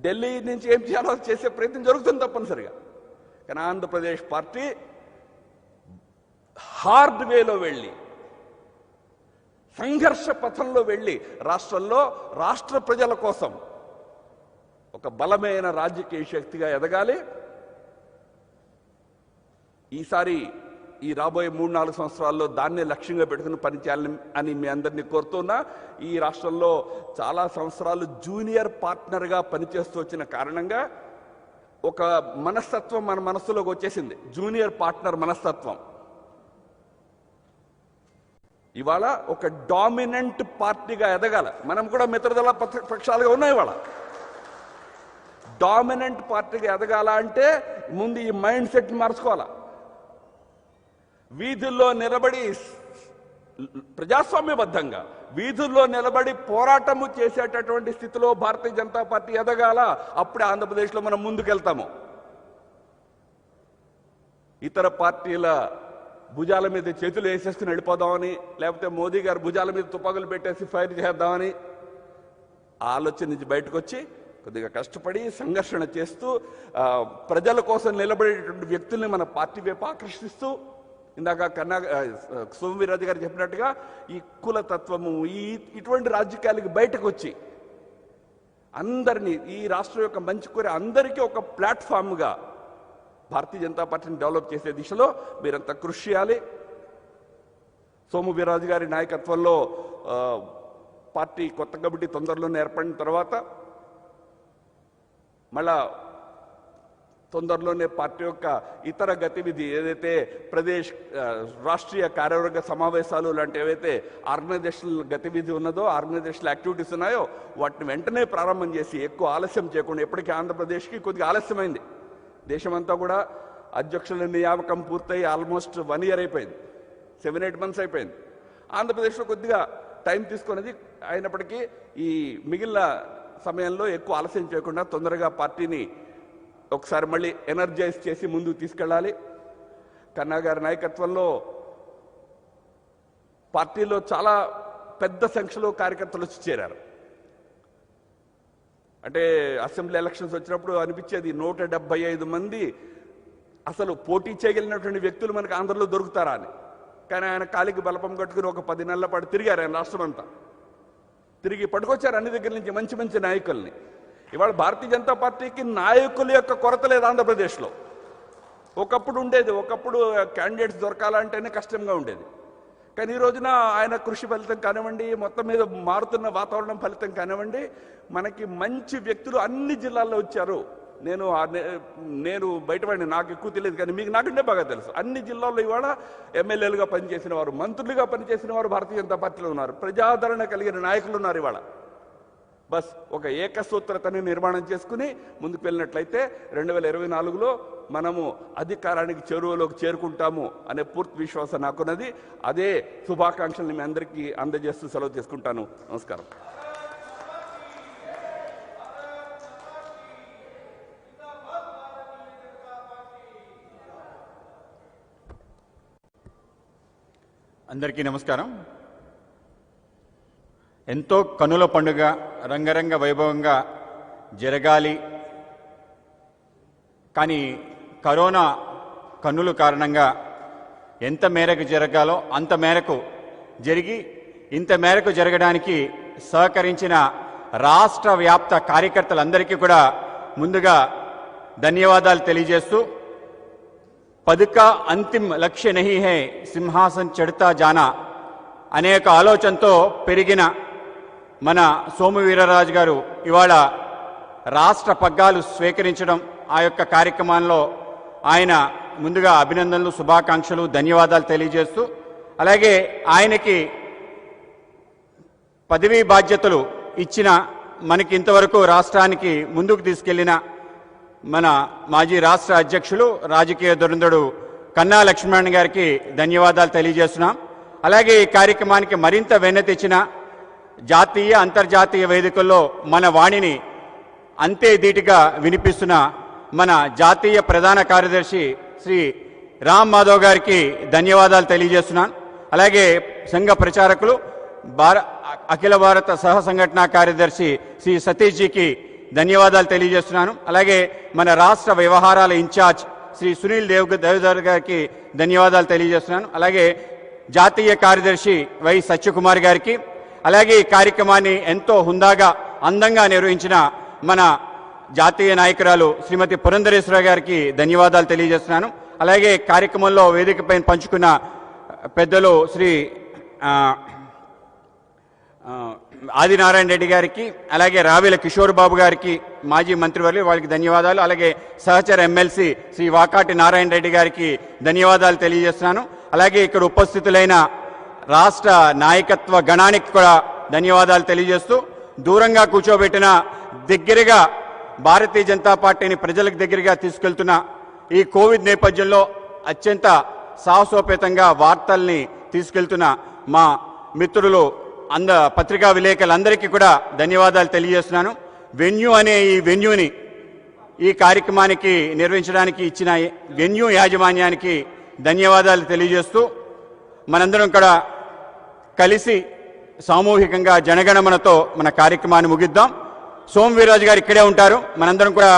ఢిల్లీ నుంచి ఏం చేయాలో చేసే ప్రయత్నం జరుగుతుంది తప్పనిసరిగా. కానీ ఆంధ్రప్రదేశ్ పార్టీ హార్డ్ వేలో వెళ్ళి, సంఘర్ష పథంలో వెళ్ళి రాష్ట్రంలో రాష్ట్ర ప్రజల కోసం ఒక బలమైన రాజకీయ శక్తిగా ఎదగాలి. ఈసారి ఈ రాబోయే 3-4 సంవత్సరాల్లో దాన్నే లక్ష్యంగా పెట్టుకుని పనిచేయాలని అని మీ అందరినీ కోరుతున్నా. ఈ రాష్ట్రంలో చాలా సంవత్సరాలు జూనియర్ పార్ట్నర్గా పనిచేస్తూ వచ్చిన కారణంగా ఒక మనస్తత్వం మన మనస్సులోకి వచ్చేసింది, జూనియర్ పార్ట్నర్ మనస్తత్వం. ఇవాళ ఒక డామినెంట్ పార్టీగా ఎదగాల. మనం కూడా మిత్రదళ పక్షాలుగా ఉన్నాయి. ఇవాళ డామినెంట్ పార్టీగా ఎదగాల అంటే ముందు ఈ మైండ్ సెట్ మార్చుకోవాలా. వీధుల్లో నిలబడి ప్రజాస్వామ్యబద్ధంగా వీధుల్లో నిలబడి పోరాటము చేసేటటువంటి స్థితిలో భారతీయ జనతా పార్టీ ఎదగాల. అప్పుడే ఆంధ్రప్రదేశ్లో మనం ముందుకెళ్తాము. ఇతర పార్టీల భుజాల మీద చేతులు వేసేసుకుని వెళ్ళిపోదామని, లేకపోతే మోదీ గారు భుజాల మీద తుపాకులు పెట్టేసి ఫైర్ చేద్దామని ఆలోచన నుంచి బయటకు వచ్చి కొద్దిగా కష్టపడి సంఘర్షణ చేస్తూ ప్రజల కోసం నిలబడేటువంటి వ్యక్తుల్ని మన పార్టీ వైపు ఆకర్షిస్తూ, ఇందాక సోమవీర్రాజు గారు చెప్పినట్టుగా ఈ కులతత్వము ఇటువంటి రాజకీయాలకి బయటకు వచ్చి అందరినీ ఈ రాష్ట్రం యొక్క మంచి కోరే అందరికీ ఒక ప్లాట్ఫామ్గా భారతీయ జనతా పార్టీని డెవలప్ చేసే దిశలో మీరంతా కృషి చేయాలి. సోమవీర్రాజు గారి నాయకత్వంలో పార్టీ కొత్త కమిటీ తొందరలోనే ఏర్పడిన తర్వాత మళ్ళా తొందరలోనే పార్టీ యొక్క ఇతర గతివిధి ఏదైతే రాష్ట్రీయ కార్యవర్గ సమావేశాలు లాంటి ఏవైతే ఆర్గనైజేషనల్ గతివిధి ఉన్నదో, ఆర్గనైజేషనల్ యాక్టివిటీస్ ఉన్నాయో వాటిని వెంటనే ప్రారంభం చేసి ఎక్కువ ఆలస్యం చేయకుండా, ఎప్పటికీ ఆంధ్రప్రదేశ్కి కొద్దిగా ఆలస్యమైంది. దేశమంతా కూడా అధ్యక్షుల నియామకం పూర్తయి ఆల్మోస్ట్ 1 year అయిపోయింది, 7-8 months అయిపోయింది. ఆంధ్రప్రదేశ్లో కొద్దిగా టైం తీసుకున్నది అయినప్పటికీ ఈ మిగిలిన సమయంలో ఎక్కువ ఆలస్యం చేయకుండా తొందరగా పార్టీని ఒకసారి మళ్ళీ ఎనర్జైజ్ చేసి ముందుకు తీసుకెళ్ళాలి. కన్నా గారి నాయకత్వంలో పార్టీలో చాలా పెద్ద సంఖ్యలో కార్యకర్తలు వచ్చి చేరారు. అంటే అసెంబ్లీ ఎలక్షన్స్ వచ్చినప్పుడు అనిపించేది 175 మంది అసలు పోటీ చేయగలిగినటువంటి వ్యక్తులు మనకు ఆంధ్రలో దొరుకుతారా అని. కానీ ఆయన కాలికి బలపం కట్టుకుని ఒక 10 నెలల పాటు తిరిగారు. ఆయన రాష్ట్రం అంతా తిరిగి పట్టుకొచ్చారు అన్ని దగ్గర నుంచి మంచి మంచి నాయకుల్ని. ఇవాళ భారతీయ జనతా పార్టీకి నాయకుల యొక్క కొరత లేదు ఆంధ్రప్రదేశ్లో. ఒకప్పుడు ఉండేది, ఒకప్పుడు క్యాండిడేట్స్ దొరకాలంటేనే కష్టంగా ఉండేది. కానీ ఈ రోజున ఆయన కృషి ఫలితం కానివ్వండి, మొత్తం మీద మారుతున్న వాతావరణం ఫలితం కానివ్వండి, మనకి మంచి వ్యక్తులు అన్ని జిల్లాల్లో వచ్చారు. నేను బయటపడి నాకు ఎక్కువ తెలియదు, కానీ మీకు నాకంటే బాగా తెలుసు. అన్ని జిల్లాల్లో ఇవాళ ఎమ్మెల్యేలుగా పనిచేసిన వారు, మంత్రులుగా పనిచేసిన వారు భారతీయ జనతా పార్టీలో ఉన్నారు. ప్రజాదరణ కలిగిన నాయకులు ఉన్నారు. ఇవాళ బస్ ఒక ఏకసూత్రతని నిర్మాణం చేసుకుని ముందుకు వెళ్ళినట్లయితే 2024లో మనము అధికారానికి చెరువులోకి చేరుకుంటాము అనే పూర్తి విశ్వాసం నాకున్నది. అదే శుభాకాంక్షల్ని మీ అందరికీ అందజేస్తూ సెలవు తీసుకుంటాను. నమస్కారం. అందరికీ నమస్కారం. ఎంతో కనుల పండుగ రంగరంగ వైభవంగా జరగాలి, కానీ కరోనా కన్నుల కారణంగా ఎంత మేరకు జరగాలో అంత మేరకు జరిగి ఇంత మేరకు జరగడానికి సహకరించిన రాష్ట్ర వ్యాప్త కార్యకర్తలందరికీ కూడా ముందుగా ధన్యవాదాలు తెలియజేస్తూ, పదక అంతిమ లక్ష్య నహీ హై సింహాసన్ చढ़ता జానా అనేక ఆలోచనతో పెరిగిన మన సోమవీర్రాజు గారు ఇవాళ రాష్ట్ర పగ్గాలు స్వీకరించడం, ఆ యొక్క కార్యక్రమంలో ఆయన ముందుగా అభినందనలు, శుభాకాంక్షలు, ధన్యవాదాలు తెలియజేస్తూ, అలాగే ఆయనకి పదవీ బాధ్యతలు ఇచ్చిన మనకి ఇంతవరకు రాష్ట్రానికి ముందుకు తీసుకెళ్లిన మన మాజీ రాష్ట్ర అధ్యక్షులు రాజకీయ దురంధరుడు కన్నా లక్ష్మణ్ గారికి ధన్యవాదాలు తెలియజేస్తున్నాం. అలాగే ఈ కార్యక్రమానికి మరింత వెన్న తెచ్చిన జాతీయ అంతర్జాతీయ వేదికల్లో మన వాణిని అంతే ధీటుగా వినిపిస్తున్న మన జాతీయ ప్రధాన కార్యదర్శి శ్రీ రామ్ మాధవ్ గారికి ధన్యవాదాలు తెలియజేస్తున్నాను. అలాగే సంఘ ప్రచారకులు అఖిల భారత సహ సంఘటనా కార్యదర్శి శ్రీ సతీష్ జీకి ధన్యవాదాలు తెలియజేస్తున్నాను. అలాగే మన రాష్ట్ర వ్యవహారాల ఇన్ఛార్జ్ శ్రీ సునీల్ దేవధర్ గారికి ధన్యవాదాలు తెలియజేస్తున్నాను. అలాగే జాతీయ కార్యదర్శి వై సత్యకుమార్ గారికి, అలాగే ఈ కార్యక్రమాన్ని ఎంతో హుందాగా అందంగా నిర్వహించిన మన జాతీయ నాయకురాలు శ్రీమతి పురంధరేశ్వర గారికి ధన్యవాదాలు తెలియజేస్తున్నాను. అలాగే కార్యక్రమంలో వేదికపై పంచుకున్న పెద్దలు శ్రీ ఆదినారాయణ రెడ్డి గారికి, అలాగే రావెల కిషోర్ బాబు గారికి, మాజీ మంత్రివర్యులు, వాళ్ళకి ధన్యవాదాలు. అలాగే సహచర ఎమ్మెల్సీ శ్రీ వాకాటి నారాయణ రెడ్డి గారికి ధన్యవాదాలు తెలియజేస్తున్నాను. అలాగే ఇక్కడ ఉపస్థితులైన రాష్ట్ర నాయకత్వ గణానికి కూడా ధన్యవాదాలు తెలియజేస్తూ, దూరంగా కూర్చోబెట్టిన దగ్గరగా భారతీయ జనతా పార్టీని ప్రజలకు దగ్గరగా తీసుకెళ్తున్న ఈ కోవిడ్ నేపథ్యంలో అత్యంత సాహసోపేతంగా వార్తల్ని తీసుకెళ్తున్న మా మిత్రులు పత్రికా విలేకరులందరికీ కూడా ధన్యవాదాలు తెలియజేస్తున్నాను. వెన్యూ అనే ఈ వెన్యూని ఈ కార్యక్రమానికి నిర్వహించడానికి ఇచ్చిన వెన్యూ యాజమాన్యానికి ధన్యవాదాలు తెలియజేస్తూ, మనందరం కూడా కలిసి సామూహికంగా జనగణమనతో మన కార్యక్రమాన్ని ముగిద్దాం. సోము వీర్రాజు గారు ఇక్కడే ఉంటారు. మనందరం కూడా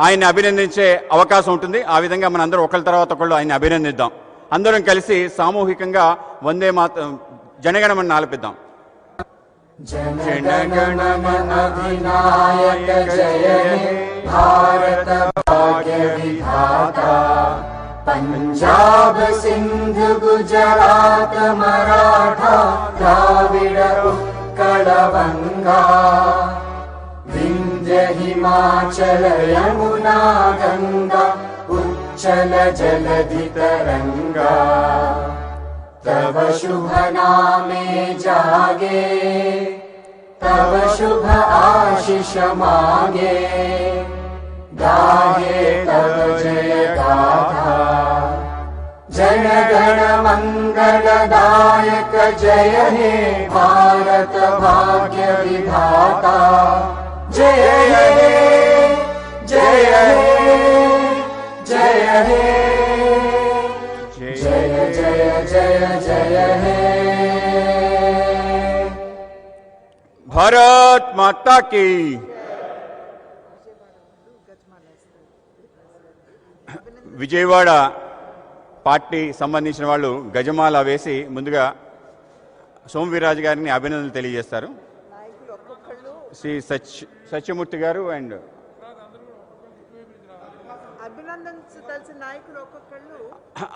ఆయన్ని అభినందించే అవకాశం ఉంటుంది. ఆ విధంగా మనందరం ఒకరి తర్వాత ఒకళ్ళు ఆయన్ని అభినందిద్దాం. అందరం కలిసి సామూహికంగా వందే జనగణమన ఆలపిద్దాం. जनगणमन अधिनायक जय हे भारत भाग्य विधाता पंजाब सिंध गुजरात मराठा द्राविड उत्कल बंगा विंध्य हिमाचल यमुना गंगा उच्चल जलधि तरंगा तव शुभ नामे जागे तव शुभ आशीष मागे गाहे तव जय गाथा जन गण मंगलदायक जय हे भारत भाग्य विधाता जय हे जय हे जय हे जय जय जय जय हे भारत माता की విజయవాడ పార్టీ సంబంధించిన వాళ్ళు గజమాల వేసి ముందుగా సోము వీర్రాజు గారిని అభినందనలు తెలియజేస్తారు. శ్రీ సత్యమూర్తి గారు అండ్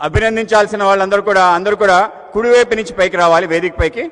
అభినందించాల్సిన వాళ్ళందరూ కూడా కుడివైపు నుంచి పైకి రావాలి, వేదిక పైకి.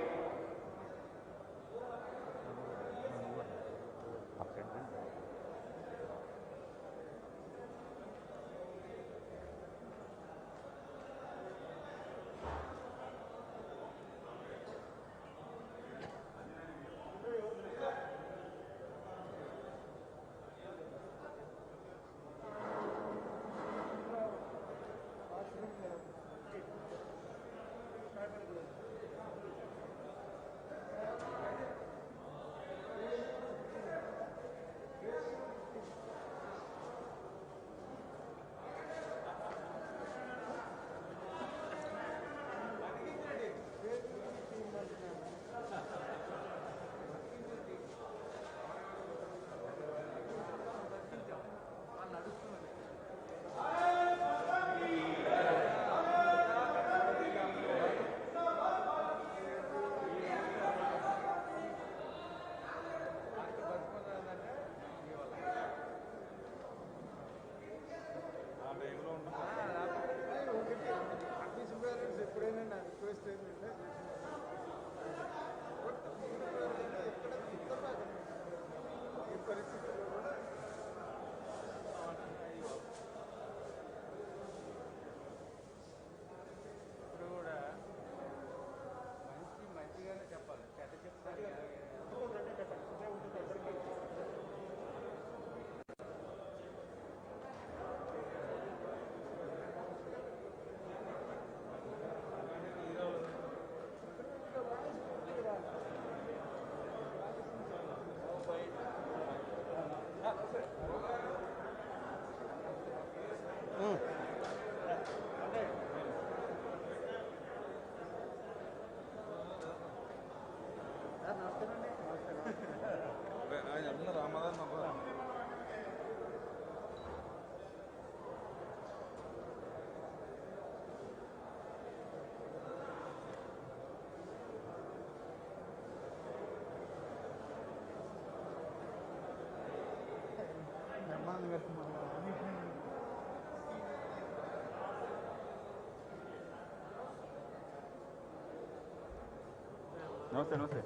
నమస్తే నమస్తే